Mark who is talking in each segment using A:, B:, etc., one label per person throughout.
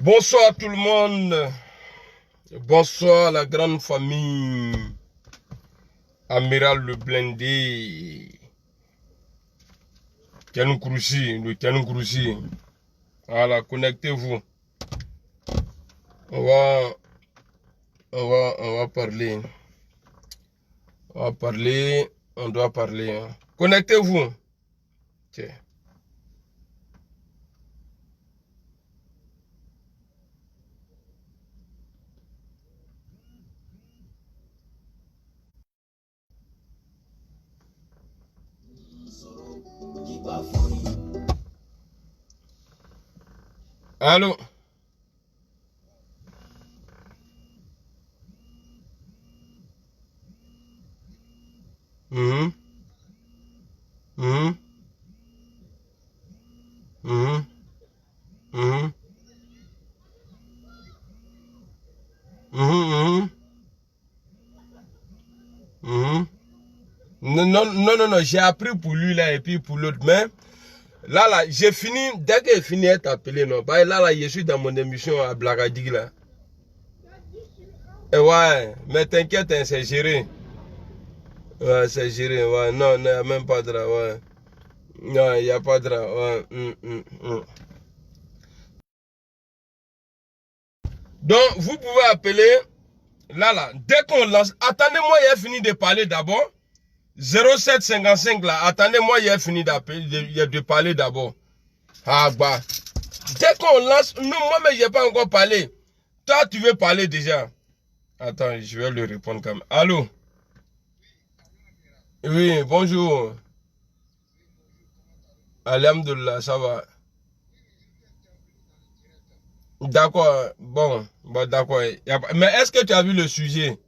A: Bonsoir tout le monde. Bonsoir la grande famille. Amiral le blindé. Le Canon Kouroussi. Voilà, connectez-vous. On va parler. On doit parler. Hein. Connectez-vous. Tiens. Allô? Mhm. Mhm. Mhm. Mhm. Mhm. Mhm. Non, j'ai appris pour lui là et puis pour l'autre. Mais là, j'ai fini. Dès que j'ai fini d'être appelé, non. Bah, là, je suis dans mon émission à Blagadig là. Et ouais, mais t'inquiète, hein, c'est géré. Ouais, c'est géré. Ouais, non, il n'y a même pas de drap. Ouais. Non, il n'y a pas de drap. Ouais. Donc, vous pouvez appeler. Là, dès qu'on lance. Attendez-moi, il a fini de parler d'abord. 0755 là. Attendez-moi, il a fini de parler d'abord. Ah, bah. Dès qu'on lance, nous, moi-même, je n'ai pas encore parlé. Toi, tu veux parler déjà. Attends, je vais lui répondre quand même. Allô? Oui, bonjour. Alhamdulillah, ça va. D'accord, bon d'accord. Mais est-ce que tu as vu le sujet?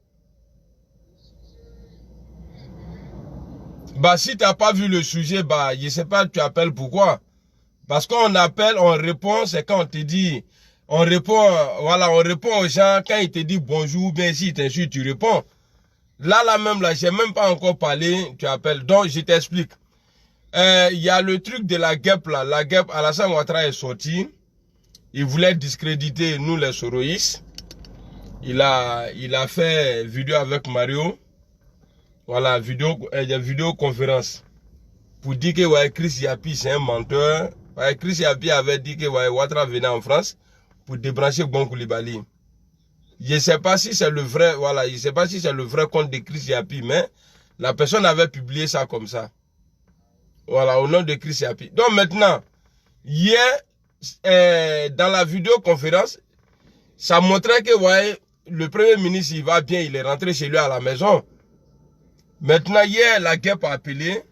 A: Bah, si tu n'as pas vu le sujet, bah, je ne sais pas, tu appelles pourquoi? Parce qu'on appelle, on répond, c'est quand on te dit, on répond, voilà, on répond aux gens, quand ils te disent bonjour, bien si t'insultes, tu réponds. Là même, là, j'ai même pas encore parlé, tu appelles. Donc, je t'explique. Il y a le truc de la guêpe, là. La guêpe, Alassane Ouattara est sorti. Il voulait discréditer nous, les soroïstes. Il a fait vidéo avec Mario. Voilà, vidéoconférence. Pour dire que ouais, Chris Yapi, c'est un menteur. Ouais, Chris Yapi avait dit que ouais, Ouattara venait en France pour débrancher Bon Koulibaly. Je ne sais pas si c'est le vrai, voilà, je sais pas si c'est le vrai compte de Chris Yapi, mais la personne avait publié ça comme ça. Voilà, au nom de Chris Yapi. Donc maintenant, hier, dans la vidéoconférence, ça montrait que ouais, le premier ministre, il va bien, il est rentré chez lui à la maison. Maintenant, hier, la guêpe a appelé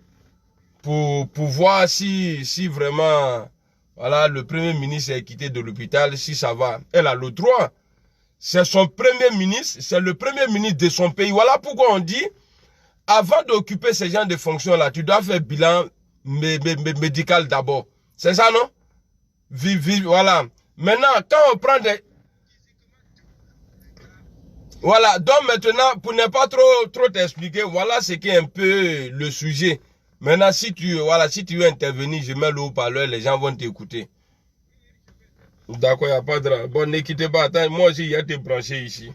A: pour voir si vraiment, voilà, le premier ministre est quitté de l'hôpital, si ça va. Elle a le droit. C'est son premier ministre, c'est le premier ministre de son pays. Voilà pourquoi on dit, avant d'occuper ce genre de fonctions-là, tu dois faire bilan médical d'abord. C'est ça, non? Voilà. Maintenant, quand on prend des... Voilà, donc maintenant, pour ne pas trop t'expliquer, voilà ce qui est un peu le sujet. Maintenant, si tu veux intervenir, je mets le haut-parleur, les gens vont t'écouter. D'accord, il n'y a pas de drame. Bon, ne quittez pas. Attends, moi aussi, il y a des branchés ici.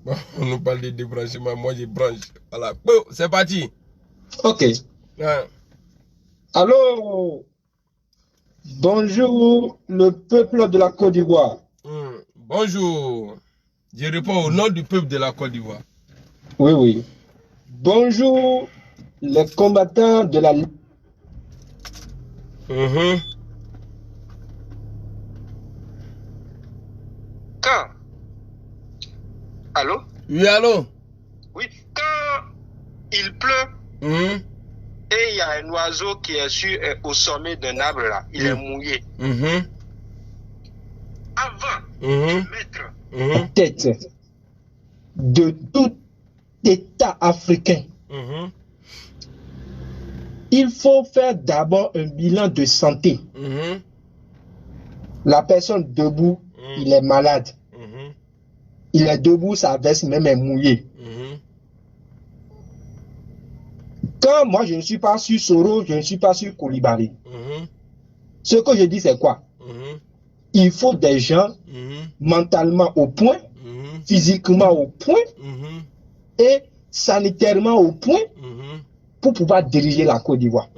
A: Bon, on nous parle de débranchement, moi je branche. Voilà, c'est parti.
B: Ok.
A: Ouais.
B: Alors, bonjour le peuple de la Côte d'Ivoire.
A: Bonjour. Je réponds au nom du peuple de la Côte d'Ivoire.
B: Oui, oui. Bonjour les combattants de la... Quand? Allô?
A: Oui, allô?
B: Oui, quand il pleut et il y a un oiseau qui est au sommet d'un arbre là, il est mouillé. Avant de mettre la tête de tout État africain, il faut faire d'abord un bilan de santé. La personne debout, il est malade. Il est debout, sa veste même est mouillée. Quand moi je ne suis pas sur Soro, je ne suis pas sur Koulibaly. Ce que je dis c'est quoi?
C: Il faut des gens mentalement au point, physiquement au point et sanitairement au point pour pouvoir diriger la Côte d'Ivoire.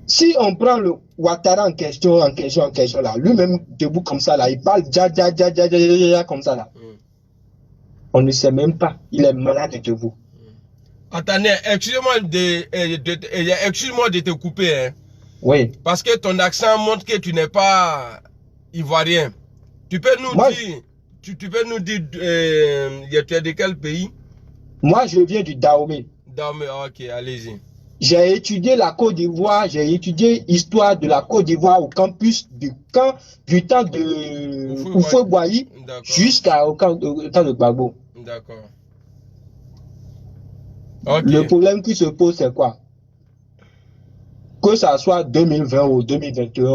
C: Si on prend le Ouattara en question là, lui-même debout comme ça là, il parle comme ça là. On ne sait même pas, il est malade debout.
A: Attendez, excuse-moi de te couper. Hein.
C: Oui.
A: Parce que ton accent montre que tu n'es pas ivoirien. Tu peux nous dire, tu peux nous dire, tu es de quel pays? Moi,
C: je viens du Dahomey.
A: Dahomey, ok, allez-y.
C: J'ai étudié la Côte d'Ivoire, j'ai étudié l'histoire de la Côte d'Ivoire au campus du temps de Houphouët-Boigny jusqu'au temps de Gbagbo.
A: D'accord. Okay.
C: Le problème qui se pose, c'est quoi? Que ça soit 2020 ou 2021,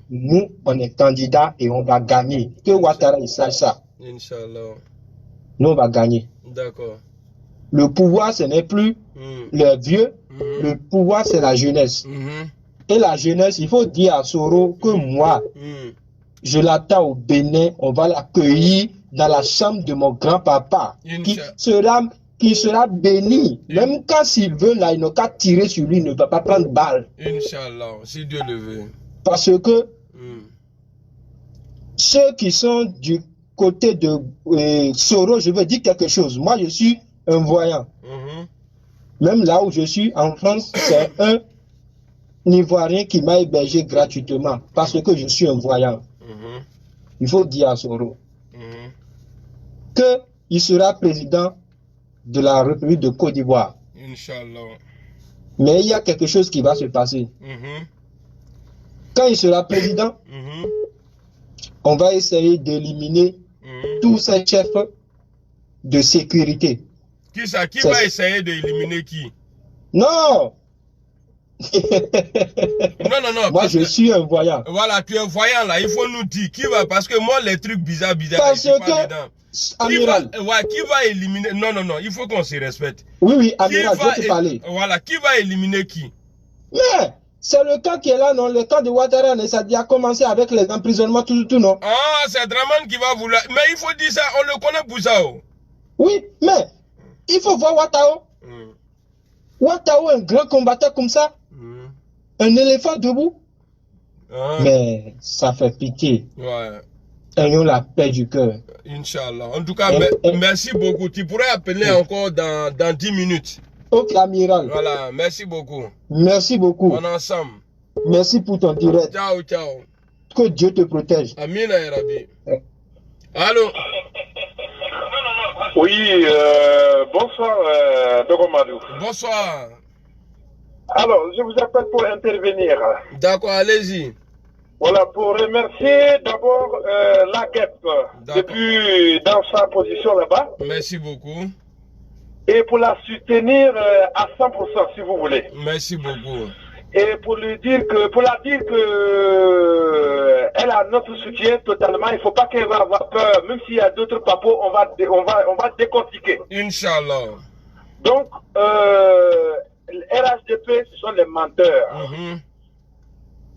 C: nous, on est candidats et on va gagner. Que Ouattara, il sache ça.
A: Inch'Allah.
C: Nous, on va gagner.
A: D'accord.
C: Le pouvoir, ce n'est plus les vieux. Le pouvoir, c'est la jeunesse. Et la jeunesse, il faut dire à Soro que moi, je l'attends au Bénin, on va l'accueillir dans la chambre de mon grand-papa, qui sera béni. Même quand s'il veut, là, il n'a qu'à tirer sur lui, il ne va pas prendre balle.
A: Inch'Allah, si Dieu le veut.
C: Parce que ceux qui sont du côté de Soro, je veux dire quelque chose. Moi, je suis un voyant. Même là où je suis, en France, c'est un Ivoirien qui m'a hébergé gratuitement parce que je suis un voyant. Il faut dire à Soro qu'il sera président de la République de Côte d'Ivoire.
A: Inch'Allah.
C: Mais il y a quelque chose qui va se passer. Quand il sera président, on va essayer d'éliminer tous ces chefs de sécurité.
A: Qui ça? Qui va essayer d'éliminer qui?
C: Non!
A: non.
C: Moi, je suis un voyant.
A: Voilà, tu es un voyant là. Il faut nous dire qui va. Parce que moi, les trucs bizarres,
C: parce
A: je suis
C: que,
A: pas dedans.
C: Amiral.
A: Qui va éliminer? Non. Il faut qu'on se respecte.
C: Oui, Amiral, je vais te parler.
A: Voilà, qui va éliminer qui?
C: Mais, c'est le camp qui est là, non? Le camp de Ouattara, ça a commencé avec les emprisonnements, tout, non?
A: Ah, c'est Draman qui va vouloir. Mais il faut dire ça, on le connaît pour ça. Oh.
C: Oui, mais il faut voir Ouattara. Ouattara, un grand combattant comme ça. Un éléphant debout. Mais ça fait pitié.
A: Ouais.
C: Ayons la paix du cœur.
A: Inch'Allah. En tout cas, merci beaucoup. Tu pourrais appeler encore dans 10 minutes.
C: Ok, amiral.
A: Voilà, merci beaucoup.
C: Merci beaucoup.
A: On est ensemble.
C: Merci pour ton direct.
A: Ciao.
C: Que Dieu te protège.
A: Amin, Arabi. Allô?
D: Oui, bonsoir, Dogomadou.
A: Bonsoir.
D: Alors, je vous appelle pour intervenir.
A: D'accord, allez-y.
D: Voilà, pour remercier d'abord la GEP, depuis dans sa position là-bas.
A: Merci beaucoup.
D: Et pour la soutenir à 100%, si vous voulez.
A: Merci beaucoup.
D: Et pour la dire que elle a notre soutien totalement. Il ne faut pas qu'elle va avoir peur. Même s'il y a d'autres papos, on va décortiquer.
A: Inch'Allah.
D: Donc, RHDP, ce sont les menteurs.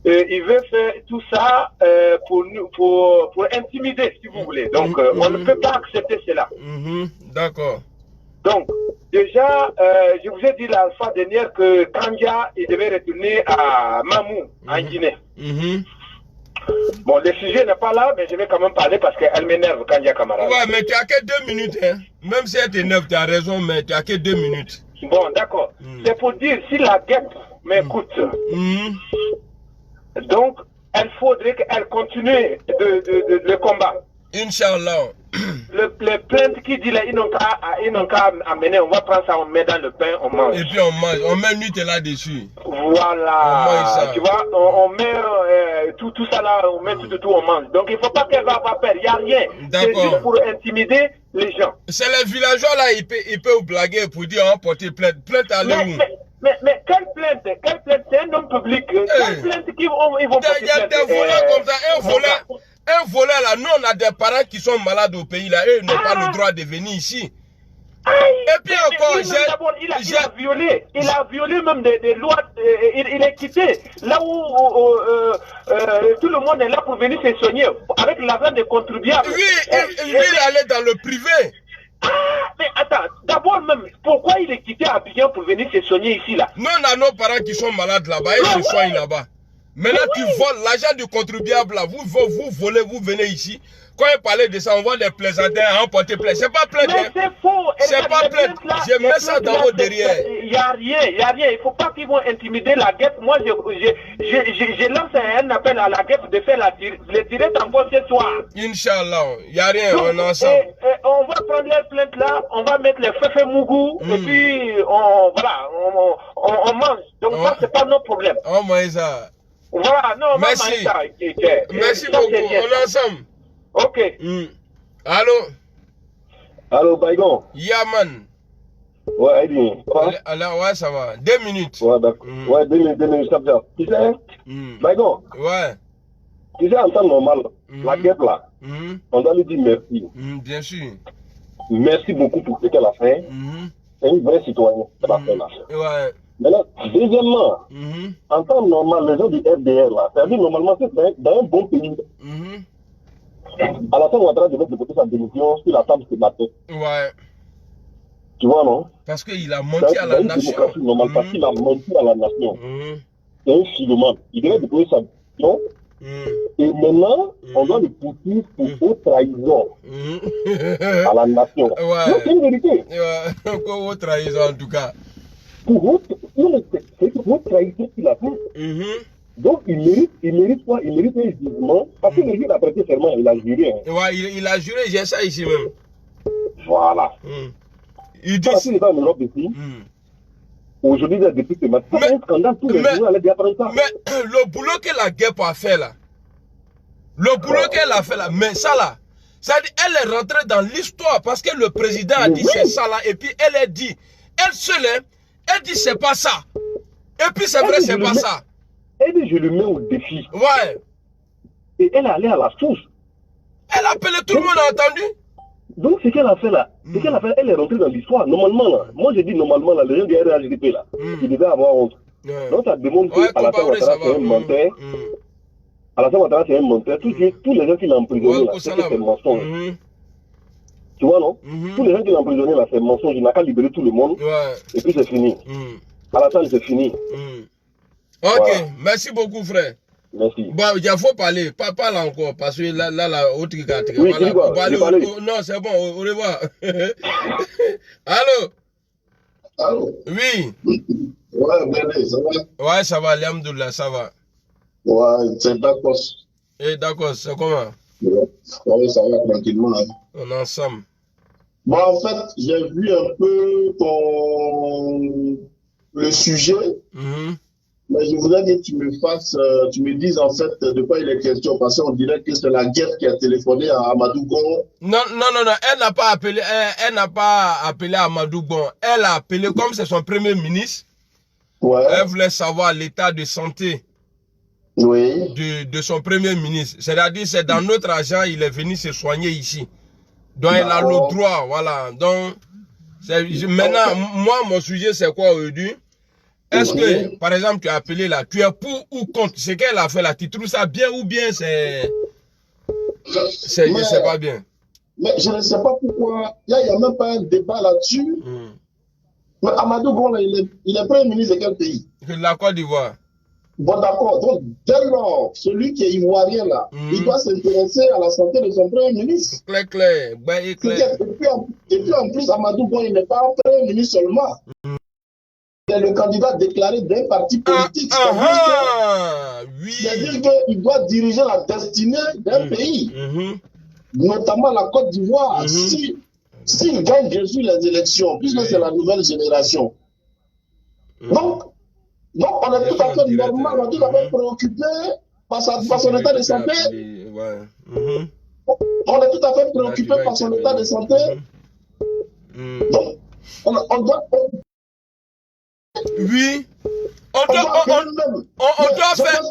D: Et ils veulent faire tout ça pour intimider, si vous voulez. Donc, on ne peut pas accepter cela.
A: D'accord.
D: Donc, déjà, je vous ai dit la fois dernière que Kandia, il devait retourner à Mamou, en Guinée. Bon, le sujet n'est pas là, mais je vais quand même parler parce qu'elle m'énerve, Kandia Camara.
A: Ouais, mais tu as que 2 minutes, hein. Même si elle t'énerve, tu as raison, mais tu as que 2 minutes.
D: Bon, d'accord. C'est pour dire, si la guêpe m'écoute, donc, il faudrait qu'elle continue le combat.
A: Inch'Allah.
D: Les plaintes qui disent là, ils n'ont qu'à amener, on va prendre ça, on met dans le pain, on mange.
A: Et puis on mange, on met nuit là-dessus.
D: Voilà. Tu vois, on met tout ça là, on met tout, on mange. Donc il ne faut pas qu'elle va avoir peur, il n'y a rien. C'est juste pour intimider les gens.
A: C'est les villageois là, ils peuvent blaguer pour dire, on porter plainte. Plainte à l'eau.
D: Mais quelle plainte? C'est un homme public. Quelle plainte ils vont porter?
A: Il y a des voleurs comme ça, un voleur là, nous on a des parents qui sont malades au pays là, eux n'ont pas le droit de venir ici. Et puis encore,
D: il a violé même des lois, il est quitté là où tout le monde est là pour venir se soigner avec l'argent des contribuables.
A: Oui, il allait dans le privé.
D: Ah, mais attends, d'abord même, pourquoi il est quitté Abidjan pour venir se soigner ici là?
A: Nous, on a nos parents qui sont malades là-bas et ils se soignent là-bas. Maintenant, tu voles l'argent du contribuable là, vous volez, vous venez ici. Quand il parlait de ça, on voit des plaisantins à emporter plainte. C'est pas plainte.
D: Mais c'est faux.
A: C'est pas plainte. Je mets ça dans vos derrière.
D: Il n'y a rien, il n'y a rien. Il ne faut pas qu'ils vont intimider la guêpe. Moi, je lance un appel à la guêpe de faire le direct encore ce soir.
A: Inch'Allah, il n'y a rien, on est ensemble.
D: On va prendre les plaintes là, on va mettre les féfés mougou, et puis on mange. Donc ça, c'est pas notre problème.
A: On mange ça.
D: Voilà, non, on
A: merci.
D: Va manger ça.
A: Merci beaucoup, on est ensemble.
D: Ok.
A: Allô?
C: Allô, Baïgon?
A: Yaman.
C: Ouais, Eddie.
A: Alors, ouais, ça va. 2 minutes.
C: Ouais, d'accord. Ouais, 2 minutes, ça va. Tu sais, Baïgon?
A: Ouais.
C: Tu sais, en temps normal, la guêpe là, on doit lui dire merci.
A: Bien sûr.
C: Merci beaucoup pour ce qu'elle a fait. C'est une vraie citoyenne, qu'elle a fait là.
A: Ouais.
C: Maintenant, deuxièmement, en temps normal, les gens du FDR là, c'est-à-dire normalement, c'est dans un bon pays. À la fin, Ouattara devait déposer sa démission sur la table ce matin.
A: Ouais.
C: Tu vois, non?
A: Parce qu'il a menti à la nation.
C: Normal, parce qu'il a menti à la nation. C'est un philomane. Il devait déposer sa démission. Et maintenant, on doit le poursuivre pour haute trahison à la nation.
A: Ouais.
C: C'est une vérité.
A: Ouais. Haute trahison, en tout cas.
C: C'est une haute trahison qu'il a fait. Donc, il mérite quoi? Il mérite un jugement. Parce que le juge a prêté serment, il a juré.
A: Ouais, il a juré, j'ai ça ici même.
C: Voilà.
A: Il dit.
C: Parce qu'il est en Europe ici. Aujourd'hui, depuis ce matin, c'est un scandale, tous les jours, allez bien prendre ça.
A: Mais le boulot que la guêpe a fait là, qu'elle a fait là, mais ça là, ça dit, elle est rentrée dans l'histoire parce que le président a dit c'est ça là, et puis elle a dit, elle seule, elle dit c'est pas ça. Et puis c'est vrai, c'est pas ça.
C: Elle dit, je le mets au défi.
A: Ouais.
C: Et elle est allée à la source.
A: Elle a appelé tout le monde, a entendu?
C: Donc, ce qu'elle a fait là, elle est rentrée dans l'histoire. Normalement, là, moi je dis normalement, là, les gens du RHDP là, ils devaient avoir honte. Donc, ça démontre qu'à la fin, Ouattara, c'est un menteur. À la fin, Ouattara, c'est un menteur. Tous les gens qui l'ont emprisonné là, c'est mensonge. Tu vois, non? Tous les gens qui l'ont emprisonné là, c'est mensonge. Il n'a qu'à libérer tout le monde. Et puis, c'est fini. À la fin, c'est fini.
A: Ok, voilà. Merci beaucoup, frère.
C: Merci.
A: Bon, il faut parler, pas là encore, parce que là, autre qui a
C: oui, voilà,
A: non, c'est bon, au revoir. Allô?
E: Allô?
A: Oui.
E: Ouais, Béné, ça va?
A: Ouais, ça va, alhamdoulilah, ça va.
E: Ouais, c'est d'accord.
A: D'accord, c'est comment?
E: Ouais, ça va tranquillement. Hein.
A: On est ensemble.
E: Bon, en fait, j'ai vu un peu le sujet. Mais je voudrais que tu me dises en fait de quoi il est question, parce qu'on dirait que c'est la guerre qui a téléphoné à Amadou Gon.
A: Non, elle n'a pas appelé Amadou Gon. Elle a appelé, comme c'est son premier ministre, elle voulait savoir l'état de santé de son premier ministre. C'est-à-dire, c'est dans notre argent, il est venu se soigner ici. Donc, elle a le droit, voilà. Donc, maintenant, moi, mon sujet, c'est quoi aujourd'hui? Est-ce que, par exemple, tu as appelé là, tu es pour ou contre ce qu'elle a fait là? Tu trouves ça bien ou bien c'est... Je sais pas bien.
E: Mais je ne sais pas pourquoi. Il n'y a même pas un débat là-dessus. Mais Amadou Gon, il est premier ministre de quel pays?
A: La Côte d'Ivoire.
E: Bon, d'accord. Donc, dès lors, celui qui est ivoirien là, il doit s'intéresser à la santé de son premier ministre.
A: Clair.
E: Et puis en plus, Amadou Gon, il n'est pas un premier ministre seulement. Il est le candidat déclaré d'un parti politique. C'est-à-dire qu'il doit diriger la destinée d'un pays, notamment la Côte d'Ivoire, s'il gagne bien sûr les élections, puisque c'est la nouvelle génération. Donc, on est tout à fait normal, on est tout à fait préoccupé par son état de santé. On est tout à fait préoccupé par son état de santé. Donc, on doit...
A: Oui, on doit faire,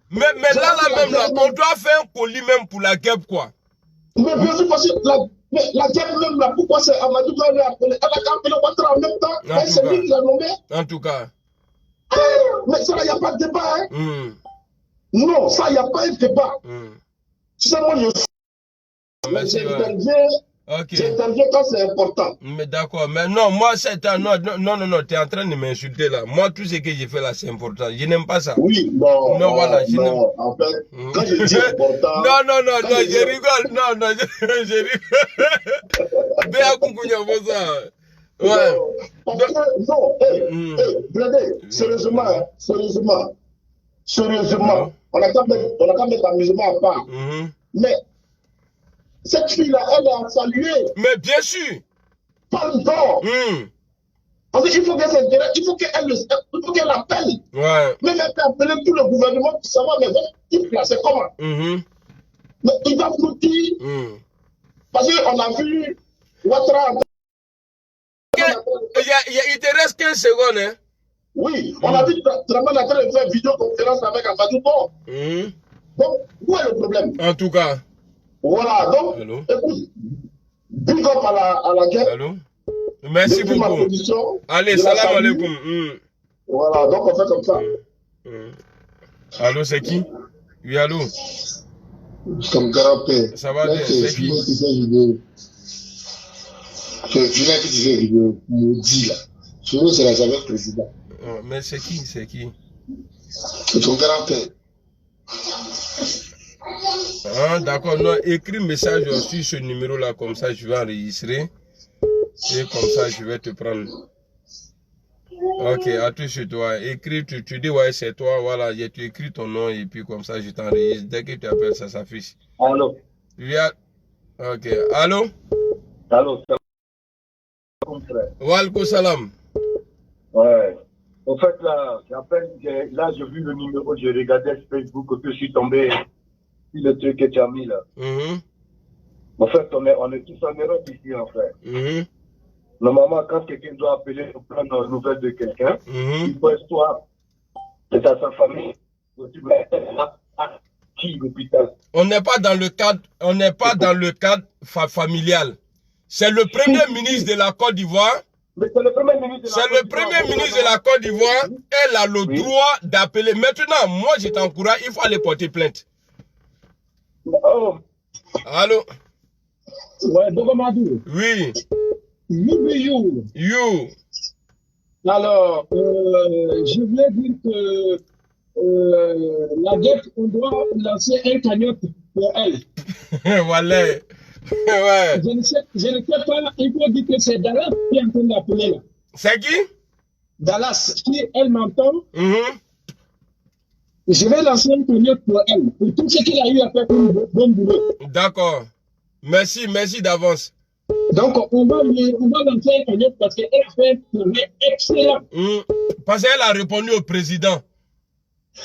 A: mais là même, on doit faire un colis même pour la guêpe, quoi.
E: Mais bien sûr, parce que Mais la guerre même là, pourquoi c'est Amadou qui l'a appelé? Elle a appelé Ouattara en même temps. C'est lui qui l'a nommé.
A: En tout cas.
E: Ah, mais ça, il n'y a pas de débat. Hein? Non, ça, il n'y a pas de débat. Tu sais, moi, j'interviens quand c'est important.
A: Mais d'accord, mais non, moi, c'est un... Non, tu es en train de m'insulter là. Moi, tout ce que j'ai fait là, c'est important. Je n'aime pas ça.
E: Oui, bon.
A: Non, voilà, je n'aime
E: pas. En fait, quand je dis important...
A: Non, je rigole. Non, je rigole. Béa Koukounia, pour ça. Ouais.
E: Non, Bradé, sérieusement, on n'a qu'à mettre l'amusement à part. Mais cette fille-là, elle est à saluer.
A: Mais bien sûr.
E: Pardon. Parce qu'il faut qu'elle s'intéresse, il faut qu'elle appelle.
A: Ouais.
E: Même elle peut appeler tout le gouvernement pour savoir, mais votre type là, c'est comment. Mais il va vous dire, parce qu'on a vu Ouattara.
A: Il te reste 15 secondes, hein?
E: Oui, on a vu Draman en train de faire vidéoconférence avec Amadou Bon. Donc, où est le problème?
A: En tout cas.
E: Voilà, donc, écoute, big up à la guerre.
A: Allô? Merci beaucoup. Allez, salam alaikum.
E: Voilà, donc on fait comme ça.
A: Allô, c'est qui? Oui, allô?
E: Comme grand-père.
A: Ça va bien, c'est qui?
E: C'est Julien qui disait vidéo, maudit là. Sinon, c'est la saveur président.
A: Mais c'est qui? C'est qui?
E: C'est ton grand-père.
A: Ah, d'accord, non, écris message sur ce numéro-là, comme ça je vais enregistrer. Et comme ça je vais te prendre. Ok, à tout sur toi. Écris, tu dis ouais, c'est toi, voilà, tu écris ton nom et puis comme ça je t'enregistre. Dès que tu appelles, ça s'affiche.
F: Allô?
A: Oui, ok. Allô?
F: Allô, salam, frère.
A: Walaikum salam.
F: Ouais. En fait, là, j'ai vu le numéro, j'ai regardé sur Facebook, que je suis tombé sur le truc que tu as mis là. En fait, on est tous en Europe ici, en fait. Normalement, quand quelqu'un doit appeler pour prendre une nouvelle de quelqu'un, il faut histoire, c'est à sa famille.
A: On n'est pas dans le cadre familial. C'est le premier ministre de la Côte d'Ivoire.
F: C'est le premier ministre
A: de la Côte d'Ivoire. Elle a le droit d'appeler. Maintenant, moi, je t'encourage, il faut aller porter plainte.
F: Oh.
A: Allô?
C: Ouais, Dogomadou.
A: Oui.
C: You. Alors, je voulais dire que la dette, on doit lancer un cagnotte pour elle.
A: Voilà. Ouais.
C: Je ne sais pas, il faut dire que c'est Dallas qui est en train d'appeler là.
A: C'est qui?
C: Dallas, si elle m'entend, je vais lancer un cagnotte pour elle, pour tout ce qu'il a eu à faire pour un bon boulot.
A: D'accord. Merci d'avance.
C: Donc, on va lancer un cagnotte parce qu'elle a fait un travail excellent.
A: Parce qu'elle a répondu au président.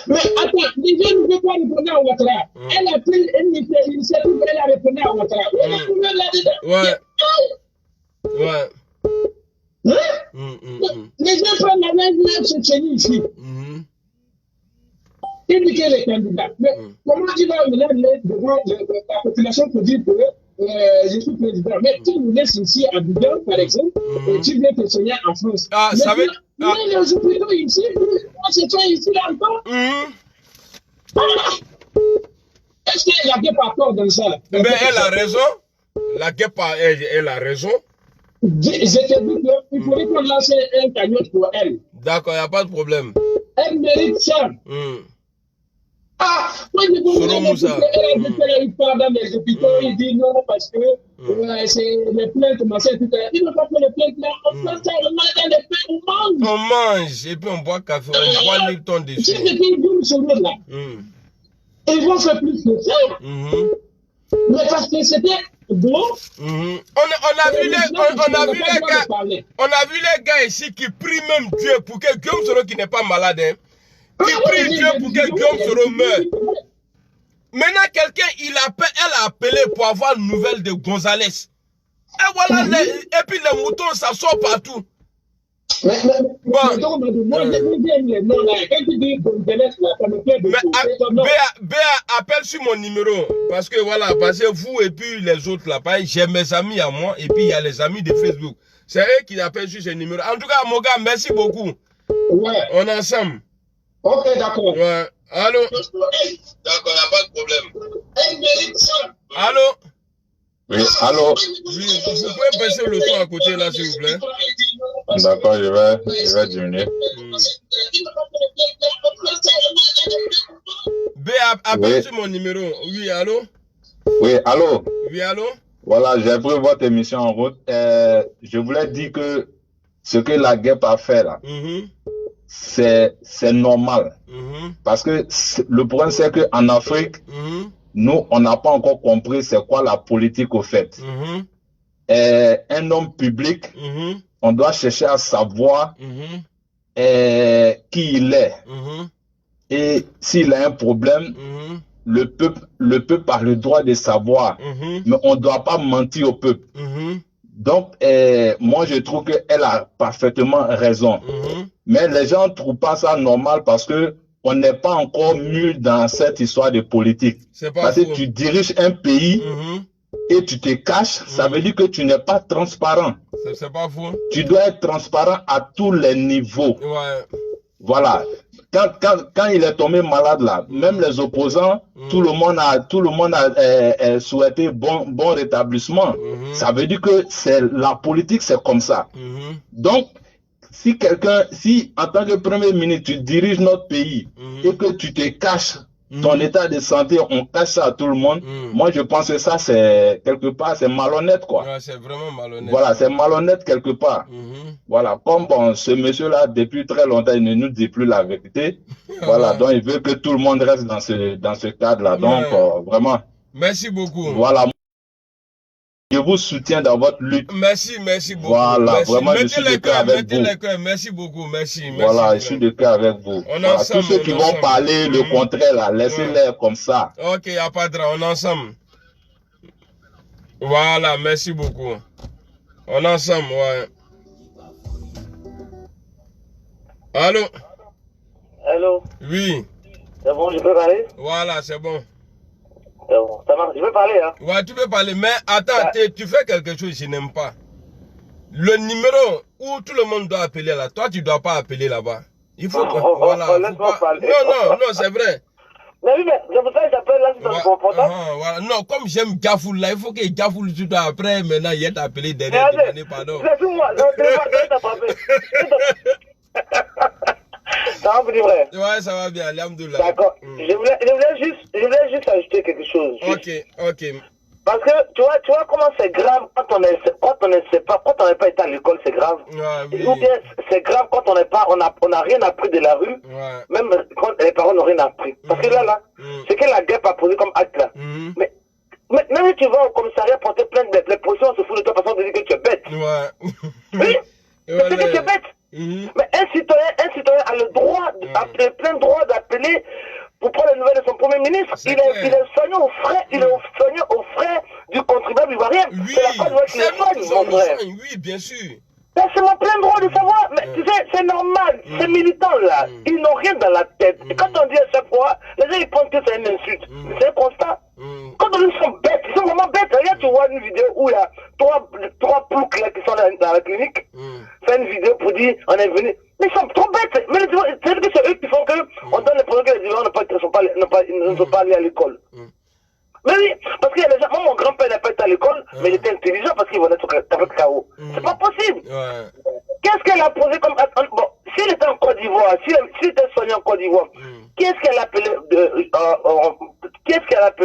C: Mais attends, les gens ne veulent pas répondre à Ouattara. Elle a pris une initiative, elle a répondu à Ouattara. Elle a trouvé là-dedans.
A: Ouais.
C: Les gens prennent la main de se tenir ici. Indiquer les candidats. Mais comment il va aller devant la population pour dire que je suis président? Mais tu nous laisses ici à Abidjan, par exemple, et tu viens te soigner en France.
A: Ah, ça veut...
C: Mais les hôpitaux ici, on se soigne ici encore. Est-ce que la guêpe a tort dans ça?
A: Mais elle a raison. La guêpe, elle a raison.
C: Je te dis qu'il faudrait qu'on lance un cagnotte pour elle.
A: D'accord, il n'y a pas de problème.
C: Elle mérite ça. Moi je comprends qu'elle a eu peur dans les hôpitaux, il dit non parce que c'est les plaintes, machin, tout ça. Il ne faut pas faire les plaintes là, on prend ça, on mange dans les pains, on mange.
A: On mange, et puis on boit café, on boit Lipton dessus.
C: Si c'est qu'ils vont se mettre là, ils vont faire plus que ça. Mais parce que c'était bon.
A: On a vu les gars ici qui prient même Dieu pour que Guillaume Soro qui n'est pas malade, hein. Qui prie Dieu pour que Guillaume Soro meure. Maintenant, elle a appelé pour avoir une nouvelle de Gonzalez. Et voilà, et puis les moutons, ça sort partout. Bon. Béa, appelle sur mon numéro. Parce que voilà, parce que vous et puis les autres là-bas, j'ai mes amis à moi et puis il y a les amis de Facebook. C'est eux qui appellent sur ce numéro. En tout cas, mon gars, merci beaucoup.
E: Ouais.
A: On est ensemble.
E: Ok, d'accord.
A: Ouais. Allô?
B: D'accord, il n'y a pas de problème.
A: Allô?
E: Oui, allô?
A: Oui, vous pouvez baisser le son à côté là, s'il vous plaît.
E: D'accord, je vais diminuer.
A: B, appelle sur mon numéro. Oui, allô?
E: Oui, allô?
A: Oui, allô?
E: Voilà, j'ai pris votre émission en route. Je voulais dire que ce que la guêpe a fait là, c'est normal. Parce que le problème, c'est qu'en Afrique, nous, on n'a pas encore compris c'est quoi la politique au fait. Un homme public, on doit chercher à savoir qui il est. Et s'il a un problème, le peuple a le droit de savoir. Mais on ne doit pas mentir au peuple. Donc, moi, je trouve qu'elle a parfaitement raison. Mais les gens ne trouvent pas ça normal parce que on n'est pas encore mûr dans cette histoire de politique. Parce que tu diriges un pays et tu te caches, ça veut dire que tu n'es pas transparent.
A: C'est pas faux. Tu
E: dois être transparent à tous les niveaux.
A: Ouais.
E: Voilà. Quand il est tombé malade là, même les opposants, tout le monde a souhaité bon rétablissement. Ça veut dire que la politique, c'est comme ça. Donc, si en tant que Premier ministre, tu diriges notre pays et que tu te caches ton état de santé, on cache ça à tout le monde, moi je pense que ça c'est quelque part, c'est malhonnête quoi.
A: Ouais, c'est vraiment malhonnête.
E: Voilà, c'est malhonnête quelque part. Voilà, comme bon, ce monsieur-là, depuis très longtemps, il ne nous dit plus la vérité. Voilà, donc il veut que tout le monde reste dans ce cadre-là. Donc, vraiment.
A: Merci beaucoup.
E: Voilà. Je vous soutiens dans votre lutte.
A: Merci beaucoup.
E: Voilà,
A: merci.
E: Vraiment, je suis de cœur avec vous.
A: Merci beaucoup, merci.
E: Voilà, je suis de cœur avec vous. Voilà, tous ceux qui vont parler le contraire, là, laissez-les comme ça.
A: Ok, il n'y a pas de drame, on est ensemble. Voilà, merci beaucoup. On est ensemble, ouais. Allô?
G: Allô?
A: Oui.
G: C'est bon, je peux parler?
A: Voilà, c'est bon.
G: C'est bon, ça marche. Je peux parler, hein?
A: Ouais, tu peux parler, mais attends, tu fais quelque chose que je n'aime pas. Le numéro où tout le monde doit appeler là, toi tu dois pas appeler là-bas. Il faut que... Voilà,
G: laisse-moi parler.
A: Non, c'est vrai.
G: Mais oui, mais c'est pour ça que j'appelle là, c'est confortable.
A: Voilà. Non, comme j'aime Gafoul là, il faut que Gafoul tout après, maintenant il est appelé derrière, demander pardon.
G: Laisse-moi, t'as frappé. Ça va venir vrai?
A: Ouais, ça va bien, alhamdoulilah.
G: D'accord. Je voulais juste ajouter quelque chose.
A: Ok.
G: Parce que tu vois comment c'est grave quand on n'est pas été à l'école, c'est grave.
A: Ouais, oui.
G: Ou bien c'est grave quand on n'a rien appris de la rue, même quand les parents n'ont rien appris. Parce que là, c'est que la guêpe a posé comme acte là. Mais même si tu vas au commissariat porter plainte, les policiers se foutent de toi parce qu'on te dit que tu es bête.
A: Ouais.
G: Oui, c'est que tu es bête. Mais un citoyen a le droit, plein droit d'appeler pour prendre les nouvelles de son premier ministre. Il est soigné aux frais du contribuable ivoirien.
A: Oui,
G: c'est la fois qui le soigne, mon frère.
A: Oui, bien sûr.
G: C'est mon plein droit de savoir. Mais tu sais, c'est normal. Ces militants-là, ils n'ont rien dans la tête. Et quand on dit à chaque fois, les gens ils pensent que c'est une insulte. Mais c'est un constat. Quand on dit qu'ils sont bêtes, ils sont vraiment bêtes. Regarde, tu vois une vidéo où il y a trois ploucs là qui sont dans la clinique. Fait une vidéo pour dire on est venu. Mais ils sont trop bêtes. Mais c'est que c'est eux qui font que on donne les problèmes que les Ivoiriens ne sont pas allés à l'école. Mais oui, parce qu'il y a des gens, moi mon grand-père n'a pas été à l'école, mais il était intelligent parce qu'il venait avec KO. C'est pas possible. Qu'est-ce qu'elle a posé comme... Bon, s'il était en Côte d'Ivoire, s'il était soigné en Côte d'Ivoire, qu'est-ce qu'elle a appelé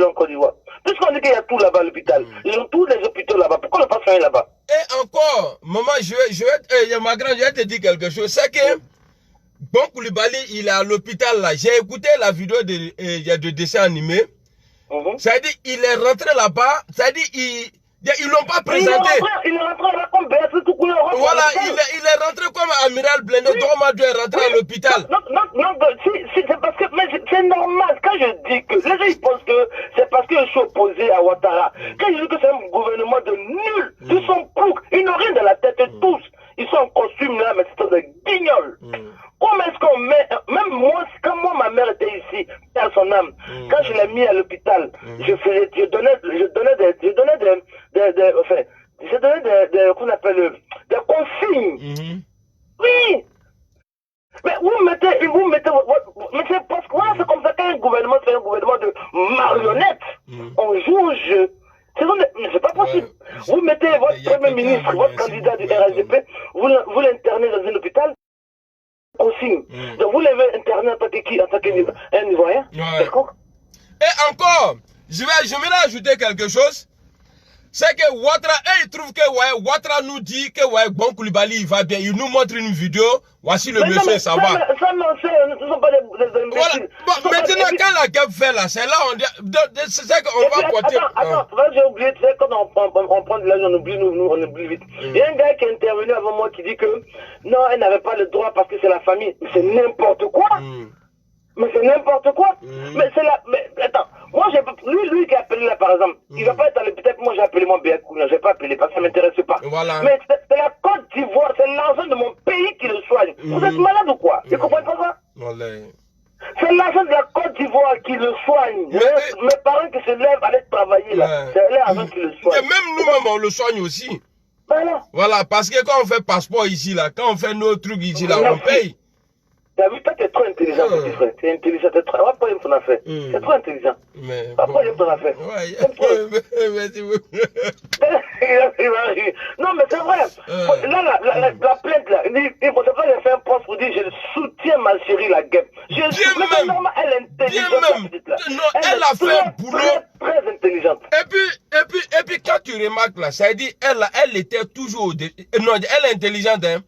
G: en Côte d'Ivoire? Puisqu'on dit qu'il y a tout là-bas à l'hôpital. Ils ont tous les hôpitaux là-bas. Pourquoi on n'a pas soigné là-bas?
A: Et encore, maman, je vais te dire quelque chose. C'est que Bon Koulibaly, il est à l'hôpital là. J'ai écouté la vidéo il y a de dessins animés. Ça veut dire il est rentré là-bas. Ça veut dire ils l'ont pas présenté.
G: Il est rentré là comme Béatrice Toukouya.
A: Voilà, il est rentré comme Amiral Blendo. Dromadou est rentré à l'hôpital.
G: Non, c'est parce que c'est normal. Quand je dis que les gens ils pensent que c'est parce que je suis opposé à Ouattara. Quand je dis que c'est un gouvernement de nul, ils sont ploucs, ils n'ont rien dans la tête tous. ils sont en costume là, mais c'est des guignols. Comment est-ce qu'on met, même moi, quand moi, ma mère était ici, à son âme, quand je l'ai mis à l'hôpital, je donnais qu'on appelle, des consignes. Oui. Mais vous mettez, mais c'est parce que voilà, c'est comme ça qu'un gouvernement, c'est un gouvernement de marionnettes. On joue au jeu. C'est pas possible. Vous mettez votre premier ministre, votre candidat du RSDP, vous l'internez dans un hôpital, consigne. Donc vous l'avez interné en tant qu'un Ivoirien.
A: Et encore, je vais ajouter quelque chose. C'est que Ouattara, il trouve que Ouattara nous dit que Bon Koulibaly il va bien. Il nous montre une vidéo. Voici le monsieur, ça va.
G: Ça, non, ce ne sont pas des
A: voilà. Bon, maintenant, quand la gueule fait là, c'est là, c'est ça qu'on va porter.
G: Attends, j'ai oublié, tu sais, quand on prend de l'argent, on oublie vite. Il y a un gars qui est intervenu avant moi qui dit que non, elle n'avait pas le droit parce que c'est la famille. Mais c'est n'importe quoi. Mais c'est n'importe quoi. Mais c'est là. Mais attends, moi, lui qui a appelé là, par exemple, il va pas être à l'hôpital. Moi, j'ai appelé mon Béakou. Je n'ai pas appelé parce que ça ne m'intéresse pas.
A: Voilà.
G: Mais c'est la Côte d'Ivoire, c'est l'argent de mon pays qui le soigne. Vous êtes malade ou quoi? Vous comprenez pas ça? C'est l'argent de la Côte d'Ivoire qui le soigne. Mes parents qui se lèvent à aller travailler là, c'est l'argent qui le soigne.
A: Et même nous-mêmes, on le soigne aussi. Voilà, parce que quand on fait passeport ici, là, quand on fait nos trucs ici, là, on paye.
G: T'as vu, toi, t'es trop intelligent, petit frère. T'es intelligent, t'es trop. On va pas ton affaire. T'es trop intelligent.
A: Mais.
G: On va pas ton affaire.
A: Merci beaucoup.
G: Non, mais c'est vrai. Là, la plainte, là, il faut pas faire un poste pour dire je soutiens ma chérie, la guêpe.
A: Bien même.
G: Elle est intelligente.
A: Non, elle a fait un boulot.
G: Très intelligente.
A: Et puis, quand tu remarques là, ça dit, elle était toujours. Non, elle est intelligente, hein.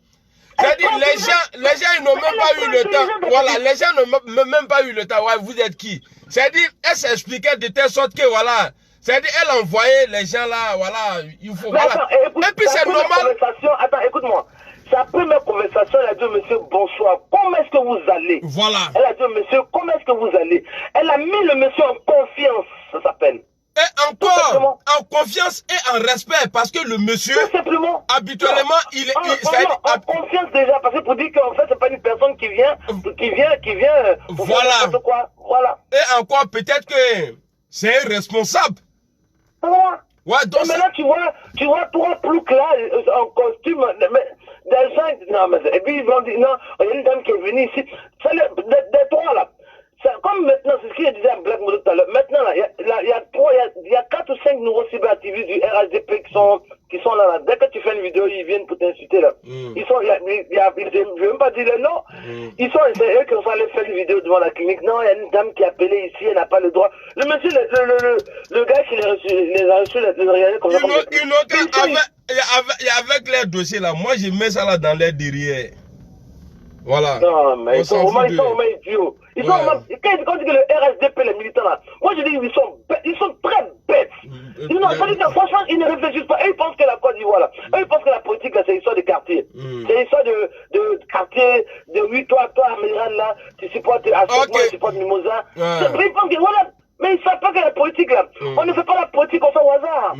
A: C'est-à-dire, les gens, ils n'ont même pas eu le temps. Voilà, les gens n'ont même pas eu le temps. Ouais, vous êtes qui? C'est-à-dire, elle s'expliquait de telle sorte que, voilà. C'est-à-dire, elle envoyait les gens là, voilà, il faut, voilà.
G: Attends, écoute,
A: et puis, c'est normal.
G: Attends, écoute-moi. Sa première conversation, elle a dit, monsieur, bonsoir, comment est-ce que vous allez?
A: Voilà.
G: Elle a dit, monsieur, comment est-ce que vous allez? Elle a mis le monsieur en confiance, ça s'appelle.
A: Et encore, en confiance et en respect, parce que le monsieur, habituellement, il est...
G: En confiance déjà, parce que pour dire qu'en fait, c'est pas une personne qui vient pour faire n'importe quoi. Voilà.
A: Et encore, peut-être que c'est un responsable.
G: Voilà.
A: Ouais, donc
G: et maintenant, tu vois trois ploucs là, en costume, des gens, non, mais, et puis ils vont dire, non, il y a une dame qui est venue ici, c'est des trois là. Comme maintenant, c'est ce qu'il disait à Black Modo tout à l'heure. Maintenant, là, il y a 4 ou 5 nouveaux cyberactivistes du RSDP qui sont là, là. Dès que tu fais une vidéo, ils viennent pour t'insulter là. Ils sont, je ne vais même pas dire le nom. Ils sont, c'est eux qui sont allés faire une vidéo devant la clinique. Non, il y a une dame qui a appelé ici, elle n'a pas le droit. Le monsieur, le gars qui les a reçus, les regardait comme ça.
A: Avec les dossiers là, moi je mets ça là dans les derrière. Voilà.
G: Non, mais ils sont au moins idiots. Ils sont quand on dit que le RSDP, les militants là, moi je dis ils sont très bêtes. Franchement, ils ne réfléchissent pas. Eux, ils pensent que la Côte d'Ivoire là, eux, ils pensent que la politique là, c'est l'histoire de quartier. C'est l'histoire de quartier, de oui, toi, Amiran là, tu supportes Ashok, moi, je supporte Mimosa. Ils pensent que voilà, mais ils ne savent pas que la politique là, on ne fait pas la politique au hasard.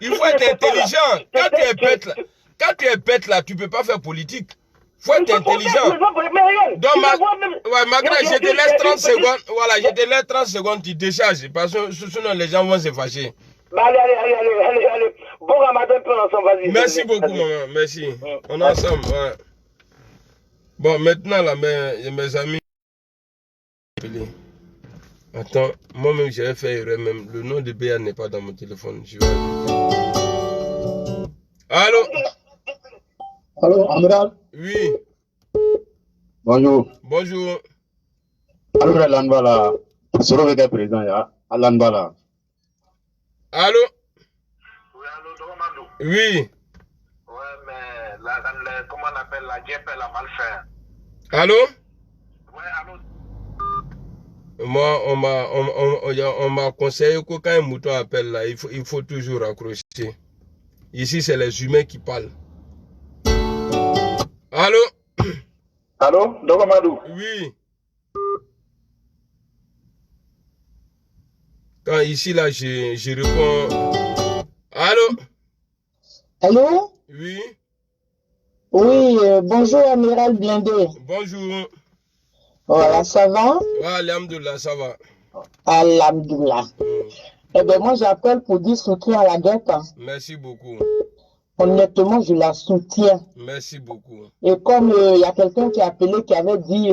A: Il faut être intelligent. Quand tu es bête là, tu ne peux pas faire politique. Faut être intelligent. Donc, Magra, je te laisse 30 secondes. Voilà, je te laisse 30 secondes, tu décharges. Parce que sinon, les gens vont se fâcher.
G: Allez. Bon ramadan, ensemble, vas-y.
A: Merci beaucoup, maman. Merci. On est ensemble. Ouais. Bon, maintenant, là, mes amis. Attends, moi-même, j'avais fait erreur. Même le nom de Béa n'est pas dans mon téléphone. Je vais ajouter. Allô?
E: Allô, Amiral?
A: Oui.
E: Bonjour.
A: Bonjour.
E: Alors, Alanbala, sur le président, Alanbala.
A: Allô?
B: Oui, allô, Domadou.
A: Oui.
B: Ouais, mais comment on appelle la guêpe, elle a mal fait.
A: Allô?
B: Ouais, allô.
A: Moi, on m'a conseillé que quand un mouton appelle là, il faut toujours raccrocher. Ici, c'est les humains qui parlent. Allô?
F: Allô, Dogamadou?
A: Oui. Quand ici, là, je réponds. Allô?
C: Allô?
A: Oui.
H: Oui, bonjour Amiral Blindé.
A: Bonjour.
H: Voilà, ça va?
A: Ouais, alhamdoulilah, ça va.
H: Alhamdoulilah. Eh bien, moi, j'appelle pour dire soutien à la guêpe.
A: Merci beaucoup.
H: Honnêtement, je la soutiens.
A: Merci beaucoup.
H: Et comme il y a quelqu'un qui a appelé, qui avait dit,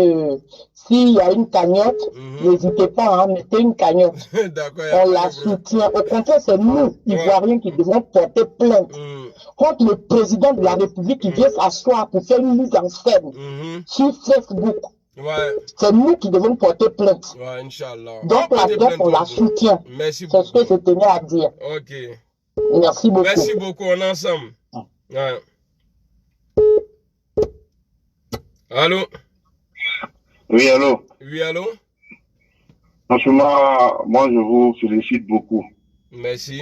H: s'il y a une cagnotte, n'hésitez pas à mettez une cagnotte. On la soutient. Au contraire, c'est nous, Ivoiriens, qui devons porter plainte contre le président de la République qui vient s'asseoir pour faire une mise en scène sur Facebook.
A: Ouais.
H: C'est nous qui devons porter plainte.
A: Ouais, Inch'Allah.
H: Donc la guerre, on la soutient.
A: Merci beaucoup.
H: C'est ce que je tenais à dire.
A: Ok.
H: Merci beaucoup.
A: Merci beaucoup, on est ensemble. Ouais. Allô?
E: Oui, allô?
A: Oui, allô?
E: Franchement, moi, je vous félicite beaucoup.
A: Merci.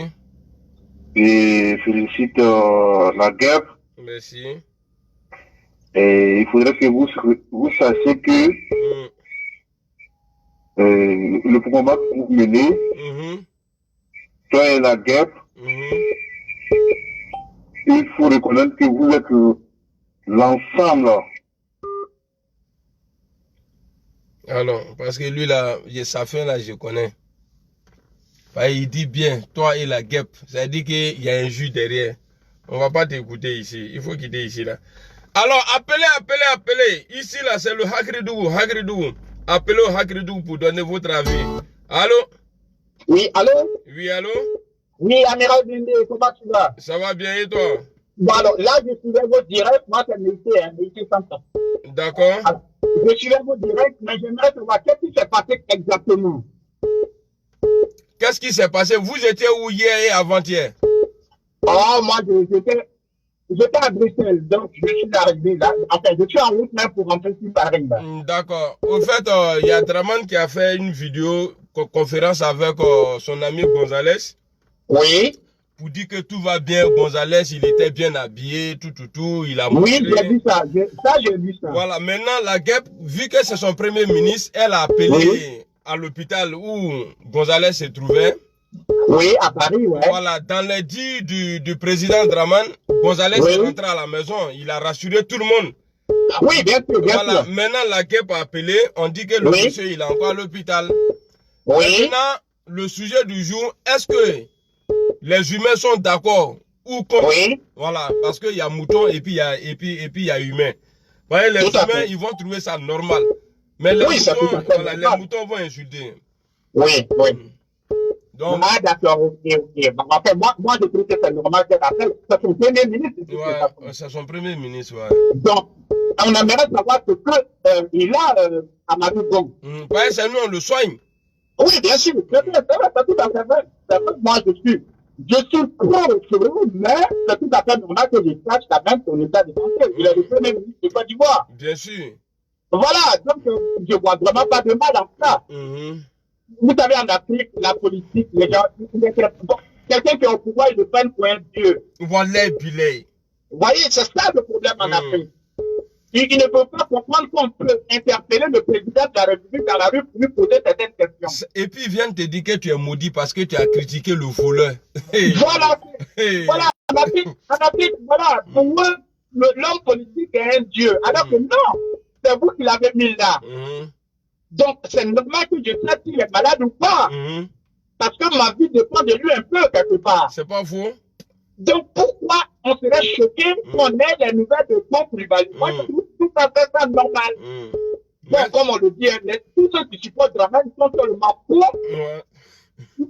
E: Et félicite la guerre.
A: Merci.
E: Et il faudrait que vous sachiez que le combat que vous menez, toi et la guerre, il faut reconnaître que vous êtes l'ensemble.
A: Alors, parce que lui, là, sa fin, là, je connais. Il dit bien, toi et la guêpe. Ça dit qu'il y a un jus derrière. On va pas t'écouter ici. Il faut quitter ici, là. Alors, appelez. Ici, là, c'est le Hagridou. Appelez au Hagridou pour donner votre avis. Allô?
H: Oui, allô?
A: Oui, allô?
H: Oui, Amiral Blindé, comment tu vas?
A: Ça va bien et toi?
H: Bon, alors, là, je suivais vos directs. Moi, c'est Mété Santa.
A: D'accord.
H: Je suivais vos directs, mais j'aimerais savoir qu'est-ce qui s'est passé exactement.
A: Qu'est-ce qui s'est passé? Vous étiez où hier et avant-hier?
H: Oh, moi, j'étais à Bruxelles, donc je suis arrivé là. Enfin, je suis en route même pour rentrer sur Paris.
A: D'accord. Au fait, il y a Draman qui a fait une vidéo, conférence avec son ami Gonzalez.
H: Oui.
A: Pour dire que tout va bien, Gonzalez, il était bien habillé, tout, il a montré.
H: Oui, j'ai vu ça, j'ai vu ça.
A: Voilà, maintenant, la guêpe, vu que c'est son premier ministre, elle a appelé à l'hôpital où Gonzalez se trouvait.
H: Oui, à Paris, ouais.
A: Voilà, dans les dits du président Draman, Gonzalez est rentré à la maison, il a rassuré tout le monde.
H: Oui, bien sûr, bien
A: voilà,
H: sûr.
A: maintenant, la guêpe a appelé, on dit que le monsieur, il est encore à l'hôpital.
H: Oui.
A: Maintenant, le sujet du jour, est-ce que les humains sont d'accord ou contre?
H: Oui.
A: Voilà, parce qu'il y a mouton et puis il y a humain. Voyez, les humains, ils vont trouver ça normal. Mais les, les moutons vont insulter.
H: Oui. Donc, d'accord, ok. Enfin, moi, je trouve que c'est normal que c'est son premier ministre.
A: Ouais, c'est son premier ministre, ouais.
H: Donc, on aimerait savoir ce qu'il a à Marie-Gong.
A: Ouais, c'est nous, on le soigne.
H: Oui, bien sûr, c'est tout à fait vrai. Moi, je suis pro, mais c'est tout à fait normal que je sache quand même son état de santé. Il est le premier ministre de Côte d'Ivoire.
A: Bien sûr.
H: Voilà, donc je vois vraiment pas de mal à ça. Vous savez, en Afrique, la politique, les gens, quelqu'un qui est au pouvoir, ils le prennent pour un dieu.
A: Voilà, Bilay.
H: Vous voyez, c'est ça le problème en Afrique. Il ne peut pas comprendre qu'on peut interpeller le président de la République dans la rue pour lui poser certaines questions.
A: Et puis, il vient te dire que tu es maudit parce que tu as critiqué le voleur.
H: Voilà. Voilà, en Afrique, voilà, pour eux, l'homme politique est un dieu. Alors que non, c'est vous qui l'avez mis là. Donc, c'est normal que je sache s'il est malade ou pas. Parce que ma vie dépend de lui un peu, quelque part.
A: C'est pas faux.
H: Donc, pourquoi on serait choqué qu'on ait les nouvelles de ton rivalité? Moi, je trouve tout à fait ça normal. Donc, comme on le dit, tous ceux qui supportent Draman sont seulement pour.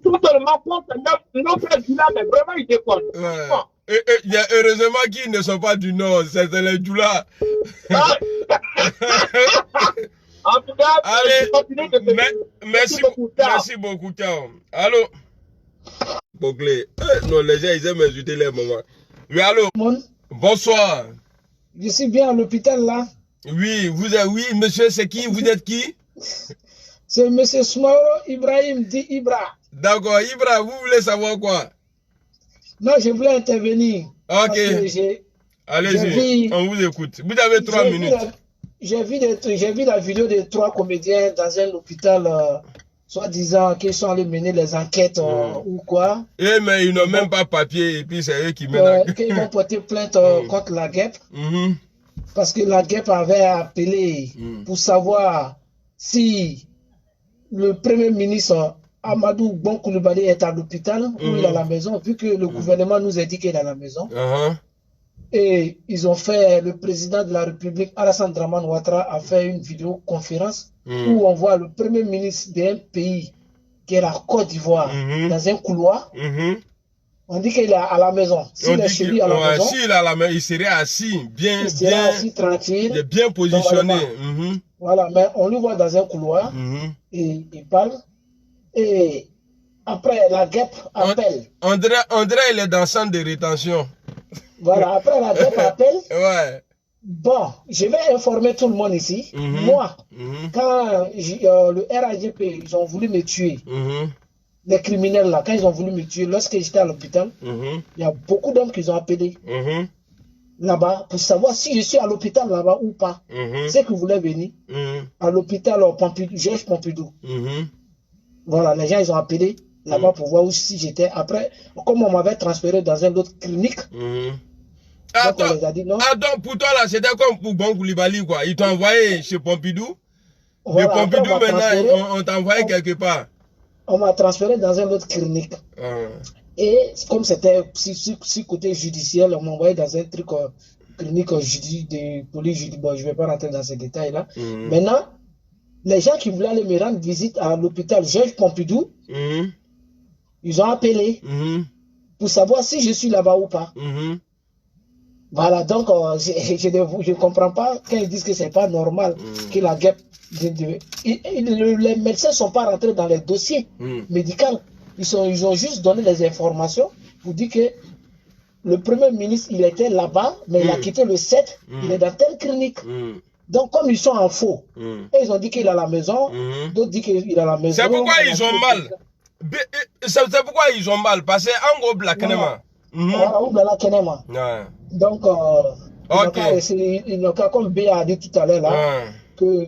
H: Tout seulement pour. Nos frères du Nord, mais vraiment, ils déconnent.
A: Il y a heureusement qu'ils ne sont pas du Nord, c'est les Djoula.
H: En tout cas,
A: allez, merci beaucoup, ciao. Allô? Bouclé. Non, les gens, ils aiment insulter les mamans. Oui, allô? Bonsoir.
I: Je suis bien à l'hôpital, là.
A: Oui, oui, monsieur, c'est qui? Vous êtes qui?
I: C'est monsieur Smaoro Ibrahim, dit Ibra.
A: D'accord, Ibra, vous voulez savoir quoi?
I: Non, je voulais intervenir.
A: Ok. Allez-y, on vous écoute. Vous avez 3 minutes.
I: J'ai vu la vidéo de 3 comédiens dans un hôpital, soi-disant qu'ils sont allés mener les enquêtes ou quoi.
A: Mais ils n'ont même pas papier et puis c'est eux qui mènent.
I: Qu'ils vont porter plainte contre la guêpe. parce que la GEP avait appelé pour savoir si le Premier ministre Amadou Bon Coulibaly est à l'hôpital ou il est à la maison, vu que le gouvernement nous a dit qu'il est à la maison. Et ils ont fait, le président de la République, Alassane Dramane Ouattara, a fait une vidéoconférence où on voit le Premier ministre d'un pays qui est la Côte d'Ivoire dans un couloir. On dit qu'il est à la maison. S'il est chez lui à la maison,
A: s'il est à la maison, il serait assis,
I: assis tranquille,
A: bien positionné.
I: Voilà, mais on le voit dans un couloir et il parle. Et après, la GEP appelle.
A: André, il est dans le centre de rétention.
I: Voilà, après la GEP appelle.
A: Ouais.
I: Bon, je vais informer tout le monde ici. Moi, quand le RAGP, ils ont voulu me tuer, les criminels là, quand ils ont voulu me tuer, lorsque j'étais à l'hôpital, il y a beaucoup d'hommes qui ont appelé là-bas pour savoir si je suis à l'hôpital là-bas ou pas. C'est qu'ils voulaient venir à l'hôpital Georges Pompidou. Voilà, les gens, ils ont appelé là-bas pour voir si j'étais. Après, comme on m'avait transféré dans une autre clinique, donc on les a dit non.
A: Donc pour toi là, c'était comme pour Bon Coulibaly quoi. Ils t'ont envoyé chez Pompidou. Voilà, mais Pompidou maintenant, on t'a envoyé quelque part.
I: On m'a transféré dans une autre clinique. Et comme c'était si côté judiciaire, on m'a envoyé dans un truc clinique de police judiciaire. Bon, je ne vais pas rentrer dans ces détails là. Maintenant, les gens qui voulaient aller me rendre visite à l'hôpital Georges Pompidou, ils ont appelé pour savoir si je suis là-bas ou pas. Voilà, donc je ne comprends pas quand ils disent que ce n'est pas normal que la GEP... Les médecins ne sont pas rentrés dans les dossiers médicaux. Ils ont juste donné les informations pour dire que le Premier ministre, il était là-bas, mais il a quitté le 7, il est dans telle clinique. Donc, comme ils sont en faux, et ils ont dit qu'il est à la maison, d'autres disent qu'il est à la maison.
A: C'est pourquoi ils ont mal. C'est pourquoi ils ont mal. Parce que en gros, la Kenema.
I: Donc, il n'y a qu'à, comme B a dit tout à l'heure, là, que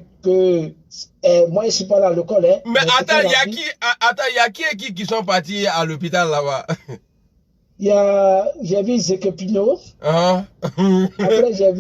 I: moi, je ne suis pas là à l'école.
A: Mais attends, il y a qui sont partis à l'hôpital là-bas?
I: J'ai vu Zekepino. Après, j'ai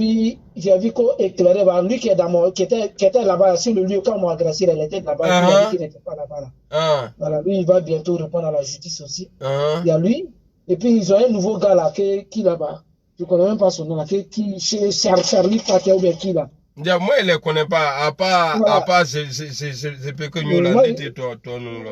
I: vu qu'on éclairait. Lui qui était là-bas, sur le lieu, quand on m'a agressé, il était là-bas. Il a dit qu'il n'était pas là-bas. Voilà, lui, il va bientôt répondre à la justice aussi. Il y a lui. Et puis, ils ont un nouveau gars là, qui là-bas. Je ne connais même pas son nom là. Chez Charlie Paquet ou bien qui là.
A: Moi, je ne les connais pas. À part c'est que nous l'avons dit ton nom là.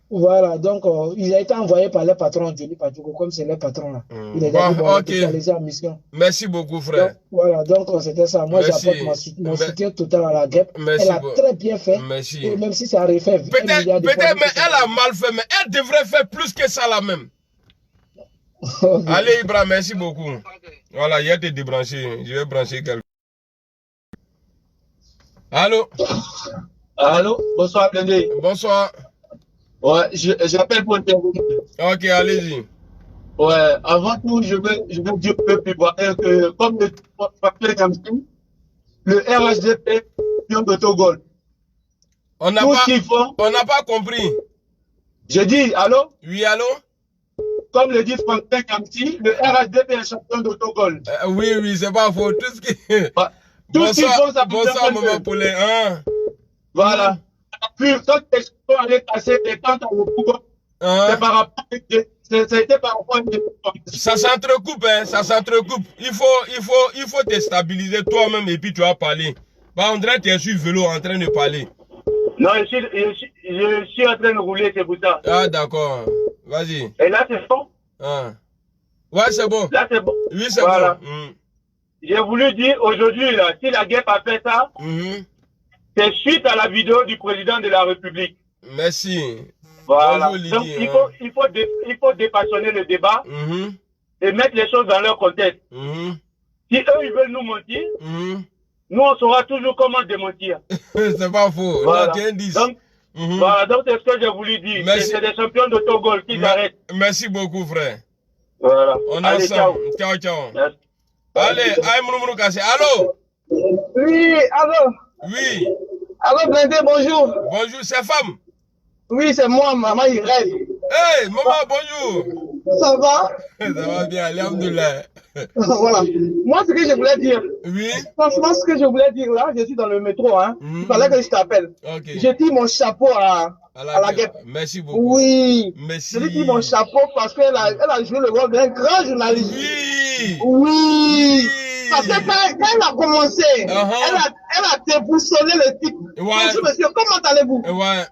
I: Voilà, donc il a été envoyé par les patrons Johnny Pachuco, comme c'est les patrons là. Il est allé en mission.
A: Merci beaucoup, frère.
I: Donc, voilà, donc c'était ça. Moi, j'apporte mon soutien total à la GEP. Elle a très bien fait.
A: Merci.
I: Et même si ça aurait fait.
A: Peut-être, mais elle a mal fait, mais elle devrait faire plus que ça là même. Allez, Ibra, merci beaucoup. Voilà, il a été débranché. Je vais brancher quelqu'un. Allô?
J: Allô? Bonsoir, Blendé.
A: Bonsoir.
J: Ouais, j'appelle pour intervenir.
A: Ok, allez-y.
J: Ouais, avant tout, je veux dire au peuple ivoirien que, comme le papier Kamsi, le RSDP, pion de Togol.
A: On n'a pas compris.
J: J'ai dit, allô?
A: Oui, allô?
J: Comme le dit Franklin Kamsi, le RSDP est champion de Togol.
A: Oui, c'est pas faux. Tout ce qui... Bonsoir, maman poulet. Hein?
J: Voilà. Puis, quand les gens allaient casser des tentes au pouvoir, c'est par rapport à une...
A: Ça s'entrecoupe, hein, ça s'entrecoupe. Il faut te stabiliser toi-même et puis tu vas parler. Bah, on dirait que tu es sur vélo en train de parler.
J: Non, je suis en train de rouler, c'est pour ça.
A: Ah, d'accord. Vas-y.
J: Et là, c'est bon?
A: Ouais, c'est bon.
J: Là, c'est bon.
A: Oui, c'est bon.
J: J'ai voulu dire aujourd'hui, là, si la GEP a fait ça, c'est suite à la vidéo du président de la République.
A: Merci.
J: Voilà. Donc, il faut dépassionner le débat et mettre les choses dans leur contexte. Si eux, ils veulent nous mentir, nous, on saura toujours comment démentir.
A: C'est pas faux.
J: Voilà.
A: Non,
J: voilà, donc c'est ce que j'ai voulu dire. C'est des champions de Togol qui s'arrêtent.
A: Merci beaucoup, frère.
J: Voilà.
A: On est ensemble. Ciao. Merci. Allez, allô?
K: Oui, allô?
A: Oui.
K: Allô, Blendé, bonjour.
A: Bonjour, c'est femme?
K: Oui, c'est moi, maman Irène.
A: Hey, maman, bonjour.
K: Ça va?
A: Ça va bien, alhamdoulilah.
K: Voilà. Moi, ce que je voulais dire.
A: Oui.
K: Franchement, ce que je voulais dire là, je suis dans le métro, hein. Il fallait que je t'appelle.
A: Okay.
K: J'ai dit mon chapeau à la guêpe.
A: Merci beaucoup.
K: Oui.
A: Merci.
K: J'ai dit mon chapeau parce qu'elle a joué le rôle d'un grand journaliste.
A: Oui.
K: Oui. Parce que quand elle a commencé, elle a déboussolé le type.
A: Ouais.
K: Bonjour monsieur, comment allez-vous?
A: Ouais.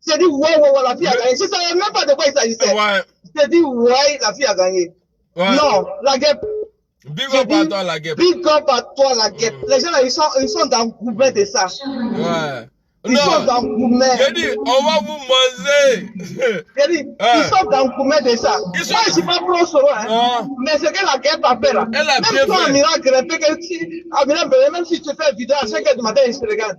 K: J'ai dit, ouais, la fille a gagné. Je ne savais même pas de quoi il s'agissait.
A: Ouais.
K: J'ai dit, ouais, la fille a gagné. Ouais. Non, la guêpe.
A: Big up à toi, la guêpe.
K: Big up à toi, la guêpe. Les gens là, ils sont dans le gouvernement de ça.
A: Ouais.
K: Ils sont dans le gouvernement.
A: J'ai dit, on va vous manger.
K: J'ai dit, ils sont dans le gouvernement de ça. Moi, je ne suis pas pro solo, hein. Mais c'est que la guêpe a fait là.
A: Elle a bien fait.
K: Même toi, Amira Grepé, même si tu fais vidéo à 5h du matin, il se regarde.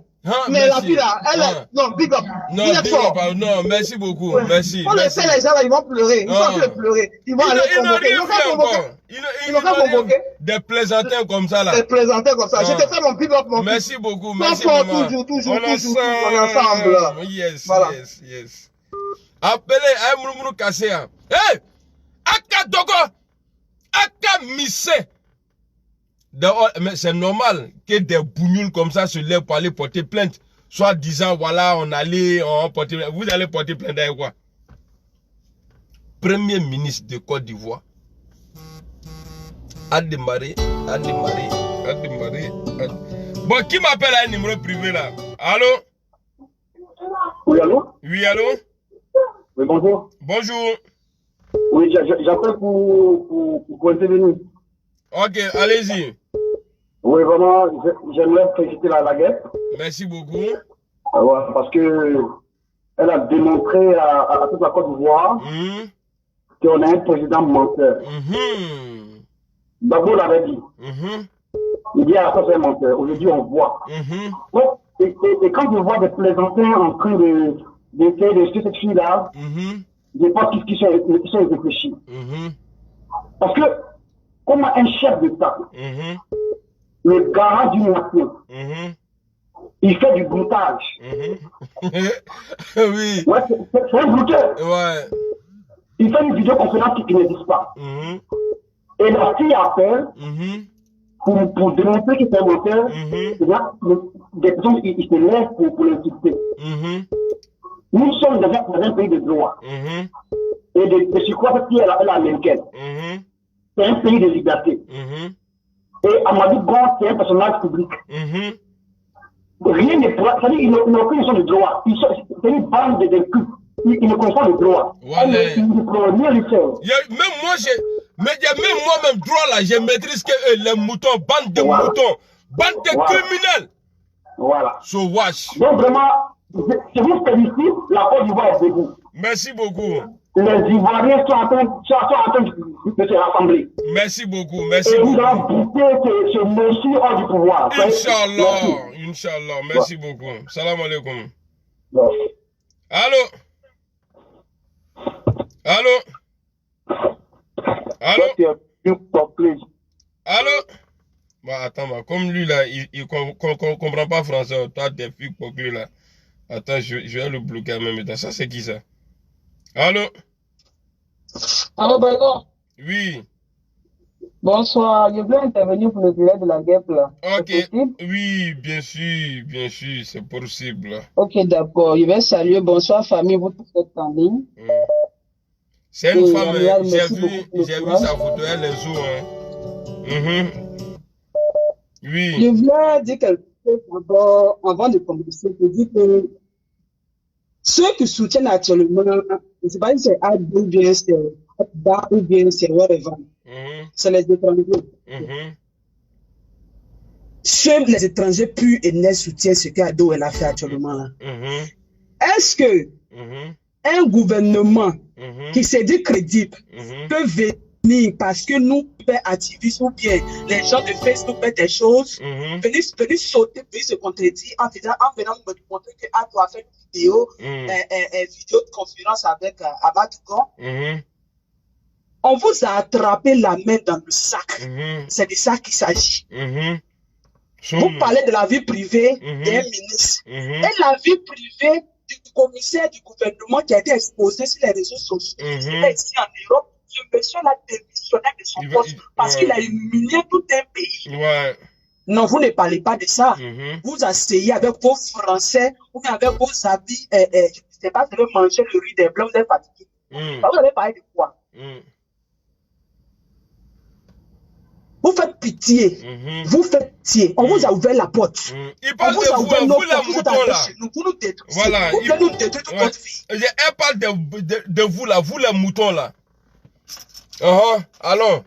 K: Mais la fille là, elle est... Non, big up.
A: Non, big up. Non, merci beaucoup. Merci.
K: On laisse les gens là, ils vont pleurer. Ils sont en train de pleurer. Ils vont aller convoquer. Ils n'ont pas convoqué. Ils n'ont pas convoqué.
A: Des plaisantins comme ça là.
K: Des plaisantins comme ça. Je te fais mon big up, mon fils.
A: Merci beaucoup. Merci
K: beaucoup. Toujours. On est ensemble.
A: Yes. Appelez à Moumourou Kasséa. Hey! Aka Dogo! Aka Misse! Mais c'est normal que des bougnoules comme ça se lèvent pour aller porter plainte. Soit disant, voilà, on porter plainte. Vous allez porter plainte avec quoi? Premier ministre de Côte d'Ivoire a démarré. Bon, qui m'appelle à un numéro privé là? Allô?
F: Oui, allô?
A: Oui, allô?
F: Oui, bonjour.
A: Bonjour.
F: Oui, j'appelle pour intervenir.
A: Ok, allez-y.
F: Oui, vraiment, j'aimerais féliciter la guêpe.
A: Merci beaucoup.
F: Ouais, parce que elle a démontré à toute la Côte d'Ivoire qu'on a un président menteur. Gbagbo l'avait dit. Il dit à c'est un menteur. Aujourd'hui, on voit. Donc, et quand je vois des plaisantins en train d'essayer de suivre cette fille-là, je pense qu'ils sont réfléchis. Parce que, comme un chef d'État, le garant d'une nation, il fait du broutage.
A: Oui.
F: Ouais, c'est un brouteur.
A: Ouais.
F: Il fait une vidéoconférence qui n'existe pas. Et la fille appelle pour démontrer qu'il fait un menteur. Des personnes, ils se lèvent pour l'insulter. Nous sommes dans un pays de droit. Et de surcroît, cette fille, elle est américaine. C'est un pays de liberté. Et Amadou Gon, c'est un personnage public. Rien ne pourra. C'est-à-dire qu'ils n'ont aucune notion de droit. C'est une bande de culs. Ils ne connaissent pas le droit. Ils ne pourront rien lui faire.
A: Même moi-même, droit là, je maîtrise que les moutons, bande de moutons, bande de criminels.
F: Voilà.
A: So watch.
F: Donc vraiment, je vous félicite, la Côte d'Ivoire est debout.
A: Merci beaucoup.
F: Les Ivoiriens sont en train de se rassembler.
A: Merci beaucoup, merci
F: beaucoup.
A: Et
F: nous allons buter ce monsieur hors du pouvoir.
A: Inch'Allah, merci beaucoup. Salam alaikum. Allô? Bah attends, comme lui là, il comprend pas français. Toi, t'es fille pour lui là. Attends, je vais le bloquer en même temps. Ça, c'est qui ça? Allô?
L: Allô, Baïgo?
A: Oui.
L: Bonsoir, je voulais intervenir pour le délai de la guêpe là.
A: Ok. Oui, bien sûr, c'est possible.
L: Ok, d'accord. Je vais saluer. Bonsoir, famille, vous tous êtes en ligne.
A: C'est une femme, j'ai vu sa photo, elle est zoom. Oui.
L: Je voulais dire quelque chose avant de commencer. Je dis que ceux qui soutiennent actuellement, je ne sais pas si c'est AD ou bien c'est ADA ou bien c'est whatever, c'est les étrangers. Seuls les étrangers purs et nets soutiennent ce qu'Ado elle a fait actuellement là. Est-ce que un gouvernement qui s'est dit crédible peut venir parce que nous, activistes ou bien les gens de Facebook font des choses, venir sauter, venir se contredire en venant me montrer que Ado a fait une vidéo, vidéo de conférence avec Amadougon. On vous a attrapé la main dans le sac. C'est de ça qu'il s'agit. Vous parlez de la vie privée d'un ministre. Et la vie privée du commissaire du gouvernement qui a été exposé sur les réseaux sociaux, ici en Europe, ce monsieur-là démissionnaire de son poste parce qu'il a humilié tout un pays.
A: Ouais.
L: Non, vous ne parlez pas de ça. Vous asseyez avec vos Français ou bien avec vos habits, je ne sais pas si vous mangez le riz des blancs, vous êtes fatigué. Vous allez parler de quoi? Vous faites pitié. Vous faites pitié. On vous a ouvert la porte.
A: Il parle de vous, vous les moutons là.
L: Vous nous détruisez.
A: Voilà.
L: Vous nous détruisez toute votre vie.
A: Elle parle de vous là, vous les moutons là. Allons.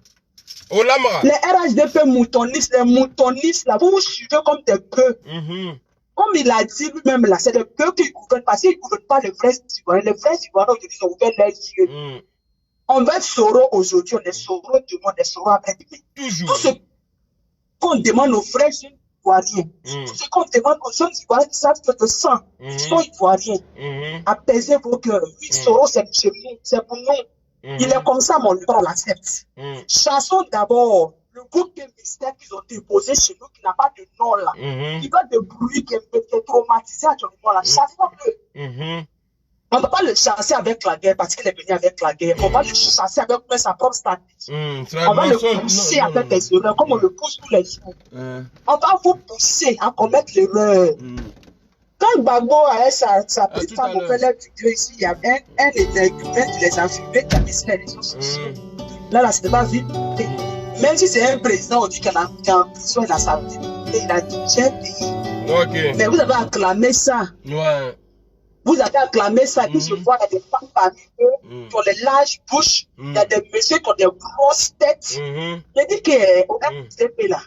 A: Au Lamra.
L: Les RHDP moutonistes, les moutonistes là, vous vous suivez comme des bœufs. Comme il a dit lui-même là, c'est des bœufs qui gouvernent parce qu'ils ne gouvernent pas les vrais citoyens. Les vrais citoyens aujourd'hui ont ouvert leurs yeux. On va être Soro aujourd'hui, on est Soro demain, on est Soro après-demain. Tout ce qu'on demande aux vrais jeunes Ivoiriens, tout ce qu'on demande aux jeunes Ivoiriens qui savent que de sang, qui sont Ivoiriens, apaisez vos cœurs. Oui, Soro, c'est chez nous, c'est pour nous. Il est comme ça, mon livre, on l'accepte. Chassons d'abord le groupe de mystère qu'ils ont déposé chez nous, qui n'a pas de nom là, qui fait de bruit, qui est traumatisé actuellement là. Chassons-le. On ne va pas le chasser avec la guerre parce qu'il est venu avec la guerre. On va le chasser avec sa propre stratégie. On va le pousser avec des erreurs, comme on le pousse tous les jours. On va vous pousser à commettre l'erreur. Quand Gbagbo a sa petite femme au fait la vidéo ici, il y avait un énergumène qui les a filmés, qui a mis sur les réseaux sociaux. Là, c'était pas vite. Même si c'est un président, on dit qu'il est en prison, il a sa vie. Il a dirigé un pays. Mais vous avez acclamé ça. Vous avez acclamé ça, il se voit, il y a des femmes parmi eux qui ont des larges bouches, il y a des messieurs qui ont des grosses têtes. Je dis qu'au RHDP là,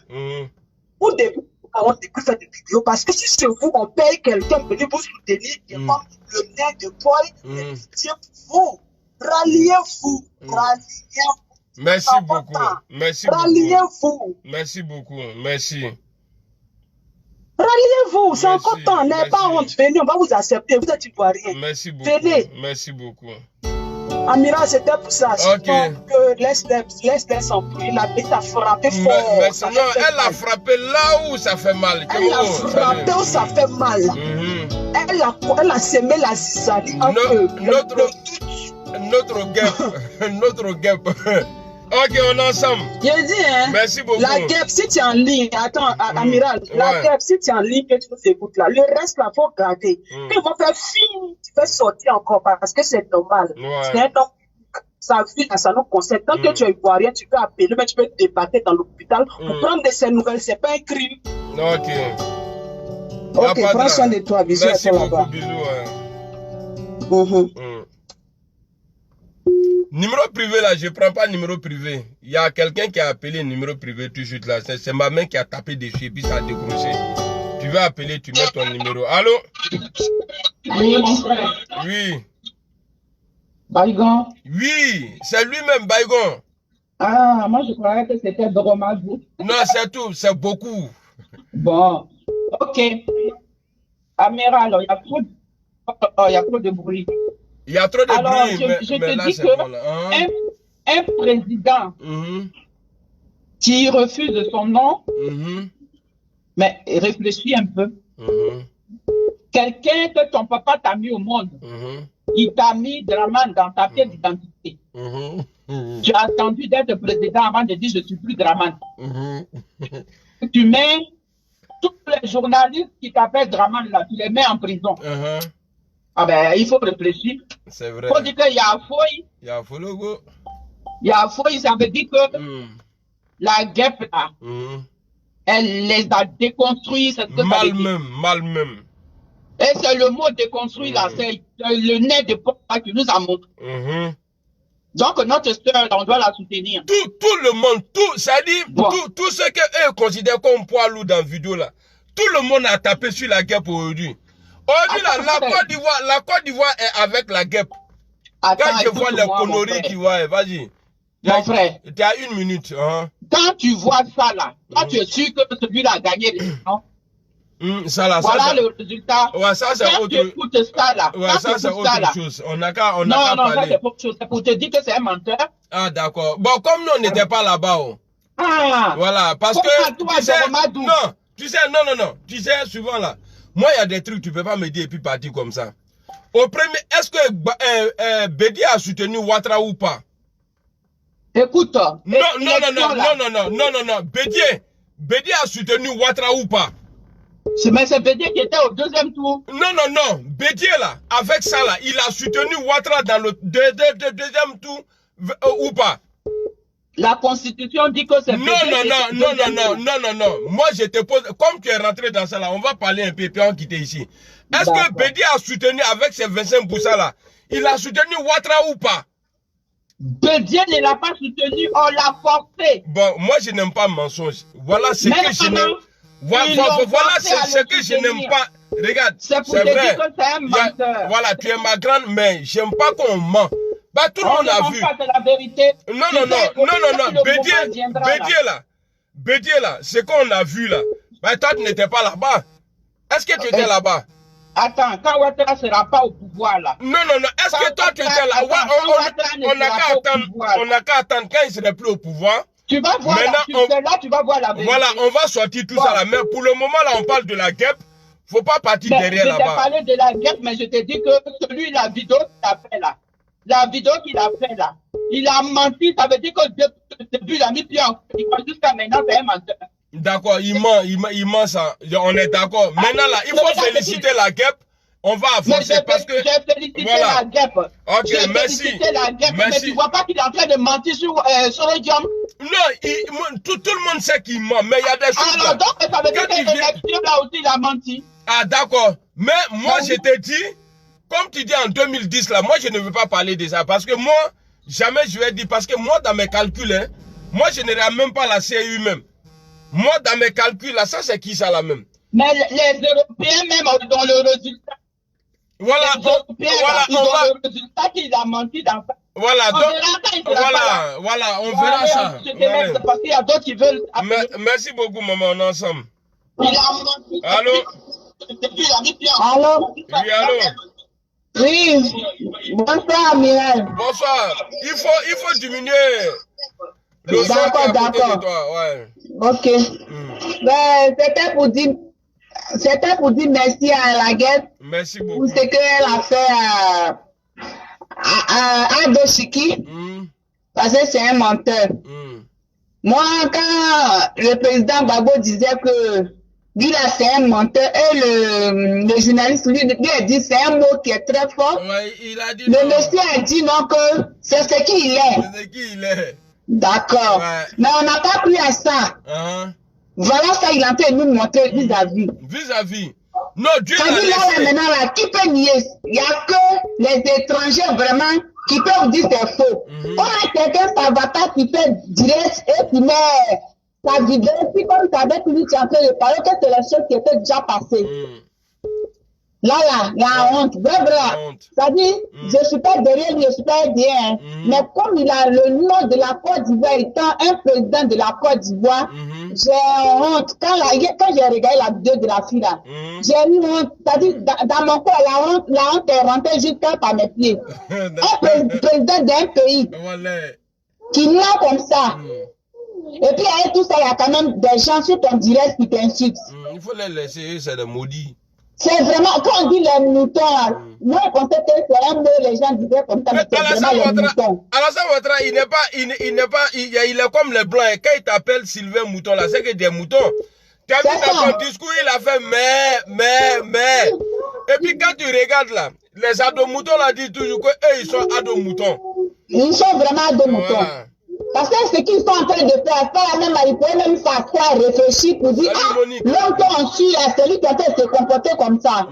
L: vous devez avoir des faire des vidéos parce que si c'est vous, on paye quelqu'un pour venir vous soutenir, il y a pas le nez de poil, c'est pour vous. Ralliez-vous, ralliez-vous.
A: Merci beaucoup. Merci beaucoup.
L: Ralliez-vous.
A: Merci beaucoup. Merci.
L: Ralliez-vous, c'est encore temps, n'ayez pas honte, venez, on va vous accepter, vous êtes Ivoirien.
A: Merci beaucoup.
L: Venez.
A: Merci beaucoup.
L: Amira, c'était pour ça. Laisse-les s'employer. La bête a frappé fort.
A: Mais sinon, elle a frappé là où ça fait mal.
L: Elle a frappé où ça fait mal. Elle a semé la zizanie.
A: Notre guêpe. Ok, on est ensemble.
L: J'ai dit, hein.
A: Merci beaucoup.
L: La guêpe, si tu es en ligne, attends, Amiral, la guêpe, si tu es en ligne, que tu nous écoutes là, le reste là, faut garder. Puis ils vont faire film, tu fais sortir encore parce que c'est normal. C'est un homme, sa vie, ça nous concerne. Tant que tu es ivoirien, tu peux appeler, mais tu peux te débattre dans l'hôpital pour prendre de ces nouvelles, c'est pas un crime. Ok, prends soin de toi, bisous à toi là-bas.
A: Bisous. Numéro privé là, je prends pas numéro privé. Il y a quelqu'un qui a appelé numéro privé tout de suite là. C'est ma main qui a tapé dessus et puis ça a décroché. Tu vas appeler, tu mets ton numéro. Allô?
M: Oui, mon frère.
A: Oui.
M: Baïgon?
A: Oui, c'est lui-même, Baïgon.
M: Ah, moi je croyais que c'était Dromadou.
A: Non, c'est tout, c'est beaucoup.
M: Bon, ok. Amira, alors il y a trop de bruit.
A: Il y a trop de bruit,
M: je te dis que bon, un président qui refuse son nom, mais réfléchis un peu. Quelqu'un que ton papa t'a mis au monde, il t'a mis Dramane dans ta pièce d'identité. Tu as attendu d'être président avant de dire je suis plus Dramane. Tu mets tous les journalistes qui t'appellent Dramane là, tu les mets en prison. Ah ben, il faut réfléchir.
A: C'est vrai.
M: Il faut dire qu'il y a un fouille.
A: Il y a un fouille, logo.
M: Il y a un fouille, ça veut dire que la guêpe là, elle les a déconstruits.
A: Mal même.
M: Et c'est le mot déconstruit là, c'est le nez de porc qui nous a montré. Donc notre soeur, on doit la soutenir.
A: Tout le monde, ça dit, tout ce qu'eux considèrent comme poids lourd dans la vidéo là, tout le monde a tapé sur la guêpe aujourd'hui. Aujourd'hui, la Côte d'Ivoire est avec la guêpe. Quand je vois les conneries qui voient, vas-y.
M: Mon frère.
A: Tu as 1 minute.
M: Quand tu vois ça là, toi tu es sûr que celui-là a gagné l'élection. Voilà le résultat.
A: Ouais, ça c'est autre chose.
M: Ça là.
A: Ouais, ça c'est autre chose. On n'a qu'à parler.
M: Non, ça c'est autre chose. C'est pour te dire que c'est un menteur.
A: Ah d'accord. Bon, comme nous on n'était pas là-bas. Voilà, parce que tu sais, non. Tu sais, souvent là. Moi, il y a des trucs, tu ne peux pas me dire et puis partir comme ça. Au premier, est-ce que Bédi a soutenu Ouattara ou pas?
M: Écoute.
A: Non. Bédié a soutenu Ouattara ou pas?
M: Mais c'est Bédié qui était au deuxième tour.
A: Non. Bédié là, avec ça là, il a soutenu Ouattara dans le deuxième tour ou pas?
M: La constitution dit que c'est
A: Non. Moi je te pose, comme tu es rentré dans ça là, on va parler un peu puis on quitte ici. Est-ce que Bédié a soutenu avec ses 25% là, il a soutenu Ouattara ou pas?
M: Bédié ne l'a pas soutenu, on l'a forcé.
A: Bon, moi je n'aime pas mensonge. Voilà ce que je n'aime. Voilà ce que je n'aime pas. Regarde, c'est vrai. Voilà, tu es ma grande, mais j'aime pas qu'on ment. Bah, tout le monde a vu.
M: La vérité.
A: Non. Bédié là, ce qu'on a vu là. Bah, toi, tu n'étais pas là-bas. Est-ce que tu étais là-bas?
M: Attends, quand Ouattara ne sera pas au pouvoir là.
A: Non. Est-ce que toi, tu étais là? On n'a qu'à attendre quand il serait plus au pouvoir.
M: Tu vas voir, tu vas voir la vérité.
A: Voilà, on va sortir tout ça là. Mais pour le moment là, on parle de la guêpe. Faut pas partir derrière là-bas.
M: Je t'ai parlé de la guêpe, mais je te dis que la vidéo qu'il a fait là. La vidéo qu'il a fait là. Il a menti, ça veut dire que depuis il a mis pied en jusqu'à maintenant, c'est un menteur.
A: D'accord, il ment ça. On est d'accord. Maintenant là, il faut féliciter la guêpe. On va avancer parce que.
M: J'ai félicité la guêpe.
A: Ok, merci.
M: Mais tu vois pas qu'il est en train de mentir sur le diam.
A: Non, tout le monde sait qu'il ment, mais il y a des choses.
M: Alors donc, ça veut dire que l'élection là aussi, il a menti.
A: Ah d'accord. Mais moi, je te dis, comme tu dis en 2010 là, moi je ne veux pas parler de ça parce que moi, jamais je vais dire, parce que moi dans mes calculs, hein, moi je ne même pas la CEU même. Moi dans mes calculs là, ça c'est qui ça là même?
M: Mais les Européens même ont le résultat.
A: Voilà,
M: ils ont le résultat qu'il a menti dans ça.
A: Voilà, on verra ça.
M: Parce qu'il y a d'autres qui veulent.
A: Merci beaucoup maman, on est ensemble.
M: Il a menti.
A: Allô?
H: Allô?
A: Oui, allô?
H: Oui, bonsoir Mireille.
A: Bonsoir. Il faut diminuer le son.
H: D'accord.
A: Ouais.
H: Ok. Ben, c'était pour dire merci à la guerre.
A: Merci beaucoup.
H: Pour ce qu'elle a fait à Doshiki. Parce que c'est un menteur. Moi, quand le président Gbagbo disait que lui là c'est un menteur, et le journaliste lui a dit c'est un mot qui est très fort.
A: Ouais, il a dit
H: le monsieur a dit non que c'est ce qu'il est.
A: C'est ce qu'il est.
H: D'accord. Ouais. Mais on n'a pas cru à ça. Voilà ça, il est en train de nous montrer vis-à-vis.
A: Vis-à-vis. Non, Dieu l'a
H: laissé. Là, maintenant, là, qui peut nier? Il n'y a que les étrangers vraiment qui peuvent dire c'est faux. On a quelqu'un, ça va pas, qui fait direct et qui met sa vidéo, puis comme ça avec lui, tu es en train de parler que c'est la chose qui était déjà passée. Là, il y a honte. Vrai. Ça dit, je ne suis pas derrière lui, je ne suis pas bien. Mais comme il a le nom de la Côte d'Ivoire, étant un président de la Côte d'Ivoire, j'ai honte. Quand j'ai regardé la vidéo de la fille là, j'ai eu honte. C'est-à-dire, dans mon corps, la honte est rentrée jusqu'à par mes pieds. Un président d'un pays qui ment comme ça. Et puis, avec tout ça, il y a quand même des gens sur ton direct qui t'insultent.
A: Il faut les laisser, c'est des maudits.
H: C'est vraiment, quand on dit les moutons, moi je pensais que c'est un mot, les gens disaient comme ça, mais c'est vraiment les moutons.
A: Alassane Ouattara, il est comme les blancs, et quand il t'appelle Sylvain Mouton, là, c'est que des moutons. Tu as vu dans ton discours, il a fait mais. Et puis quand tu regardes là, les ados moutons là disent toujours qu'eux, ils sont ados moutons.
H: Ils sont vraiment ados moutons. Parce que ce qu'ils sont en train de faire, ils pourraient même s'asseoir, réfléchir pour dire, longtemps on suit là, celui qui a fait se comporter comme ça.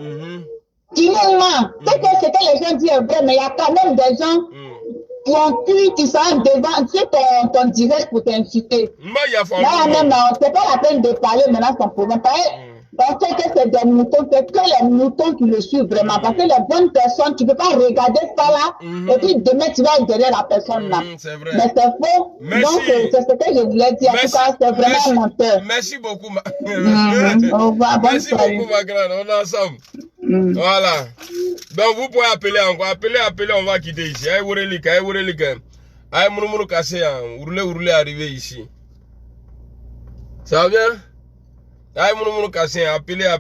H: Finalement, c'est que ce que les gens disent est vrai, mais il y a quand même des gens qui ont cru, qui sont devant, sur ton direct pour t'insulter. Là, même, c'est pas la peine de parler maintenant son problème. On sait que c'est des moutons, c'est que les moutons qui le suivent vraiment. Parce que les bonnes personnes, tu ne peux pas regarder ça là, et puis demain tu vas être derrière la personne là. Mais c'est faux. Merci. Donc c'est ce que je voulais dire. En tout cas, c'est vraiment un menteur.
A: Merci beaucoup,
H: Au revoir.
A: Merci beaucoup, ma grande. On est ensemble. Voilà. Donc vous pouvez appeler encore. Appelez, on va quitter ici. Aïe, Wurelika. Aïe, Mouroumou cassé. Ourlé, arrivé ici. Ça va bien? Aïe, mon cassé, appelez.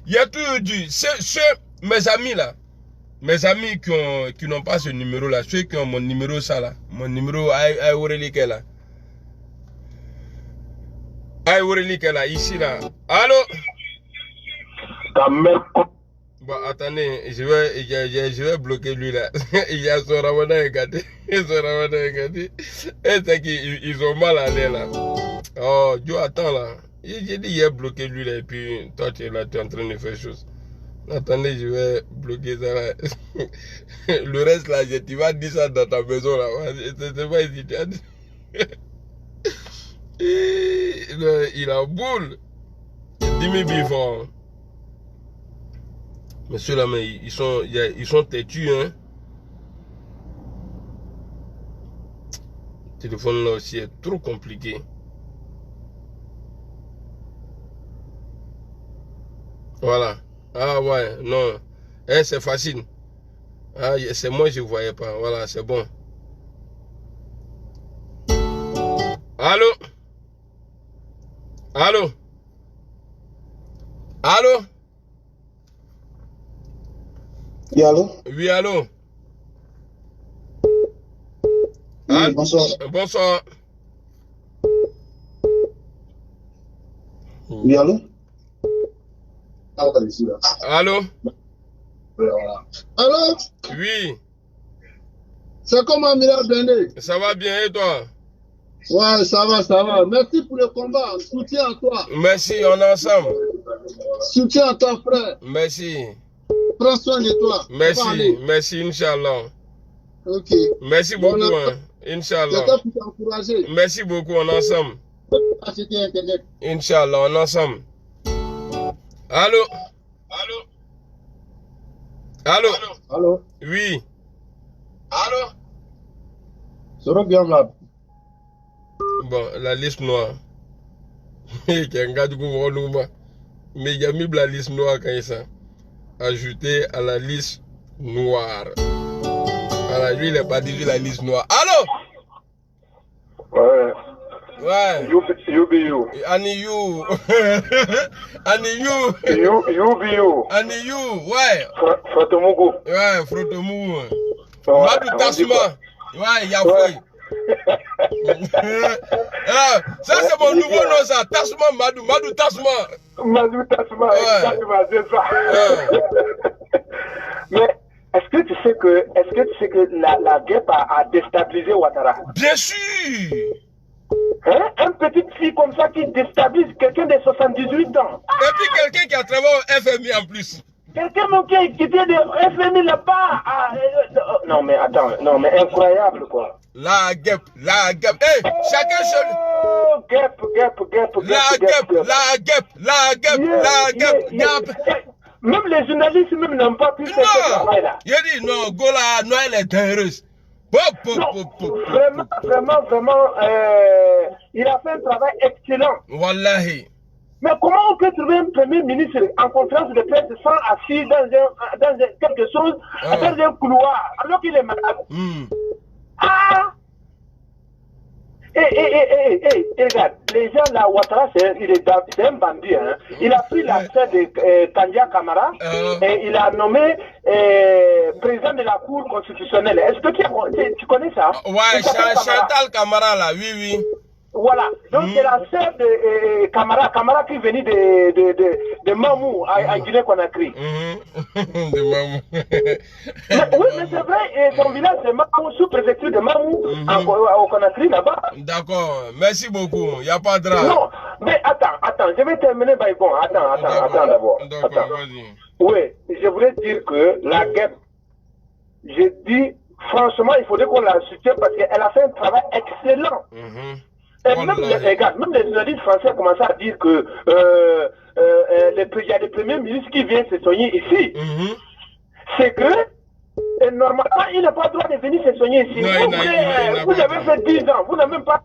A: Il y a toujours dit, mes amis là, Mes amis qui n'ont pas ce numéro là, ceux qui ont mon numéro ça là, mon numéro Aïwurelike là. Aïwurelike là, ici là. Allô?
F: Ta mère.
A: Bon, attendez, je vais bloquer lui là. Il y a son ramadan gâté. Son ramadan gâté. Et c'est qu'ils ont mal à l'air là. Oh, Dieu, attends là. J'ai dit, il a bloqué lui là. Et puis, toi, tu es là, tu es en train de faire chose. Attendez, je vais bloquer ça là. Le reste là, tu vas dire ça dans ta maison là. C'est pas ici. Il a boule. Dis-moi before. Monsieur là, mais ils sont têtus, hein. Le téléphone là aussi est trop compliqué. Voilà. Ah ouais, non. Eh, c'est facile. Ah, c'est moi, je ne voyais pas. Voilà, c'est bon. Allô? Allô? Allô?
C: Oui, allô?
A: Oui, allô?
C: Oui, bonsoir.
A: Bonsoir.
C: Oui, allô?
A: Allô?
K: Allô?
A: Oui.
K: C'est comment, Mira Bendé?
A: Ça va bien et toi?
K: Ouais, ça va, ça va. Merci pour le combat. Soutien à toi.
A: Merci, on est ensemble.
K: Soutien à toi, frère.
A: Merci.
K: Prends soin de toi.
A: Merci, merci, Inch'Allah.
K: Ok.
A: Merci beaucoup, hein. Inch'Allah.
K: C'est ça pour t'encourager.
A: Merci beaucoup, on est ensemble.
K: Acheter Internet.
A: Inch'Allah, on est ensemble. Allô? Allô? Allô?
C: Allô?
A: Oui.
B: Allô?
C: Là.
A: Bon, la liste noire. Mais il y a mis la liste noire quand il s'est ajouté à la liste noire. Alors lui, il n'a pas dit la liste noire. Allô?
F: Ouais.
A: Ouais.
F: You be you.
A: Ani you. Ani you.
F: You be you.
A: Ani you. Ouais.
F: Frotomugu.
A: Ouais, Frotomugu. Madou Tasma. Ouais, Yafoué. Ah, ça c'est mon nouveau nom ça. Tasma Madou. Madou Tasma.
F: Madou Tasma. Exactement, c'est ça. Mais est-ce que tu sais que la guerre a déstabilisé Ouattara?
A: Bien sûr.
F: Hein? Une petite fille comme ça qui déstabilise quelqu'un de 78 ans.
A: Et puis quelqu'un qui a travaillé au FMI en plus.
F: Quelqu'un qui a quitté le FMI là-bas. Non mais attends, non mais incroyable quoi.
A: La guêpe. Hey, chacun seul.
F: Oh, guêpe.
A: La guêpe.
F: Même les journalistes même n'ont pas pu faire ce travail-là.
A: Il dit non, Gola, Noël est terroriste.
F: Vraiment, il a fait un travail excellent.
A: Wallahi.
F: Mais comment on peut trouver un premier ministre en conférence de presse sans assis dans quelque chose, dans un couloir, alors qu'il est malade? Ah! Regarde, les gens là, Ouattara, c'est un bandit. Hein. Il a pris la tête de Tandia Camara et il a nommé président de la Cour constitutionnelle. Est-ce que tu connais ça?
A: Ouais, Chantal Camara là, oui.
F: Voilà, donc c'est la sœur de Camara qui venait de Mamou à Guinée-Conakry.
A: De Mamou.
F: Oui, mais c'est vrai, son village c'est Mamou, sous-préfecture de Mamou, au Conakry là-bas.
A: D'accord, merci beaucoup, il n'y a pas de drame.
F: Non, mais attends, je vais terminer par bon, attends d'abord.
A: D'accord, vas-y.
F: Oui, je voulais dire que la guerre, je dis, franchement, il faudrait qu'on la soutienne parce qu'elle a fait un travail excellent. Et même les journalistes français commencent à dire que il y a des premiers ministres qui viennent se soigner ici. C'est que normalement, il n'a pas le droit de venir se soigner ici. Vous avez fait 10 ans, vous n'avez même pas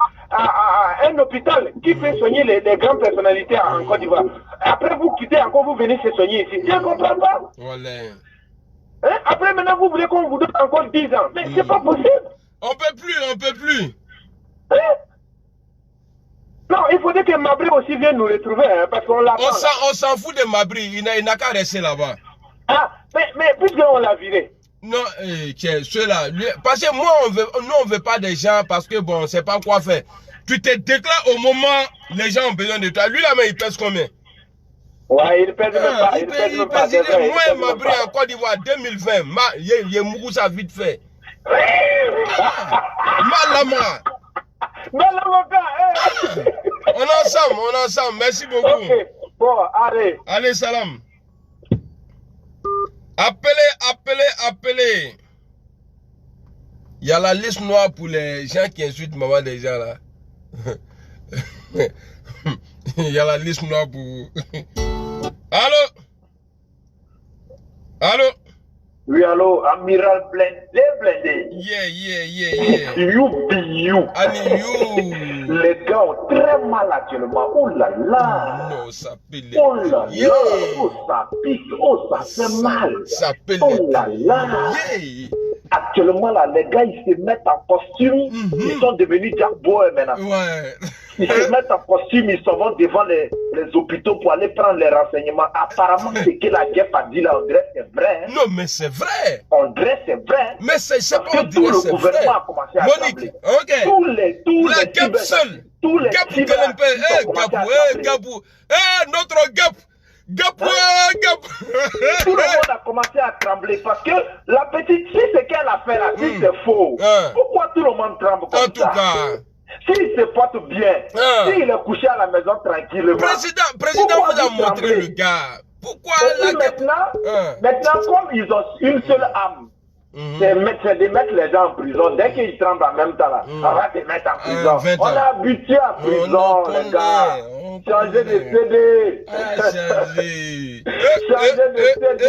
F: un hôpital qui fait soigner les grandes personnalités en Côte d'Ivoire. Après, vous quittez encore, vous venez se soigner ici. Je ne comprends pas. Hein? Après, maintenant, vous voulez qu'on vous donne encore 10 ans. Mais c'est pas possible.
A: On peut plus.
F: Hein? Non, il faudrait que Mabri aussi vienne nous retrouver, hein, parce qu'on l'a
A: on s'en fout de Mabri, il n'a qu'à rester là-bas.
F: Ah, mais puisqu'on l'a viré.
A: Non, ceux-là. Parce que moi, nous, on veut pas des gens parce que bon, on sait pas quoi faire. Tu te déclares au moment où les gens ont besoin de toi. Lui, là, mais il pèse combien?
N: Ouais, il pèse même pas. Il pèse même pas.
A: Moi, il m'a pris en Côte d'Ivoire 2020. Il est mougou, ça vite fait. Malama. On est ensemble. Merci beaucoup.
N: Ok, bon, allez.
A: Allez, salam. Appelez. Il y a la liste noire pour les gens qui insultent maman des gens là. Il y a la liste noire pour... Allô?
N: Oui, allô, Amiral Blindé.
A: Yeah.
N: You. Les gars ont très mal actuellement. Oh là là.
A: Non, ça pèle.
N: Oh là là. Oh, ça pique. Oh, ça fait mal.
A: Ça pèle.
N: Oh là là.
A: Yeah.
N: Actuellement, là, les gars, ils se mettent en costume. Ils sont devenus Jack Boy maintenant.
A: Ouais.
N: Ils se mettent en costume, ils s'en vont devant les hôpitaux pour aller prendre les renseignements. Apparemment, ce que la guerre a dit là, on dirait c'est vrai. Hein?
A: Non, mais c'est vrai.
N: On dirait c'est vrai.
A: Mais c'est pas
N: que tout le gouvernement a commencé à
A: Monique, ok.
N: Tous
A: la
N: les
A: GAP seul.
N: Tous les
A: Gabou. Notre GAP. Gap.
N: Tout le monde a commencé à trembler parce que la petite, si c'est qu'elle a fait là, si c'est faux, pourquoi tout le monde tremble comme ça?
A: En tout cas.
N: S'il se porte bien, s'il est couché à la maison tranquillement.
A: Président vous a montré le gars. Pourquoi
N: maintenant, comme ils ont une seule âme, c'est de mettre les gens en prison. Dès qu'ils tremblent en même temps, là, on va te mettre en prison. On a habitué à prison, les gars. Changer de CD. Changer de CD.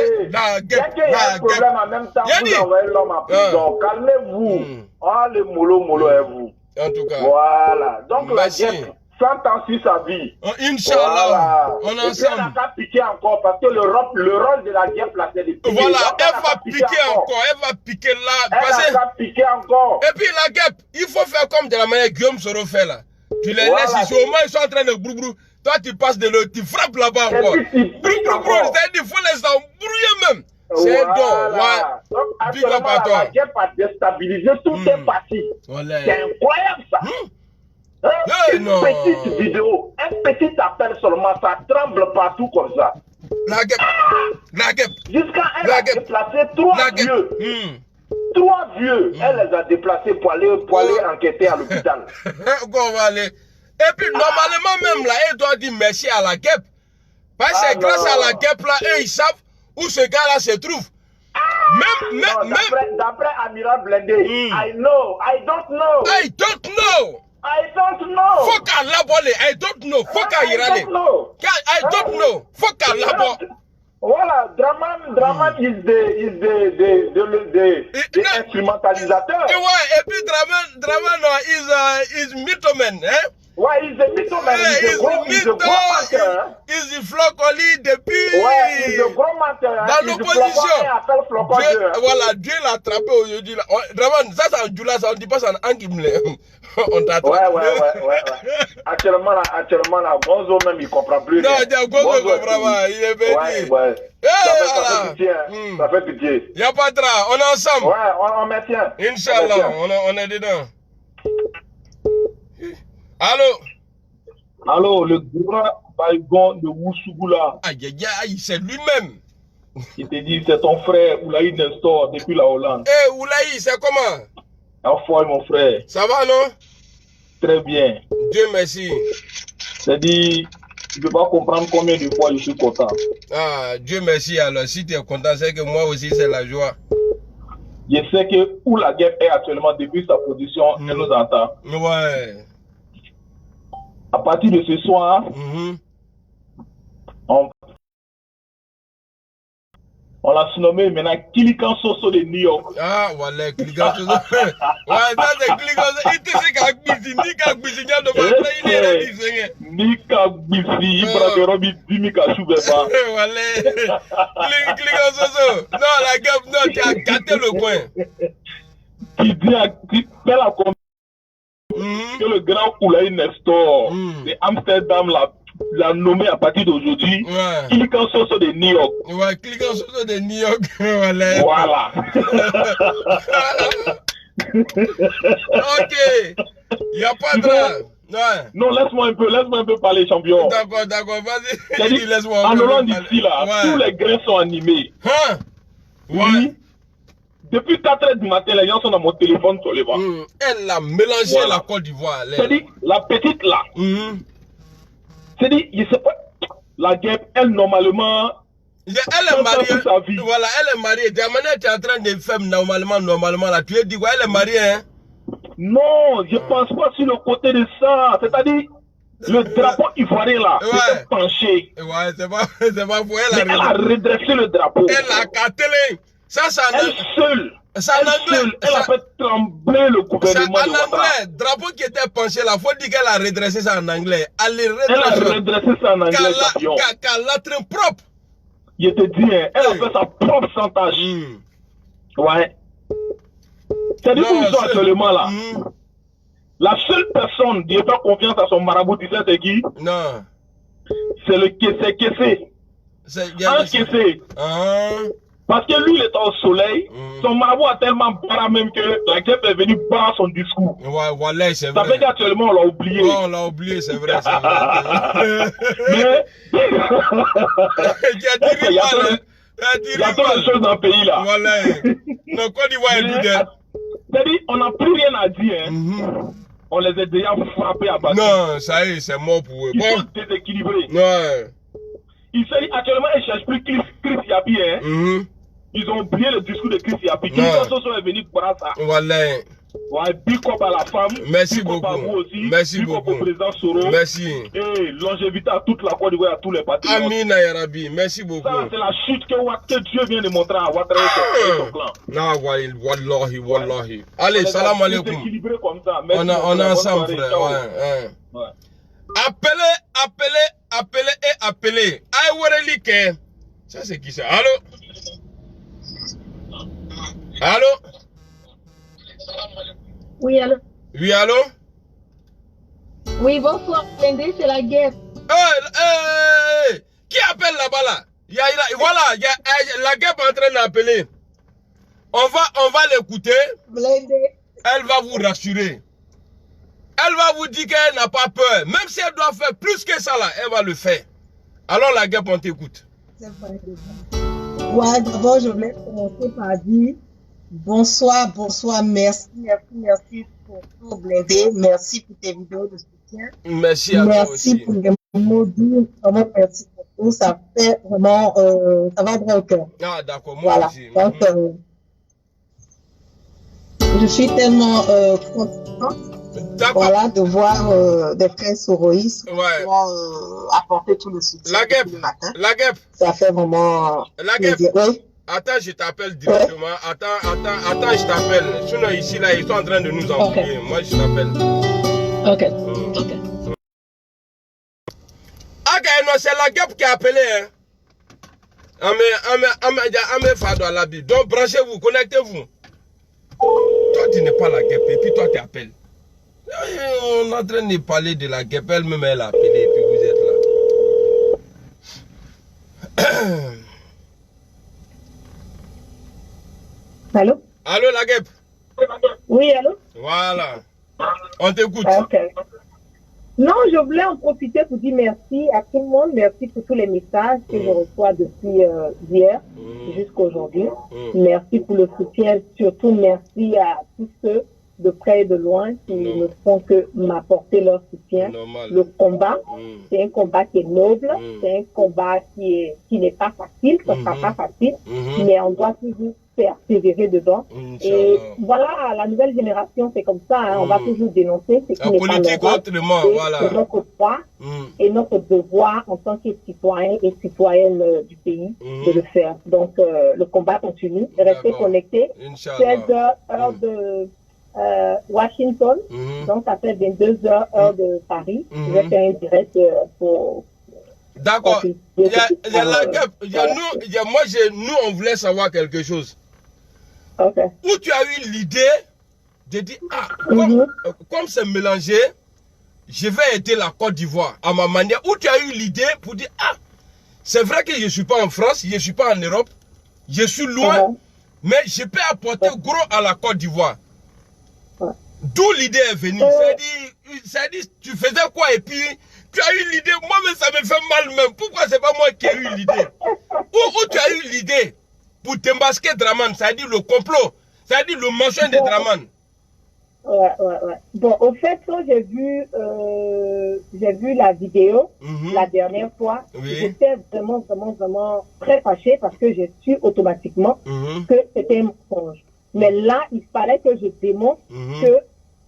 N: Dès qu'il y a un problème en même temps, vous envoyez l'homme en prison. Calmez-vous. Le mollo est vous.
A: En tout cas.
N: Voilà. Donc la guerre, 100 ans sur sa vie.
A: Inch'Allah.
N: On a qu'à piquer encore parce que le rôle de la guerre, c'est de piquer.
A: Voilà, elle va piquer encore. Elle va piquer là.
N: Elle va piquer encore.
A: Et puis la guerre, il faut faire comme de la manière Guillaume Soro fait là. Tu les laisses ici, au moins ils sont en train de brou. Toi tu passes de l'autre, tu frappes là-bas encore. C'est-à-dire qu'il faut les embrouiller même. C'est donc,
N: donc, actuellement, la guerre a déstabilisé tout est parti. C'est incroyable ça. Une petite vidéo, un petit appel seulement, ça tremble partout comme ça.
A: La guêpe.
N: Jusqu'à elle a déplacé 3 vieux. 3 vieux, elle les a déplacés pour aller enquêter à l'hôpital.
A: On va aller. Et puis normalement même là, elle doit dire merci à la guêpe. Parce que c'est grâce à la guêpe là, eux ils savent où ce gars-là se trouve.
N: D'après Amiral Blindé, I don't know.
A: Faut qu'à l'aboler, I don't know. Faut qu'à y aller. I don't know. Faut qu'à l'aboler.
N: Voilà, Draman is the instrumentalisateur.
A: Ouais, et puis Draman is mythoman, hein?
N: Ouais, he's a mythoman. He's a gros menteur.
A: He's the flocoli depuis.
N: Ouais, he's a gros menteur.
A: Dans l'opposition. Voilà, Dieu l'a attrapé aujourd'hui. Draman, ça c'est en Djoula, ça on dit pas ça en Angimle. On t'attrape.
N: Ouais. Actuellement là, Gonzo même il comprend plus.
A: Non, Gonzo comprend pas, il est venu.
N: Ouais. Ça fait pitié.
A: Y'a pas de drap, on est ensemble.
N: Ouais, on maintient.
A: Inch'Allah, on est dedans.
E: Allô, le grand baïgon de Woussougoula.
A: Aïe, c'est lui-même.
E: Il te dit, c'est ton frère Oulaï Nestor depuis la Hollande.
A: Oulaï, c'est comment?
E: Enfin, mon frère.
A: Ça va, non?
E: Très bien.
A: Dieu merci.
E: C'est-à-dire, tu ne peux pas comprendre combien de fois je suis content.
A: Dieu merci. Alors, si tu es content, c'est que moi aussi, c'est la joie.
E: Je sais que où la guerre est actuellement, depuis sa position, elle nous entend.
A: Ouais.
E: À partir de ce soir, on l'a surnommé maintenant Kilikan Soso de New York.
A: Voilà, Kilikan Soso. Ouais, ça c'est Kilikan Soso. Il te sait qu'Agbisi, ni qu'Agbisi, il y a de mal, il est réalisé.
E: Ni qu'Agbisi, il prend de Robi, Dimi Kachoubeba.
A: Voilà. Kilikan Soso. Non, la gueule, non, tu as gâté le coin.
E: Qui fait la que le grand Oulaï Nestor de Amsterdam là,
J: la nommer à partir d'aujourd'hui. Cliquant sur de New York.
A: Ouais, cliquant sur de New York. Voilà. Ok. Il n'y a pas de... Ouais.
J: Non, laisse-moi un peu parler, champion.
A: D'accord, vas-y.
J: Laisse-moi en Hollande ici, là, tous les grains sont animés.
A: Hein?
J: Oui. Depuis 4h du matin, les gens sont dans mon téléphone sur les bras.
A: Elle a mélangé la Côte d'Ivoire.
J: C'est-à-dire, la petite là. C'est-à-dire, je sais pas, la guerre, elle, normalement...
A: Elle est mariée. Voilà, elle est mariée. Tu es en train de faire normalement, là. Tu es dit, ouais, elle est mariée, hein?
J: Non, je pense pas sur le côté de ça. C'est-à-dire, le drapeau ivoirien là, était penché.
A: Ouais, c'est pas pour elle.
J: Elle a redressé le drapeau.
A: Elle a cartelé. Ça,
J: elle seule. Elle a fait trembler le gouvernement.
A: En anglais, drapeau qui était penché là, faut dire qu'elle a redressé ça en anglais. Elle
J: a redressé ça en anglais.
A: Qu'elle l'a très propre.
J: Je te dis, elle a fait sa propre sans tâche. Ouais. C'est-à-dire que nous sommes actuellement là. La seule personne qui fait confiance à son marabout, tu sais c'est qui?
A: Non.
J: C'est le Kessé. Un Kessé. Parce que lui, il est au soleil. Son marabout a tellement barré même que la guerre est venue barrer son discours.
A: Ouais, voilà, c'est vrai.
J: Ça fait qu'actuellement, on l'a oublié.
A: Ouais, on l'a oublié, c'est vrai.
J: Mais...
A: il y a
J: trop de choses dans le pays là.
A: Voilà. Donc, Côte d'Ivoire est leader.
J: C'est-à-dire, on n'a plus rien à dire. On les a déjà frappés à battre.
A: Non, ça y est, c'est mort pour eux.
J: Ils sont déséquilibrés.
A: Ouais.
J: Actuellement, ils ne cherchent plus Chris Yapi. Ils ont oublié le discours de Chris Yapi. Qui sont venus pour ça.
A: Voilà.
J: Ouais, big up à la femme.
A: Merci beaucoup.
J: À vous aussi.
A: Merci beaucoup.
J: Big up au président Soro.
A: Merci.
J: Et longévité à toute la Côte d'Ivoire, à tous les partis.
A: Amina Yarabi. Merci beaucoup.
J: Ça, c'est la chute que Dieu vient de montrer à Ouattara et son clan.
A: Non, wallahi. Allez, salam alaikum.
J: Équilibré comme ça.
A: On est ensemble, frère. Ouais. Appelez. Aïe, Warelike. Ça, c'est qui ça? Allô?
O: Oui, allô? Oui, bonsoir, Blindé, c'est la guerre.
A: Qui appelle là-bas là? La guerre est en train d'appeler. On va l'écouter.
O: Blindé.
A: Elle va vous rassurer. Elle va vous dire qu'elle n'a pas peur. Même si elle doit faire plus que ça là, elle va le faire. Alors la guerre, on t'écoute.
O: Ouais, d'abord, je voulais commencer par dire bonsoir, merci pour tout, Blindé. Merci pour tes vidéos de soutien.
A: Merci à toi aussi.
O: Merci pour les mots doux. Vraiment, merci pour tout. Ça fait vraiment, ça va droit au cœur.
A: Ah, d'accord, moi aussi.
O: Donc, je suis tellement contente de voir des frères soroïstes qui vont apporter tout le soutien le matin.
A: La guêpe.
O: Ça fait vraiment plaisir. Oui.
A: Attends, je t'appelle directement. Attends, je t'appelle. Sinon, ici, là, ils sont en train de nous envoyer. Okay. Moi, je t'appelle.
O: Ok.
A: Non, c'est la guêpe qui a appelé. Amé Fado à l'habit. Donc, branchez-vous, connectez-vous. Toi, tu n'es pas la guêpe et puis toi, tu appelles. On est en train de parler de la guêpe. Elle-même, elle a appelé et puis vous êtes là.
O: Allô?
A: Allô, la guêpe?
O: Oui, allô?
A: Voilà. On t'écoute.
O: Ok. Non, je voulais en profiter pour dire merci à tout le monde. Merci pour tous les messages que je reçois depuis hier jusqu'à aujourd'hui. Merci pour le soutien. Surtout, merci à tous ceux de près et de loin qui ne font que m'apporter leur soutien. Le combat, c'est un combat qui est noble. C'est un combat qui n'est pas facile. Ça ne sera pas facile. Mais on doit toujours persévérer dedans. Et voilà, la nouvelle génération, c'est comme ça. Hein, on va toujours dénoncer ce qui n'est pas normal.
A: Voilà.
O: C'est notre droit et notre devoir en tant que citoyen et citoyenne du pays de le faire. Donc, le combat continue. Restez connectés. 16h, heure de Washington. Donc, ça fait 22h, heure de Paris. Je vais faire un direct pour...
A: D'accord. Nous, on voulait savoir quelque chose.
O: Okay.
A: Où tu as eu l'idée de dire, comme c'est mélangé, je vais aider la Côte d'Ivoire à ma manière, où tu as eu l'idée pour dire, ah, c'est vrai que je ne suis pas en France, je ne suis pas en Europe, je suis loin, mais je peux apporter gros à la Côte d'Ivoire. D'où l'idée est venue. C'est-à-dire, tu faisais quoi et puis tu as eu l'idée. Moi, mais ça me fait mal même. Pourquoi c'est pas moi qui ai eu l'idée? Où tu as eu l'idée pour démasquer Draman, c'est-à-dire le complot, c'est-à-dire le mensonge de Draman?
O: Ouais. Bon, au fait, quand j'ai vu la vidéo la dernière fois, j'étais vraiment très fâchée parce que j'ai su automatiquement que c'était un mensonge. Mais là, il fallait que je démontre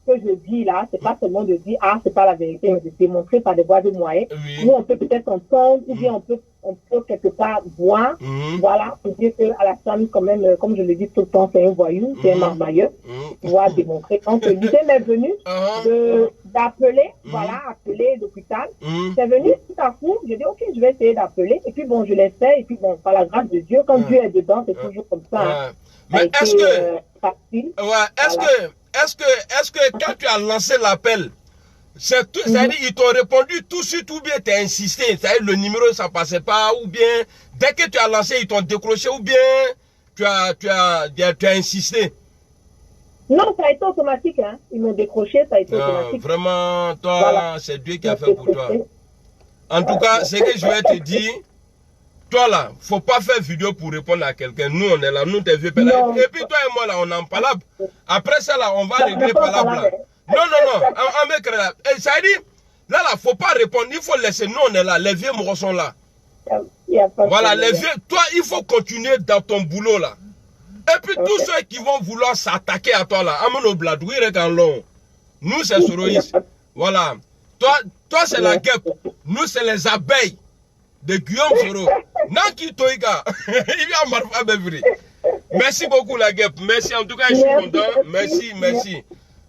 O: que je dis là, c'est pas seulement de dire, ah, c'est pas la vérité, mais de démontrer par des voies de moyens, où on peut peut-être entendre, ou bien on peut quelque part voir, voilà, pour dire qu'à la fin, quand même, comme je le dis tout le temps, c'est un voyou, c'est un marmailleur, pouvoir démontrer. Quand l'idée m'est venue d'appeler, voilà, appeler l'hôpital, c'est venu tout à coup, j'ai dit, ok, je vais essayer d'appeler, et puis bon, je l'ai fait, et puis bon, par la grâce de Dieu, quand Dieu est dedans, c'est toujours comme ça.
A: Mais est-ce que quand tu as lancé l'appel, c'est-à-dire ils t'ont répondu tout de suite ou bien tu as insisté, c'est-à-dire le numéro ça passait pas, ou bien dès que tu as lancé ils t'ont décroché, ou bien tu as insisté?
O: Non, ça a été automatique, hein. Ils m'ont décroché, ça a été automatique.
A: Vraiment, toi, voilà. C'est Dieu qui a fait pour toi. En tout cas, ce que je vais te dire, toi là, faut pas faire vidéo pour répondre à quelqu'un. Nous, on est là, nous, t'es vieux. Et puis toi et moi là, on est en palabre. Après ça là, on va régler palabre là. Non. Ça dit, là, faut pas répondre. Il faut laisser. Nous, on est là. Les vieux morts sont là. Voilà, les vieux. Toi, il faut continuer dans ton boulot là. Et puis tous ceux qui vont vouloir s'attaquer à toi là, nous, c'est Soroïs. Voilà. Toi, c'est la guêpe. Nous, c'est les abeilles de Guillaume Soro. Merci beaucoup la guêpe. Merci, en tout cas, je suis content. Merci.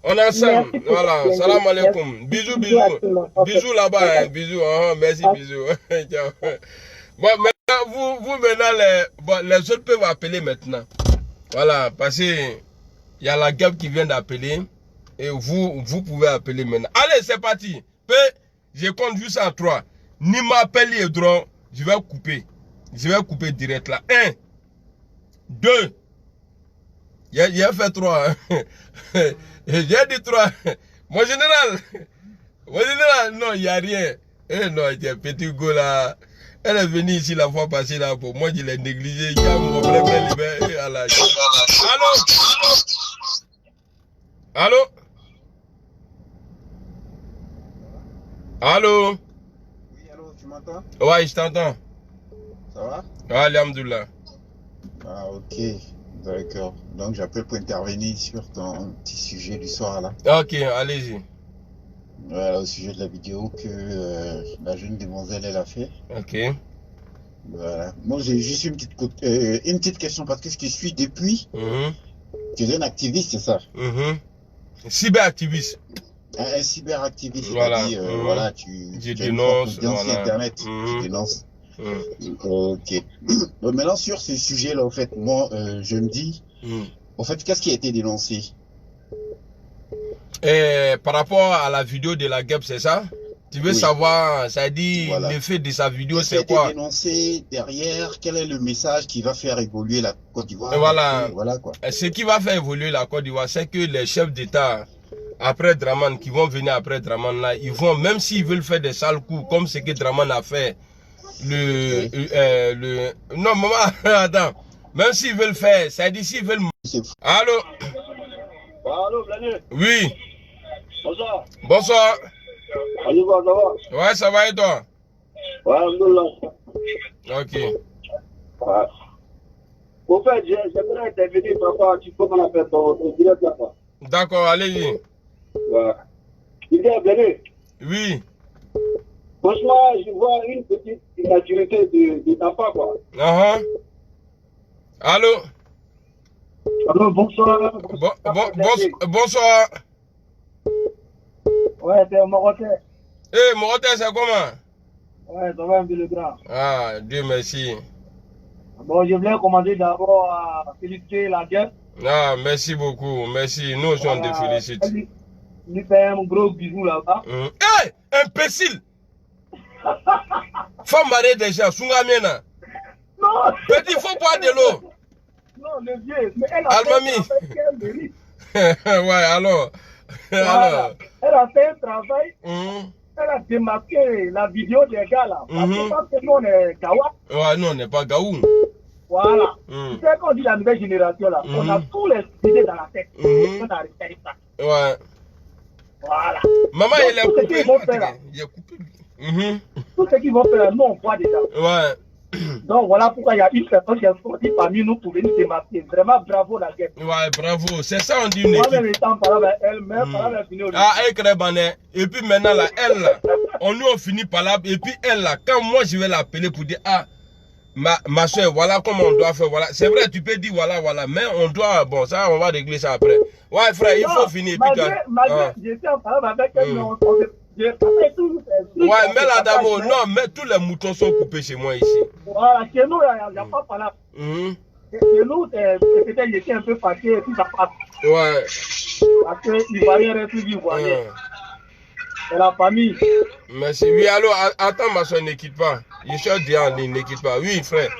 A: On est ensemble. Voilà. Salam alaikum. Bisous. Bisous là-bas. Hein. Bisous. Merci, bisous. Bon, maintenant, vous maintenant, les autres peuvent appeler maintenant. Voilà, parce qu'il y a la guêpe qui vient d'appeler. Et vous pouvez appeler maintenant. Allez, c'est parti. Je compte juste à 3. Ni m'appelle les droits, je vais couper. Je vais couper direct là. 1, 2. Il a fait 3. J'ai dit 3. Mon général, non, il n'y a rien. Non, il y a un petit go là. Elle est venue ici la fois passée là pour moi, je l'ai négligé. Il y a mon problème. Allô? Allô?
P: Oui, allô, tu m'entends?
A: Ouais, je t'entends.
P: Ça va?
A: Ouais, alhamdoulilah.
P: Ah, ok, d'accord. Donc, j'appelle pour intervenir sur ton petit sujet du soir là.
A: Ok, allez-y.
P: Voilà, au sujet de la vidéo que la jeune demoiselle elle a fait.
A: Ok.
P: Voilà. Moi, j'ai juste une petite question parce que je te suis depuis. Tu es un activiste, c'est ça?
A: Cyberactiviste.
P: Un cyberactiviste,
A: voilà.
P: C'est-à-dire, voilà, tu
A: dénonces,
P: voilà. Internet, tu dénonces. Ok. Maintenant, sur ce sujet-là, en fait, moi, je me dis, en fait, qu'est-ce qui a été dénoncé?
A: Par rapport à la vidéo de la guêpe, c'est ça? Tu veux savoir, ça dit, voilà. L'effet de sa vidéo, c'est quoi?
P: Dénoncé derrière, quel est le message qui va faire évoluer la Côte d'Ivoire?
A: Voilà quoi. Ce qui va faire évoluer la Côte d'Ivoire, c'est que les chefs d'État, après Draman, qui vont venir après Draman là, ils vont, même s'ils veulent faire des sales coups, comme ce que Draman a fait, non, maman, attends, même s'ils veulent faire, ça dit s'ils veulent... Allô?
F: Allô, Blané?
A: Oui.
F: Bonsoir.
A: Bonsoir.
F: Ça va?
A: Ouais, ça va et toi?
F: Ouais, alhamdoulilah.
A: Ok.
F: Ouais. Au fait, j'aimerais intervenir par rapport à comment on appelle ton direct là.
A: D'accord, allez-y.
F: Ouais. Il est Blané?
A: Oui.
F: Franchement, je vois une petite immaturité de ta part, quoi.
A: Allô?
F: Allô, bonsoir.
A: Bonsoir.
F: Ouais, c'est Moroté.
A: Moroté, c'est comment?
F: Ouais, ça va un peu le grand.
A: Ah, Dieu merci.
F: Bon, je voulais commencer d'abord à féliciter la guerre.
A: Ah, merci beaucoup. Merci. Nous aussi, on te félicite.
J: lui fait un gros bisou là-bas.
A: Hé, imbécile. Faut marrer déjà, Sungamiena.
J: Non.
A: Petit, faut boire de l'eau.
J: Non, le vieux, mais elle a fait un mérite.
A: Ouais, alors.
J: Voilà. Elle a fait un travail. Elle a démarqué la vidéo des gars là. Parce que nous on est Gawa.
A: Ouais, nous on n'est pas Gaou.
J: Voilà. Tu sais qu'on dit la nouvelle génération là, on a tous les idées dans la tête. On a respecté ça.
A: Ouais.
J: Voilà.
A: Maman, il est coupé.
J: Il est coupé. Tout ce qu'ils vont faire là, nous on voit déjà.
A: Ouais.
J: Donc voilà pourquoi il y a une personne qui est sortie parmi nous pour venir démarquer. Vraiment bravo la guerre.
A: Ouais, bravo. C'est ça on dit une équipe.
J: Moi-même étant par là, elle-même, par là, elle finit au lieu.
A: Ah, elle crée bané. Et puis maintenant là, elle là, on finit par là. Et puis elle là, quand moi je vais l'appeler pour dire, ah, ma soeur, voilà comment on doit faire, voilà. C'est vrai, tu peux dire voilà, voilà, mais on doit, bon, ça, on va régler ça après. Ouais, frère, il faut finir.
J: Malgré, j'étais en parlant avec elle,
A: ouais, mais là d'abord, non, mais tous les moutons sont coupés chez moi ici.
J: Voilà, chez nous, il n'y a pas par là. Chez nous, peut-être il était un peu fâché et puis ça passe.
A: Ouais.
J: Parce que l'Ivoirien reste l'Ivoirien. C'est la famille.
A: Merci. Oui, allô, attends, ma soeur, ne quitte pas. Je suis déjà en ligne, ne quitte pas. Oui, frère.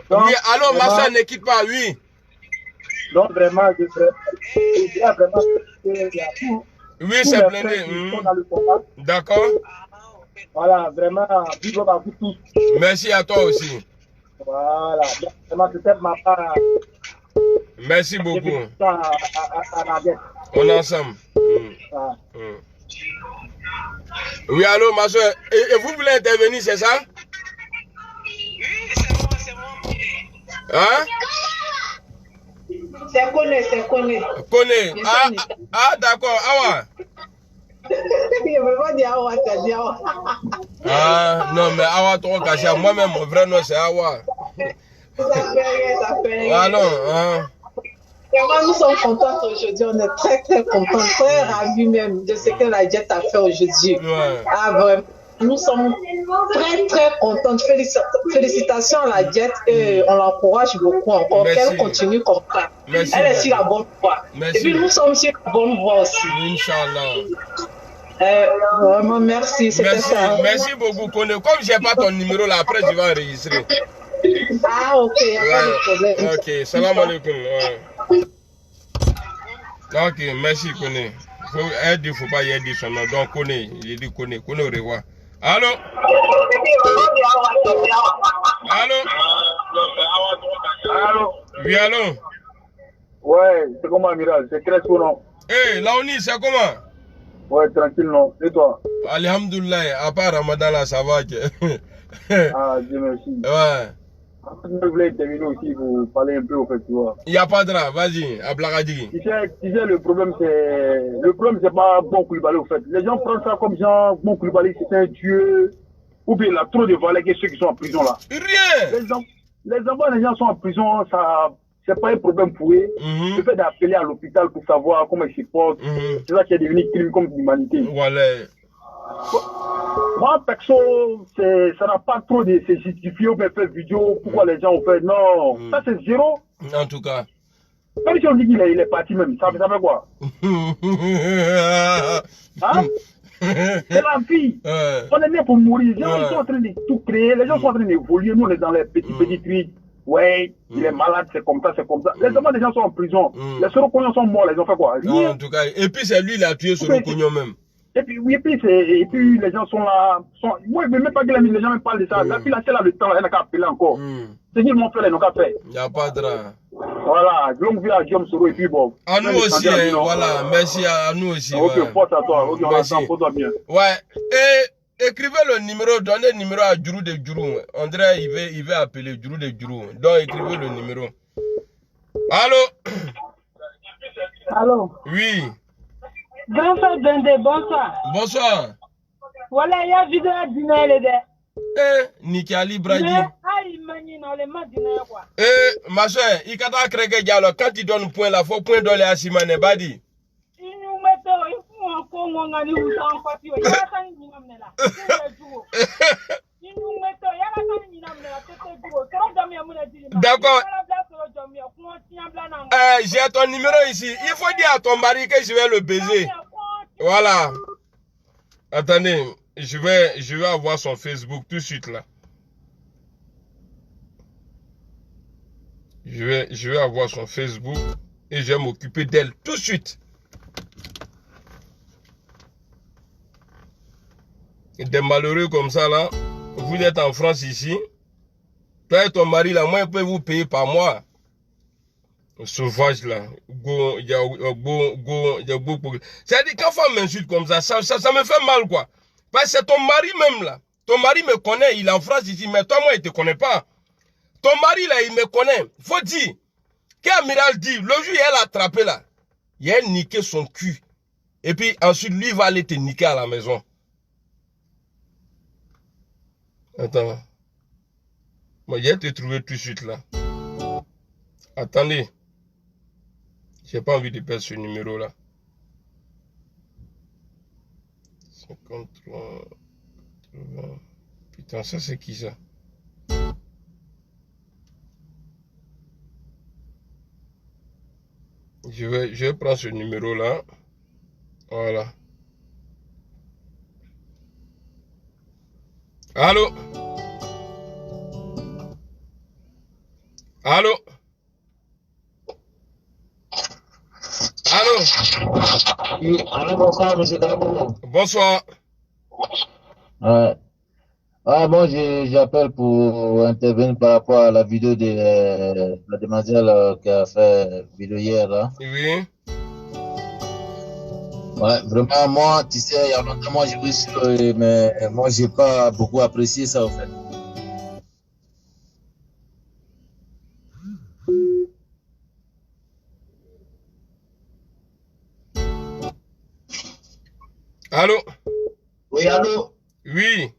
A: Donc, oui, allô, ma soeur, ne quitte pas, oui.
J: Donc, vraiment, je dis vraiment qu'il y a tout.
A: Oui, c'est blindé. D'accord.
J: Voilà, vraiment, big up à vous tous.
A: Merci à toi aussi.
J: Voilà, vraiment, c'était ma part.
A: Merci beaucoup. On est ensemble. Oui, allô, ma soeur. Et vous voulez intervenir, c'est ça?
Q: Oui, c'est moi.
A: Hein?
Q: C'est Koné.
A: Koné. Ah, d'accord. Awa.
Q: Il ne veut pas dire Awa, t'as dit Awa.
A: Ah, non, mais Awa, trop caché. Moi-même, mon vrai nom, c'est Awa.
Q: Ça fait rien.
A: Ah non, hein.
Q: Vraiment, nous sommes contents aujourd'hui. On est très, très contents, très ravis même de ce que la Jet a fait aujourd'hui.
A: Ouais.
Q: Ah, vraiment. Nous sommes très, très contents. Félicitations à la Jet et on l'encourage beaucoup encore. Qu'elle continue comme ça.
A: Merci.
Q: Elle est sur la bonne voie.
A: Merci.
Q: Et puis nous sommes sur la bonne voie aussi.
A: Inch'Allah.
Q: Vraiment, merci.
A: Merci beaucoup, Koné. Comme je n'ai pas ton numéro là, après je vais enregistrer.
Q: Ah, ok, il n'y a pas de problème.
A: Ok, salam alaikum. Ouais. Ok, merci, Koné. Elle dit qu'il ne faut pas y dire son nom. Donc, Koné, il dit Koné au revoir. Allô? Allô?
F: Allô?
A: Oui, allô?
F: Ouais, c'est comment, Amiral? C'est très souvent, non?
A: Eh, Laoni, c'est comment?
F: Ouais, tranquille, non? Et toi?
A: Alhamdoulilah, à part Ramadan, là, ça va.
F: Ah, Dieu merci.
A: Ouais.
F: Je voulais intervenir aussi pour parler un peu au fait, tu vois.
A: Il n'y a pas de drap, vas-y, à Blagadi.
F: Tu sais, le problème, c'est pas Bon Koulibaly, au fait. Les gens prennent ça comme genre, Bon Koulibaly, c'est un dieu. Ou bien il a trop de valeur que ceux qui sont en prison là.
A: Rien!
F: Les enfants, les gens sont en prison, ça, c'est pas un problème pour eux. Le fait d'appeler à l'hôpital pour savoir comment ils se portent, c'est ça qui est devenu crime comme l'humanité.
A: Voilà.
F: Moi, perso, ça n'a pas trop de se justifier ou bien faire vidéo. Pourquoi les gens ont fait? Non, ça c'est zéro.
A: En tout cas.
F: Même si on dit qu'il est parti même, ça fait quoi? Hein? C'est la vie. On est né pour mourir. Les gens sont en train de tout créer. Les gens sont en train d'évoluer. Nous, on est dans les petits trucs. Ouais, il est malade, c'est comme ça, c'est comme ça. Les enfants, les gens sont en prison. Les Sorokoniens sont morts, ils ont fait quoi?
A: Rien. En tout cas. Et puis, c'est lui, il a tué Sorokoniens même.
F: Et puis, oui, et puis les gens sont là. Moi, je ne veux même pas que les gens me parlent de ça. La fille, là, c'est là le temps, elle n'a qu'à appeler encore. C'est qu'ils m'ont fait, ils n'ont qu'à faire.
A: Il n'y a pas de drap.
F: Voilà, longue vie à Guillaume Soro et puis bon.
A: À nous aussi, voilà, merci à nous aussi.
F: Ok, force à toi, ok, on attend, pour toi bien.
A: Ouais, et écrivez le numéro, donnez le numéro à Djourou de Djourou. André, il veut appeler Djourou de Djourou. Donc, écrivez le numéro. Allô?
R: Allô?
A: Oui.
R: Grand frère Bendé, bonsoir.
A: Bonsoir.
R: Voilà, il y a vidéo à dîner, les gars.
A: Niki Ali Brady. Ma soeur, il y a créé dialogue. Quand tu donnes point là, faut point donner à Simane Badi. D'accord. J'ai ton numéro ici. Il faut dire à ton mari que je vais le baiser. Voilà. Attendez, je vais avoir son Facebook tout de suite là. Je vais avoir son Facebook et je vais m'occuper d'elle tout de suite. Des malheureux comme ça là, vous êtes en France ici, toi et ton mari là, moi je peux vous payer par mois. Sauvage là, c'est-à-dire quand femme m'insulte comme ça, ça me fait mal quoi. Parce que c'est ton mari même là, ton mari me connaît, il est en France ici, mais toi moi il te connaît pas. Ton mari là, il me connaît, faut dire, qu'Amiral dit, le jour il a attrapé là, il a niqué son cul, et puis ensuite lui il va aller te niquer à la maison. Attends. Moi, je vais te trouver tout de suite là. Attendez. J'ai pas envie de perdre ce numéro là. 53. 80. Putain, ça c'est qui ça? Je vais prendre ce numéro là. Voilà. Allô? Allô? Allô?
S: Oui, allô, bonsoir, monsieur Dabo.
A: Bonsoir.
S: Ouais. Ah, bon, j'appelle pour intervenir par rapport à la vidéo de la demoiselle qui a fait vidéo hier, là.
A: Oui.
S: Ouais, vraiment, moi, tu sais, il y a longtemps, moi, j'ai vu sur, mais moi, j'ai pas beaucoup apprécié ça, en fait.
A: Allô?
E: Oui, allô?
A: Oui.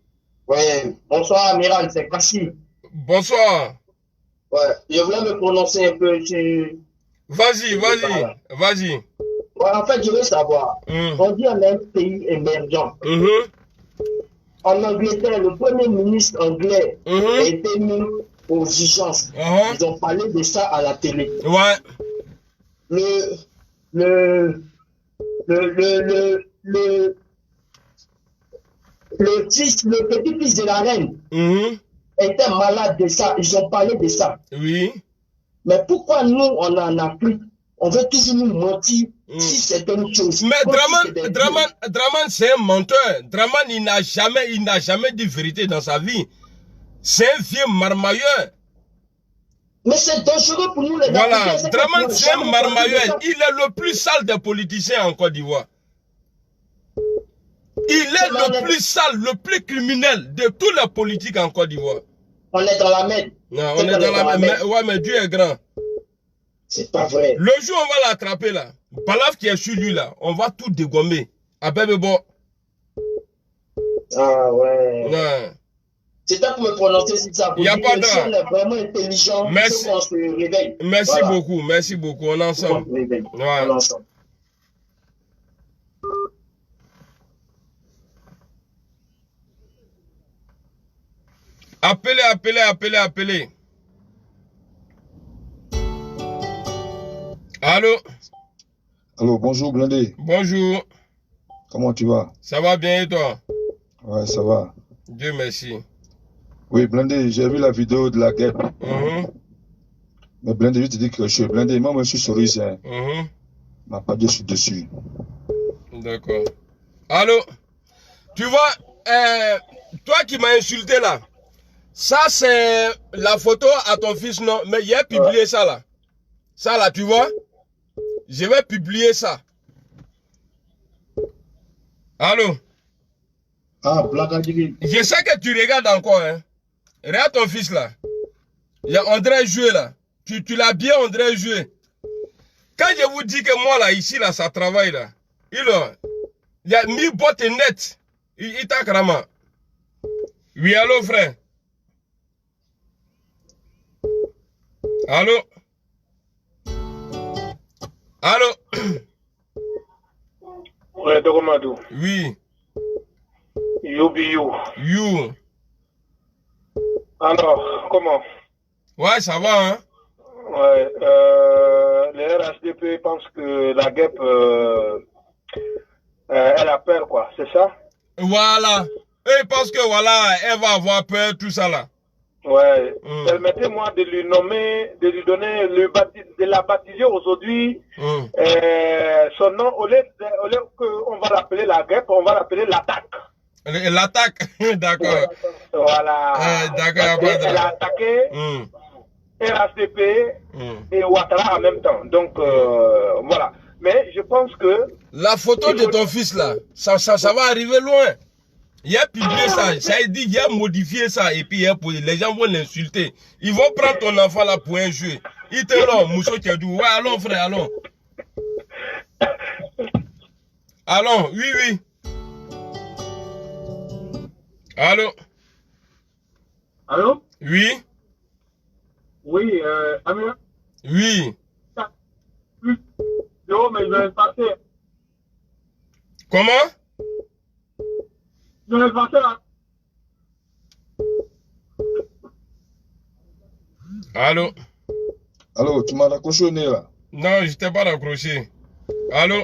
E: Oui, bonsoir, Amiral, c'est Kassi.
A: Bonsoir.
E: Ouais, je voulais me prononcer un peu sur...
A: Vas-y.
E: Ouais, en fait, je veux savoir. On dit on est un pays émergent. En Angleterre, le premier ministre anglais a été mis aux urgences. Ils ont parlé de ça à la télé.
A: Ouais.
E: Le petit-fils de la reine était malade de ça. Ils ont parlé de ça.
A: Oui.
E: Mais pourquoi nous, on est en Afrique, on veut toujours nous mentir si c'est une chose.
A: Mais Draman, c'est un menteur. Draman, il n'a jamais dit vérité dans sa vie. C'est un vieux marmailleur.
E: Mais c'est dangereux pour nous les
A: Voilà, Draman, c'est un marmailleur. Il est le plus sale des politiciens en Côte d'Ivoire. Il est le plus sale, le plus criminel de tous les politiques en Côte d'Ivoire.
E: On est dans la merde.
A: Non, on est dans la merde. Ouais, mais Dieu est grand.
E: C'est pas vrai.
A: Le jour où on va l'attraper là, Balaf qui est sur lui là, on va tout dégommer. Ah ben bon.
E: Ah ouais.
A: Ouais.
E: C'est toi pour me prononcer sur ça.
A: Il n'y a pas de...
E: Si on est vraiment intelligent,
A: merci.
E: On se réveille.
A: Merci beaucoup, merci beaucoup. On est ensemble.
E: On est ensemble.
A: Appelez. Allô?
T: Allô, bonjour Blindé.
A: Bonjour.
T: Comment tu vas?
A: Ça va bien et toi?
T: Ouais, ça va.
A: Dieu merci.
T: Oui, Blindé, j'ai vu la vidéo de la guêpe. Mais Blindé, je te dis que je suis Blindé. Moi, je suis Cerise. M'a pas dit dessus.
A: D'accord. Allô? Tu vois, toi qui m'as insulté là, ça c'est la photo à ton fils, non? Mais il a publié ça là. Ça là, tu vois? Je vais publier ça. Allô?
T: Ah, blague.
A: Je sais que tu regardes encore, hein. Regarde ton fils là. Il y a André Joué là. Tu l'as bien André Joué. Quand je vous dis que moi là, ici là, ça travaille là. Il a mis bottes net. Il t'a cramé. Oui, allô frère. Allô? Allô?
J: Ouais, Dogomadou.
A: Oui.
J: You. Alors, comment?
A: Ouais, ça va, hein?
J: Ouais, les RHDP pensent que la guêpe
N: Elle a peur, quoi, c'est ça?
A: Voilà. Et parce que voilà, elle va avoir peur, tout ça là.
N: Ouais. Permettez-moi de lui nommer, de lui donner de la baptiser aujourd'hui. Son nom, au lieu qu'on va l'appeler la guêpe, on va l'appeler l'attaque.
A: L'attaque, d'accord.
N: Voilà.
A: D'accord.
N: Elle a attaqué RACP et Ouattara en même temps. Donc, voilà. Mais je pense que...
A: La photo de ton fils là, ça va arriver loin. Il a publié ça, ça a dit, il a modifié ça et puis les gens vont l'insulter. Ils vont prendre ton enfant là pour un jeu. Il te l'a, Mousso Tchadou. Ouais, allons frère, allons. Allons, oui. Allô?
J: Allô?
A: Oui?
J: Oui, Amir?
A: Oui.
J: Non, mais je vais passer.
A: Comment?
J: Je vais passer là.
A: Allô?
T: Allô, tu m'as raccroché au nez là?
A: Non, je t'ai pas raccroché. Allô?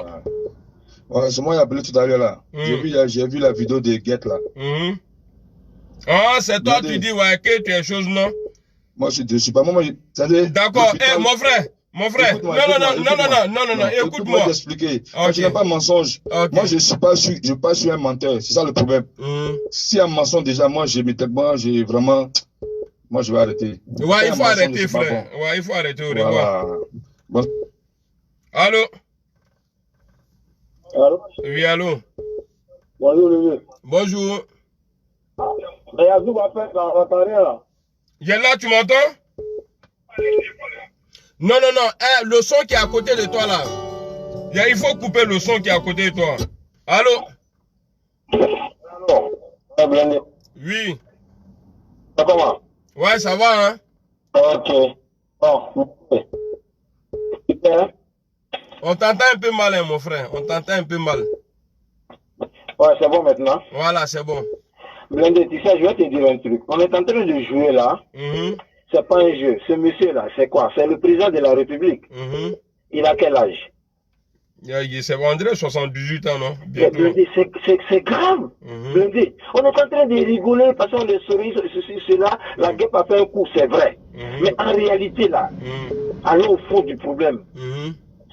T: Ouais, c'est moi qui ai appelé tout à l'heure là. J'ai vu la vidéo de Get là.
A: Ah, c'est toi, tu dis, ouais, que tu es chose, non?
T: Moi, je ne suis pas.
A: D'accord, mon frère. Non, écoute-moi.
T: T'expliquer. Je n'ai pas de mensonge. Moi, je ne suis pas un menteur. C'est ça le problème. Si un mensonge, déjà, moi, je vraiment. Moi, je vais arrêter.
A: Ouais, il faut arrêter, frère. Ouais, il faut arrêter. Au revoir.
T: Bon.
A: Allô?
N: Allô?
A: Oui, allô?
N: Bonjour,
A: Bonjour.
N: Mais Yazou va faire ça, on n'entend rien là.
A: Il est là, tu m'entends? Non, le son qui est à côté de toi là. Il faut couper le son qui est à côté de toi. Allô?
N: Allô?
A: Oui.
N: Ça va?
A: Ouais, ça va, hein?
N: Ok. Bon.
A: On t'entend un peu mal, hein, mon frère. On t'entend un peu mal.
N: Ouais, c'est bon maintenant?
A: Voilà, c'est bon.
N: Blindé, tu sais, je vais te dire un truc. On est en train de jouer là. C'est pas un jeu. Ce monsieur-là, c'est quoi? C'est le président de la République. Il a quel âge?
A: C'est André, 78 ans, non?
N: Blindé, c'est grave. Blindé, on est en train de rigoler parce qu'on est souris, cela. La guêpe a fait un coup, c'est vrai. Mais en réalité, là, allons au fond du problème.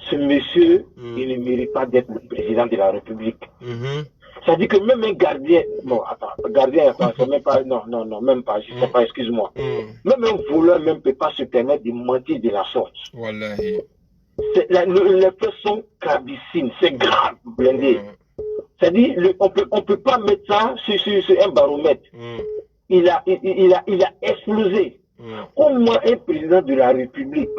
N: Ce monsieur, il ne mérite pas d'être le président de la République. Ça dit que même un gardien, c'est même pas, non, même pas, je sais pas, excuse-moi. Même un voleur même peut pas se permettre de mentir de la sorte.
A: Wallahi.
N: Les faits sont gravissime, c'est grave, blindé. C'est-à-dire, on peut pas mettre ça sur un baromètre. Il a explosé. Comment un président de la République,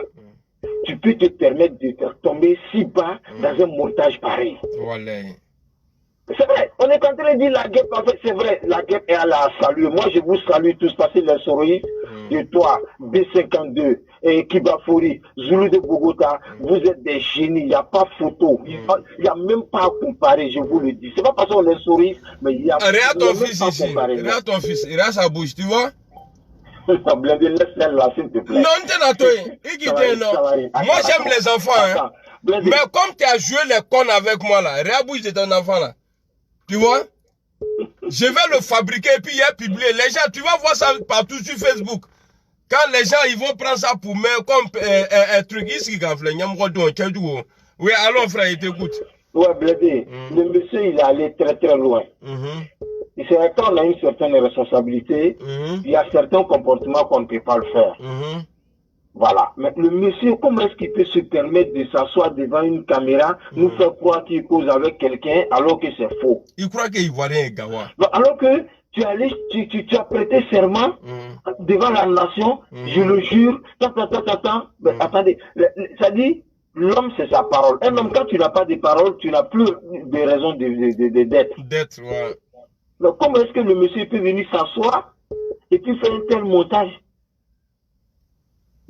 N: tu peux te permettre de faire tomber si bas dans un montage pareil?
A: Wallahi.
N: C'est vrai, on est en train de dire la guêpe, en fait, c'est vrai, la guêpe est à la saluer. Moi, je vous salue tous, parce que les souris de toi, B52, et Kibafouri, Zulu de Bogota, vous êtes des génies, il n'y a pas photo, il n'y a même pas à comparer, je vous le dis. C'est pas parce qu'on est souris, mais il y a
A: regarde ton fils ici, regarde ton fils, regarde sa bouche, tu vois?
N: Laisse-la là, s'il te plaît.
A: Non, moi, j'aime les enfants, hein. Mais comme tu as joué les connes avec moi là, regarde la bouche de ton enfant là. Tu vois? Je vais le fabriquer et puis il est publié. Les gens, tu vas voir ça partout sur Facebook. Quand les gens, ils vont prendre ça pour mettre comme un truc ici, oui, allons frère, il t'écoute.
N: Ouais, Blédé, le monsieur, il est allé très très loin. Et c'est vrai qu'on a une certaine responsabilité, il y a certains comportements qu'on ne peut pas le faire. Voilà. Mais le monsieur, comment est-ce qu'il peut se permettre de s'asseoir devant une caméra, nous faire croire qu'il cause avec quelqu'un alors que c'est faux?
A: Il croit qu'il voit rien, Gawa.
N: Alors que tu as prêté serment devant la nation, je le jure, attendez, ça dit, l'homme c'est sa parole. Un homme, quand tu n'as pas de parole, tu n'as plus de raison d'être.
A: D'être, ouais.
N: Donc comment est-ce que le monsieur peut venir s'asseoir et puis faire un tel montage?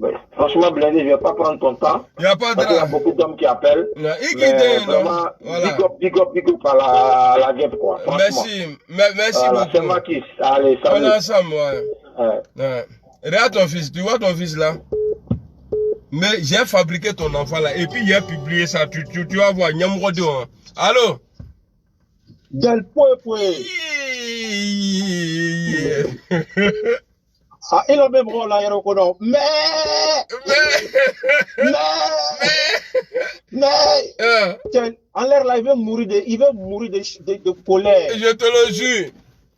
N: Ouais. Franchement, Blindé, je ne vais pas prendre ton temps.
A: Il n'y a pas de
N: parce qu'il y a beaucoup d'hommes qui appellent. Vraiment, big up à la guêpe, quoi.
A: Merci
N: voilà,
A: beaucoup.
N: C'est Marquis. Allez, salut.
A: On est ensemble, ouais. Regarde ton fils, tu vois ton fils là? Mais j'ai fabriqué ton enfant là, et puis il a publié ça, tu vas voir, Nyamrodo. Allô?
C: Del Pueblo. Ah, il a même rôle là, il reconnaît. Mais, en l'air là, il veut mourir de colère.
A: Je te le jure.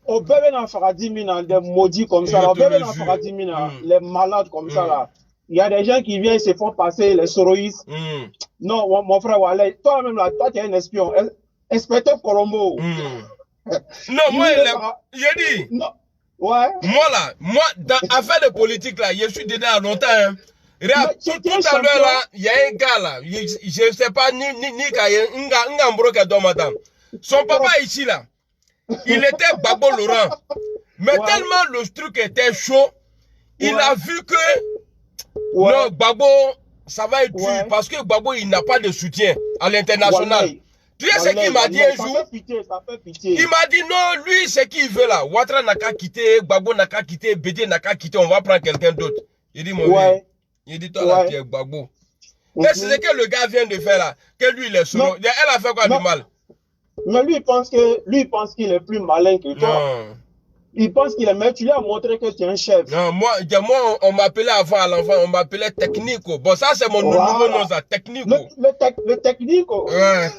C: Au bébé n'a pas 10 000 des maudits comme ça, au bébé n'a pas 10 000 les malades comme ça là. Il y a des gens qui viennent et se font passer les soroïstes. Non, mon frère Wallet, toi-même là, toi tu es un espion. Inspecteur Colombo.
A: Non, moi, j'ai dit.
C: Non. Ouais.
A: Moi, dans affaire de politique là, je suis dedans à longtemps. Hein. Regarde, tout à l'heure là, il y a un gars là, je ne sais pas, son papa ici là, il était Babo Laurent. Mais tellement le truc était chaud, il a vu que non, Babo, ça va être dur parce que Babo, il n'a pas de soutien à l'international. Tu sais ce qu'il m'a dit un jour? Il m'a dit non, lui, c'est qui il veut là. Ouattara n'a qu'à quitter, Gbagbo n'a qu'à quitter, Bédé n'a qu'à quitter, on va prendre quelqu'un d'autre. Il dit, mon vieux, il dit, toi là, tu es Gbagbo. Et c'est ce que le gars vient de faire là, que lui, il est solo. Elle a fait quoi de mal?
C: Mais lui, il pense qu'il est plus malin que toi. Non. Il pense qu'il est meilleur. Tu lui as montré que tu es un chef.
A: Non, moi on m'appelait avant à l'enfant, on m'appelait Technico. Bon, ça, c'est mon nouveau nom, ça, Technico.
C: Le Technico. Ouais.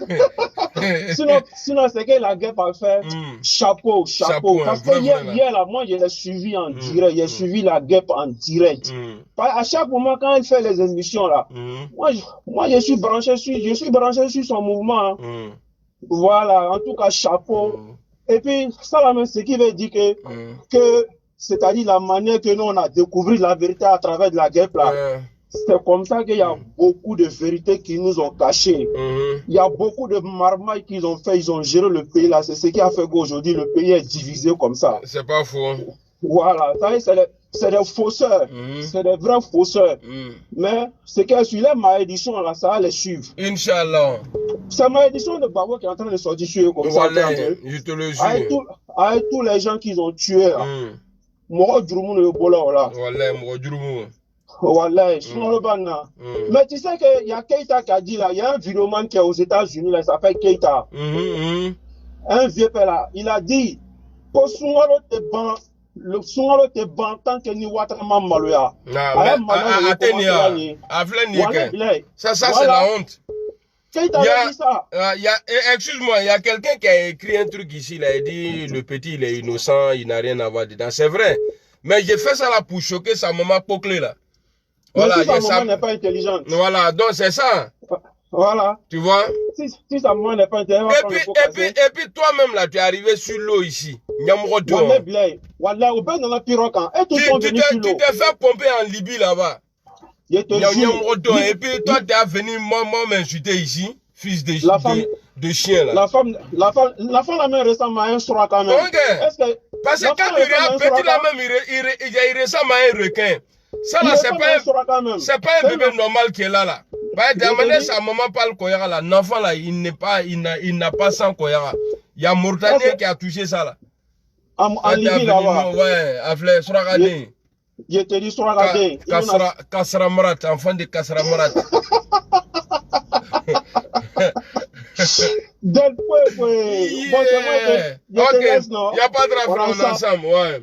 C: sinon c'est que la guerre a fait. Chapeau. Parce que hier, là, moi, je l'ai suivi en direct. J'ai suivi la guerre en direct. À chaque moment, quand il fait les émissions, là, moi, je suis branché sur son mouvement. Voilà, en tout cas, chapeau. Et puis, ça, là, ce qui veut dire que c'est-à-dire la manière que nous, on a découvert la vérité à travers de la guerre, là. C'est comme ça qu'il y a beaucoup de vérités qui nous ont cachées. Il y a beaucoup de marmailles qu'ils ont fait, ils ont géré le pays, là. C'est ce qui a fait qu'aujourd'hui, le pays est divisé comme ça.
A: C'est pas faux.
C: Voilà, c'est des fausseurs, c'est des vrais fausseurs. Mais c'est que sur les malédictions, là, ça va les suivre.
A: Inch'Allah.
C: C'est la malédiction de Babo qui est en train de sortir sur eux comme ça.
A: Je te le jure.
C: Avec tous les gens qu'ils ont tués, là. Moi, Djourmou le bolo, là.
A: Voilà, moi, Djourmou.
C: Voilà, mais tu sais qu'il y a Keita qui a dit là, il y a un vidéoman qui est aux États-Unis, là, il s'appelle Keita. Un vieux père là, il a dit, pour Sungalo te ban, le Sungalo te ban tant que ni Ouattara maloya.
A: Ça c'est la honte. Excuse-moi, il y a quelqu'un qui a écrit un truc ici, il a dit le petit il est innocent, il n'a rien à voir dedans. C'est vrai. Mais j'ai fait ça là pour choquer sa maman Poclé là.
C: Voilà, si sa maman n'est pas intelligente.
A: Voilà, donc c'est ça.
C: Voilà.
A: Tu vois?
C: Si sa maman n'est pas intelligente.
A: Et puis toi-même là, tu es arrivé sur l'eau ici. Tu t'es fait pomper en Libye là-bas. Et puis toi, tu es venu m'insulter ici, fils de chien là.
C: La femme la même ressemble à un sora quand même.
A: Parce que quand il est petit là même, il ressemble à un requin. Ça là, c'est pas un bébé normal qui est là. Bah, d'amener sa maman parle Koyara là. L'enfant là, il n'a pas sans Koyara. Il y a Mourtanier qui a touché ça là.
C: En Libye là-bas.
A: Ouais, Afle, Souragadé.
C: Je te dis Souragadé.
A: Kasramarat, enfant de Kasramarat.
C: Del Pueblo.
A: Ok, il n'y a pas de rapport ensemble, ouais.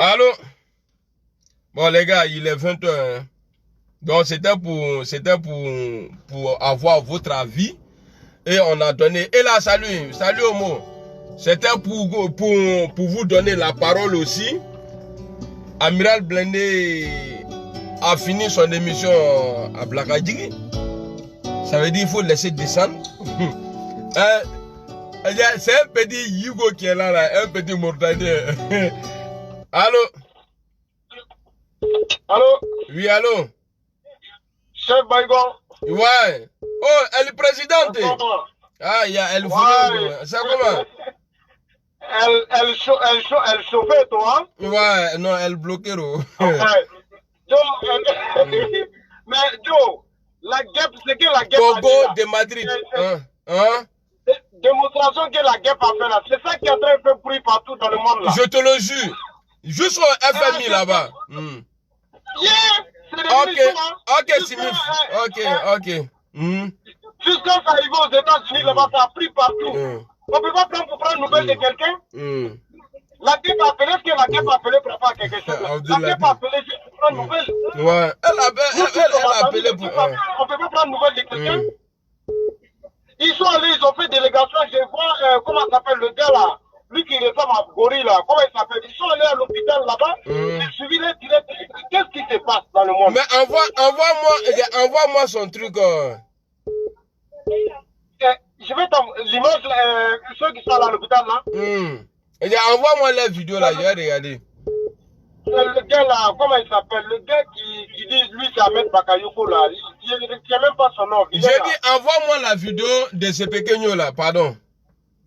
A: Allô? Bon les gars, il est 20h. Hein. Donc c'était pour avoir votre avis. Et on a donné. Et là, salut Homo. C'était pour vous donner la parole aussi. Amiral Blindé a fini son émission à Blakadjiri. Ça veut dire qu'il faut laisser descendre. C'est un petit Hugo qui est là, un petit Mourtanier. Allô? Oui, allô?
J: Chef Baïgon.
A: Ouais. Oh, elle est présidente. Ah, il y a elle. C'est comment?
J: Elle chauffait, toi?
A: Ouais, non, elle bloquait.
J: Mais Joe, la guêpe, c'est que la guêpe.
A: Togo de Madrid.
J: Démonstration que la guêpe a fait là. C'est ça qui est en train de faire bruit partout dans le monde là.
A: Je te le jure. Jusqu'au FMI là-bas.
J: Yeah,
A: ok, Simif. Ok.
J: Jusqu'à ça arrive aux États-Unis, là-bas, ça a pris partout. On ne peut pas prendre pour prendre nouvelle de quelqu'un. La guêpe a appelé, est-ce que la guêpe a appelé pour faire quelque chose? La guêpe a appelé juste pour prendre nouvelle.
A: Ouais, elle a appelé pour...
J: On ne peut pas prendre nouvelle de quelqu'un. Ils sont allés, ils ont fait délégation, je vois, comment s'appelle le gars là, lui qui ressemble à Gorille là, comment il s'appelle? Ils sont allés à l'hôpital là-bas, ils suivi les directs. Qu'est-ce qui se passe dans le monde?
A: Mais envoie-moi son truc.
J: Je vais t'envoyer l'image, ceux qui sont à l'hôpital là.
A: Envoie-moi la vidéo là, je vais regarder.
J: Le gars là, comment il s'appelle? Le gars qui dit, lui, c'est Ahmed Bakayoko là. Je ne sais même pas son nom.
A: J'ai dit, envoie-moi la vidéo de ce pequeño là, pardon.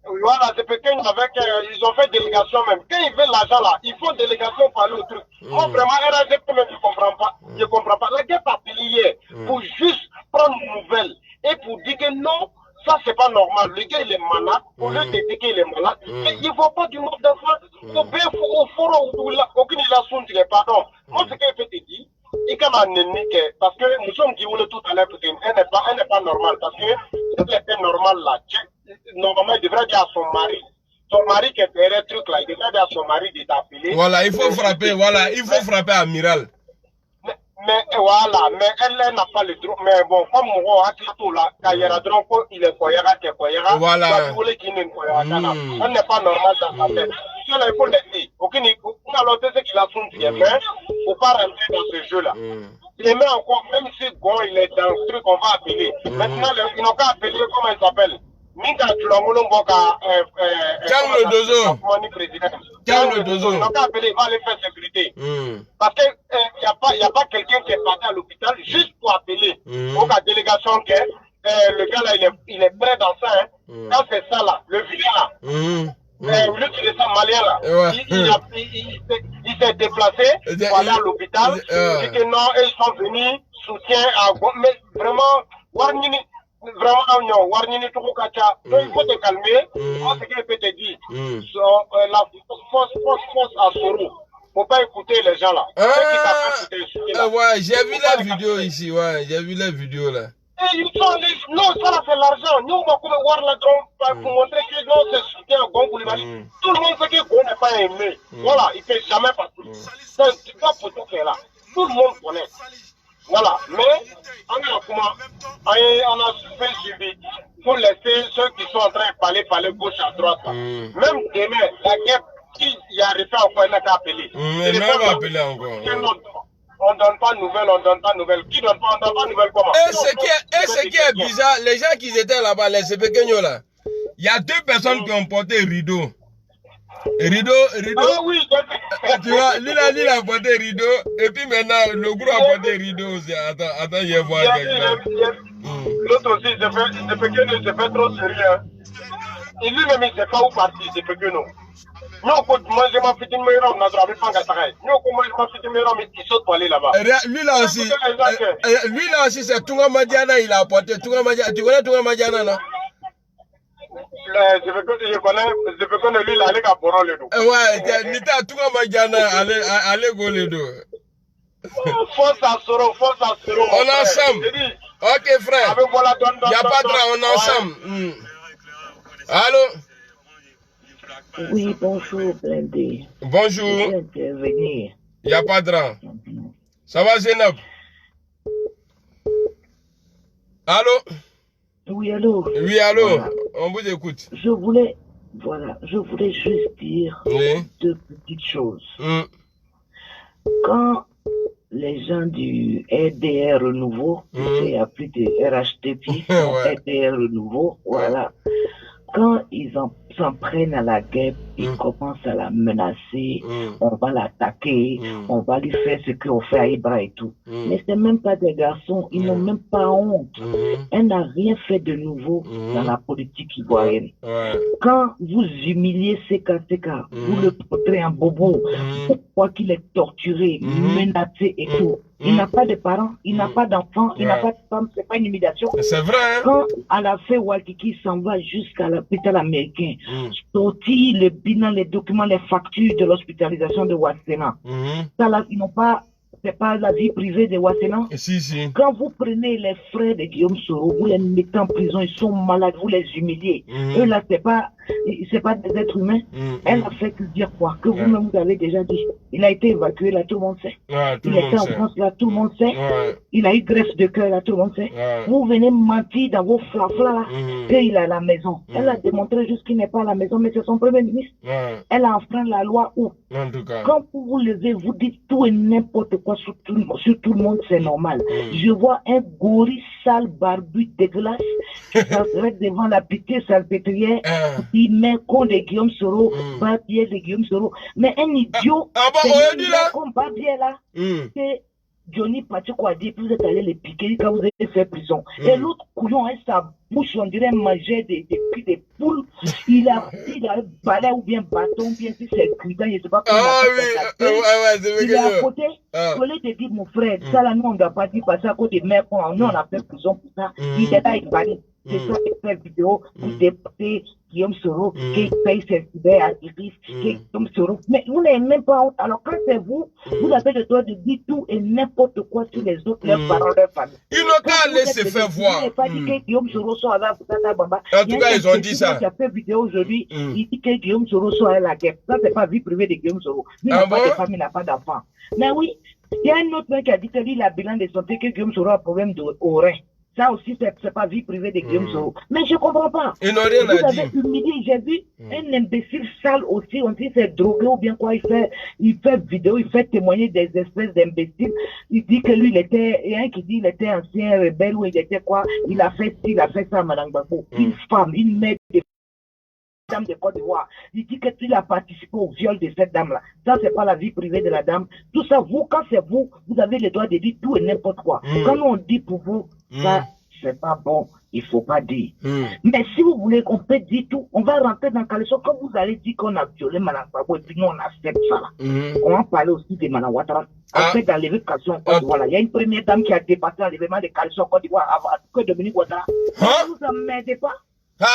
J: Voilà, c'est pequeño avec, ils ont fait délégation même. Quand ils veulent l'argent là, ils font délégation pour aller au truc. Moi, vraiment, RAGP même, je comprends pas. Je comprends pas. La guerre a appelé hier pour juste prendre une nouvelle et pour dire que non, ça c'est pas normal. Le gars il est malade. Au lieu de dire qu'il est malade, il ne voit pas du monde d'enfant. Au forum où aucune illustration, pardon. Moi, ce qu'il peut te dire, il comme un ennemi, parce que nous sommes qui voulaient tout à l'heure, elle n'est pas normale. Parce que si elle était normale là, normalement, il devrait dire à son mari qui est derrière le truc là, il devrait dire à son mari de t'appeler.
A: Voilà, il faut frapper, Amiral.
J: Mais voilà, mais elle n'a pas le droit. Mais bon, comme on a tout là, quand il y a droit, il est koyera.
A: Voilà.
J: Elle n'est pas normale dans sa tête. Il faut laisser. Aucune alors c'est ce qu'il a son pied, mais il ne faut pas rentrer dans ce jeu-là. Et même encore, même si bon, il est dans ce truc, on va appeler. Maintenant, ils n'ont qu'à appeler, comment il s'appelle? Minka Tulangolo Mboka,
A: le Dozo.
J: Ils n'ont qu'à appeler, il va aller faire sécurité. Parce qu'il n'y a pas quelqu'un qui est parti à l'hôpital juste pour appeler. Donc, la délégation que le gars là, il est prêt dans ça. Hein. Quand c'est ça là, le vilain là. Lui qui est malien là, il s'est déplacé pour aller à l'hôpital. Il dit que non, ils sont venus, soutien à... Mais vraiment, Warnini Tukukacha, il faut te calmer. Moi, ce qu'il peut te dire, la force à Soro. Faut pas écouter les gens là.
A: Ouais, j'ai vu la vidéo ici, j'ai vu la vidéo là.
J: Non, ça là c'est l'argent. Nous, on va voir la drone pour montrer que non, c'est soutien à Gon Koulibaly. Tout le monde sait que Gon n'est pas aimé. Voilà, il ne fait jamais partie. C'est un petit peu pour tout faire là. Tout le monde connaît. Voilà, mais on a fait suivi. Il faut laisser ceux qui sont en train de parler gauche à droite. Même demain, la guerre, qui y arrive encore, il n'a qu'à appeler.
A: Il n'a pas appelé encore.
J: On donne pas de nouvelles, Qui donne pas de nouvelles comment?
A: Et ce qui est bizarre, les gens qui étaient là-bas, les pequeños là, il y a 2 personnes qui ont porté rideau. Rideau.
J: Ah oui,
A: tu vois, lui il a porté rideau, et puis maintenant, le groupe a porté rideau aussi. Attends, je vais voir quelqu'un.
J: L'autre aussi, il s'est fait trop sérieux. Et lui-même, il ne sait pas où partir, c'est pequeño. Nous, moi, je m'en fais une meilleure, on a droit de faire un travail. Nous, moi, je m'en fais une meilleure, mais il saute pour aller là-bas.
A: Lui là aussi, c'est Tunga Madiana, il a apporté. Tu connais Tunga Madiana, non?
J: Je connais lui, il a allé à Boron le dos.
A: Ouais, Nita Tunga Madiana, allez go le dos.
J: Force à Soro.
A: On est ensemble. Ok, frère. Il n'y a pas de drap, on est ensemble. Allô?
U: Oui, bonjour, Blindé.
A: Bonjour.
U: Je vais intervenir.
A: Il n'y a pas de drap. Ça va, Zénab? Allô?
U: Oui, allô?
A: Oui, allô? Voilà. On vous écoute.
U: Je voulais juste dire 2 petites choses. Quand les gens du RDR Renouveau, il n'y a plus de RHTP, RDR Renouveau, voilà. Quand ils s'en prennent à la guerre, ils commencent à la menacer, on va l'attaquer, on va lui faire ce qu'on fait à Ibra et tout. Mais c'est même pas des garçons, ils n'ont même pas honte. Elle n'a rien fait de nouveau dans la politique ivoirienne. Quand vous humiliez CK, vous le portez en bobo, pourquoi qu'il est torturé, menacé et tout. Il n'a pas de parents, il n'a pas d'enfants, il n'a pas de femme, c'est pas une humiliation.
A: C'est vrai, hein?
U: Quand à la fin, Waltiki s'en va jusqu'à l'hôpital américain, sortir le bilan, les documents, les factures de l'hospitalisation de Watsena. Ça là, ils n'ont pas c'est pas la vie privée de Wassénan.
A: Si.
U: Quand vous prenez les frères de Guillaume Soro, vous les mettez en prison, ils sont malades, vous les humiliez. Eux là, c'est pas des êtres humains. Elle a fait que dire quoi? Que vous-même vous avez déjà dit. Il a été évacué, là, tout le monde sait. Il était en France, là, tout le monde sait. Il a eu greffe de cœur, là, tout le monde sait. Vous venez mentir dans vos flaflas, là, qu'il est à la maison. Elle a démontré juste qu'il n'est pas à la maison, mais c'est son premier ministre. Elle a enfreint la loi où,
A: en tout cas,
U: quand vous vous levez, vous dites tout et n'importe quoi sur tout le monde, c'est normal. Je vois un gorille sale, barbu, dégueulasse, qui s'arrête devant la pitié salpêtrière, il met con de Guillaume Soro, Barbier de Guillaume Soro. Mais un idiot, comme Barbier là, c'est Johnny Pacheco a dit, vous êtes allé les piquer quand vous avez fait prison. Et l'autre couillon, sa bouche, on dirait manger des poules. Il a un balai ou bien bâton, ou bien si c'est cuitin, je ne sais pas comment il est à côté. Au lieu de dire, mon frère, ça là, nous, on ne doit pas dire passer à côté de merde, nous, on a fait prison pour ça. Il est là, il valide. C'est ça, il fait vidéo pour déporter Guillaume Soro, qui paye ses cyberactivistes, Guillaume Soro. Mais vous n'avez même pas honte. Alors, quand c'est vous, vous avez le droit de dire tout et n'importe quoi sur les autres, leurs parents, leurs familles.
A: Ils n'ont qu'à laisser faire voir.
U: Vous n'avez pas dit que Guillaume Soro soit là,
A: en tout cas, ils ont dit ça.
U: Il a fait vidéo aujourd'hui, il dit que Guillaume Soro soit à la guerre. Ça, c'est pas vie privée de Guillaume Soro. Il n'a pas de famille, il n'a pas d'enfant. Mais oui, il y a un autre mec qui a dit que lui, il a bilan de santé, que Guillaume Soro a un problème au rein. Ça aussi, c'est pas vie privée de Guillaume Soro. Mais je comprends pas.
A: Ils n'ont rien à dire.
U: Vous avez humilié. J'ai vu un imbécile sale aussi. On dit c'est drogué ou bien quoi. Il fait vidéo, il fait témoigner des espèces d'imbéciles. Il dit que lui, il y a un qui dit qu'il était ancien rebelle ou il était quoi. Il a fait ça à Madame Gbagbo. Une femme, une mère de dame de Côte d'Ivoire. Il dit qu'il a participé au viol de cette dame-là. Ça, c'est pas la vie privée de la dame. Tout ça, vous, quand c'est vous, vous avez le droit de dire tout et n'importe quoi. Quand nous, on dit pour vous, ça, c'est pas bon, il faut pas dire. Mais si vous voulez qu'on peut dire tout, on va rentrer dans la leçon. Quand vous allez dire qu'on a violé Madame Gbagbo et puis nous, on accepte ça. On va parler aussi de Madame Ouattara. En fait, dans l'évacuation Côte d'Ivoire, il y a une première dame qui a dépassé l'enlèvement des caleçons Côte d'Ivoire avant que Dominique Ouattara. Ne vous emmerdez pas.
A: Ça,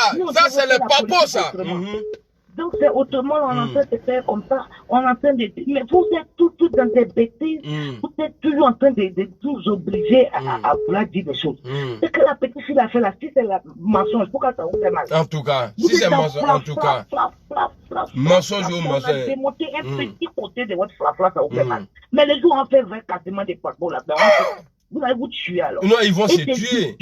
A: c'est le papo, ça.
U: Donc, c'est autrement, on est en train de faire comme ça. On est en train de... Mais vous êtes tout dans des bêtises. Vous êtes toujours en train de nous obliger à vouloir dire des choses. C'est que la petite fille a fait là, si c'est la mensonge, pourquoi ça vous fait mal?
A: En tout cas, si c'est mensonge, en tout cas. Mensonge ou mensonge.
U: On a démonté un petit côté de votre flafla, ça vous fait mal. Mais les jours, on fait 20 quasiment des paquebots là-dedans. Vous allez vous tuer alors.
A: Non, ils vont se tuer.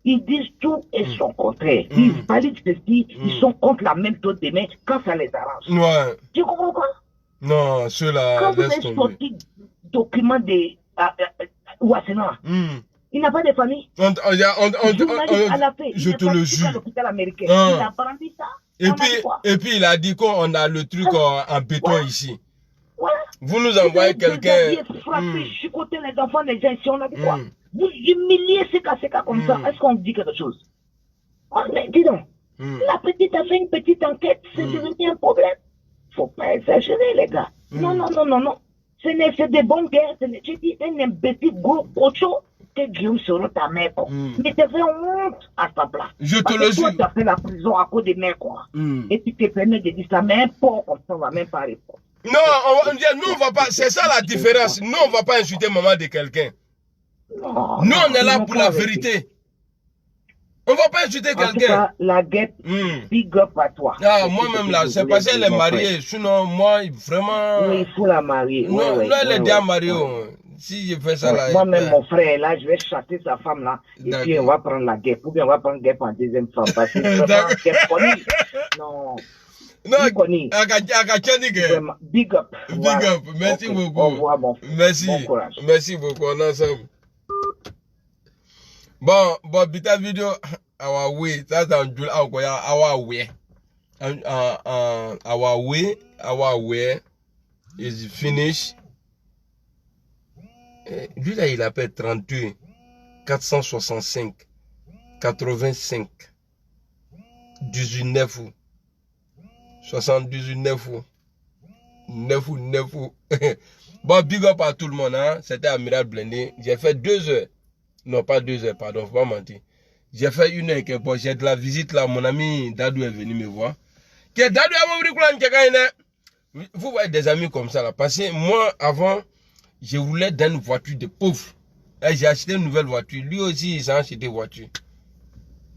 U: Ils disent tout et son contraire. Ils valident ceci, ils sont contre la même chose des mains quand ça les arrange.
A: Ouais.
U: Tu comprends pas?
A: Non, ceux-là.
U: Quand vous avez sorti document de Wassénan, il n'a pas de famille.
A: Je te le jure.
U: Il a brandi ça.
A: Et puis il a dit qu'on a le truc en béton ici. Ouais. Vous nous envoyez quelqu'un.
U: Vous avez frappé, chicoter les enfants des gens ici, on a dit quoi? Vous humiliez ces cas comme ça. Est-ce qu'on dit quelque chose? Mais dis donc, la petite a fait une petite enquête, c'est devenu un problème. Faut pas exagérer, les gars. Non. C'est des bonnes guerres. J'ai dit un imbécile gros cochon que Guillaume Soro ta mère, quoi. Mais t'as fait honte à ta place.
A: Je te le jure.
U: Tu as fait la prison à cause des mères, quoi. Et tu te permets de dire ça, mais un porc comme ça, on va même pas répondre.
A: Non, nous on va pas, c'est ça la différence. Nous on va pas insulter maman de quelqu'un. Nous on est là pour la vérité. On va pas insulter quelqu'un.
U: La guette, big up à toi.
A: Moi-même là, c'est parce qu'elle est mariée. Sinon, moi, vraiment.
U: Oui, il faut la marier.
A: Non, elle est déjà mariée. Si je fais ça là.
U: Moi-même, mon frère, là, je vais chasser sa femme là. Et puis on va prendre la guêpe. Ou bien on va prendre guêpe en deuxième femme. Parce que non.
A: Non,
U: big up.
A: Big up. Merci beaucoup.
U: Au revoir, mon frère.
A: Merci.
U: Bon courage.
A: Merci beaucoup. On est ensemble. Bon, bita video, our way, that's on Jul our way. Our way is finished. Lui là, il appelle 32 465 85 18 9 ou 78 9 ou 9 ou 9 ou. Bon, big up à tout le monde, hein. C'était Amiral Blindé. J'ai fait 2 heures. Non, pas 2 heures, pardon, faut pas mentir. J'ai fait 1 heure quelque part. J'ai de la visite là. Mon ami Dadou est venu me voir. Vous voyez des amis comme ça là. Parce que moi, avant, Je voulais dans une voiture de pauvre. Et j'ai acheté une nouvelle voiture. Lui aussi, il s'est acheté une voiture.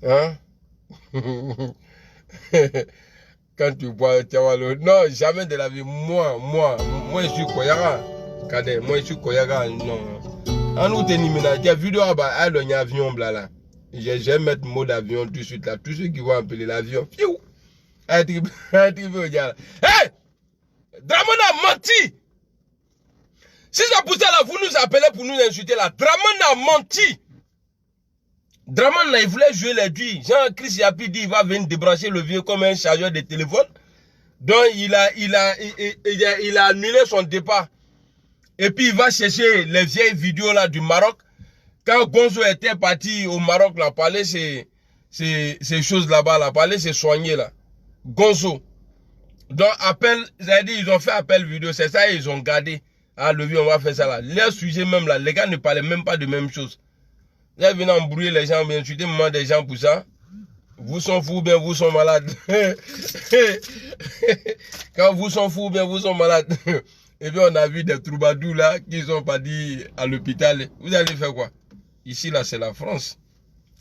A: Hein? Quand tu bois, tu vois l'autre. Non, jamais de la vie. Moi, je suis Koyaga. Cadet, moi, je suis Koyaga. Non. En nous, tu as vu de l'avion là. Je vais mettre mot d'avion tout de suite là. Tous ceux qui vont appeler l'avion. Fiou! Hey! Dramon a menti! Si ça poussait là, vous nous appelez pour nous insulter là. Dramon a menti! Dramon là, il voulait jouer les duits. Jean-Christ Yapi dit il va venir débrancher le vieux comme un chargeur de téléphone. Donc il a annulé son départ. Et puis il va chercher les vieilles vidéos là du Maroc. Quand Gonzo était parti au Maroc, là, parler ces choses là-bas, là, parler ces soignés là. Gonzo. Donc, appel, c'est-à-dire, ils ont fait appel vidéo, c'est ça, ils ont gardé. Ah, le vieux, on va faire ça là. Les sujets même là, les gars ne parlaient même pas de même chose. Ils viennent embrouiller les gens, bien insulter moment des gens pour ça. Vous sont fous, bien vous sont malades. Quand vous sont fous, bien vous sont malades. Et puis on a vu des troubadours là qui sont pas dit à l'hôpital. Vous allez faire quoi? Ici là c'est la France.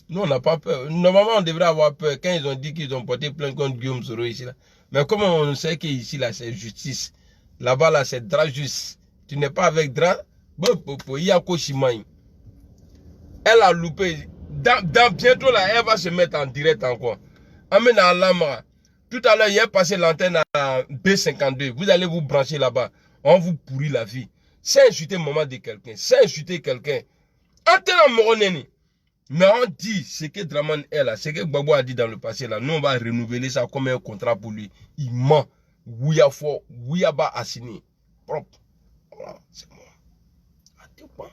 A: Nous on n'a pas peur. Normalement on devrait avoir peur quand ils ont dit qu'ils ont porté plainte contre Guillaume Soro ici là. Mais comme on sait qu'ici là c'est justice. Là-bas là c'est drap juste. Tu n'es pas avec drap. Il y a Koshimai. Elle a loupé. Dans bientôt là elle va se mettre en direct encore. Amène à Lamara. Tout à l'heure il y a passé l'antenne à B52. Vous allez vous brancher là-bas. On vous pourrit la vie. C'est insulter le moment de quelqu'un. C'est insulter quelqu'un. Mais on dit ce que Dramane est là, ce que Gbagbo a dit dans le passé là. Nous on va renouveler ça comme un contrat pour lui. Il ment. Wouyafo, Wouyaba Assini. Propre. Voilà, c'est moi.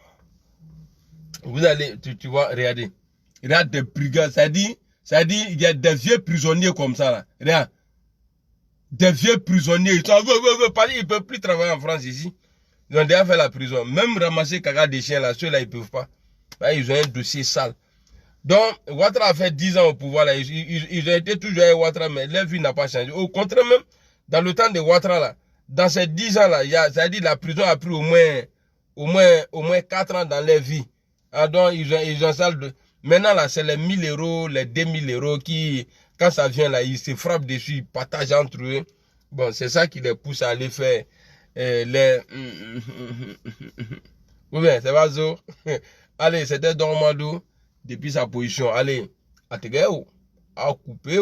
A: Vous allez, tu vois, regardez. Regarde des brigades. Ça dit, il y a des vieux prisonniers comme ça là. Regarde. Des vieux prisonniers, ils ne peuvent plus travailler en France ici. Ils ont déjà fait la prison. Même ramasser caca des chiens là, ceux-là, ils ne peuvent pas. Là, ils ont un dossier sale. Donc, Ouattara a fait 10 ans au pouvoir là. Ils ont été toujours avec Ouattara, mais leur vie n'a pas changé. Au contraire même, dans le temps de Ouattara là, dans ces 10 ans là, c'est-à-dire la prison a pris au moins 4 ans dans leur vie. Ah, donc, ils ont ça. Maintenant là, c'est les 1000 euros, les 2000 euros qui... Quand ça vient là, ils se frappent dessus, ils partagent entre eux. Bon, c'est ça qui les pousse à aller faire les... Ou bien, c'est pas ça. Allez, c'était Dormado depuis sa position. Allez, à te à couper.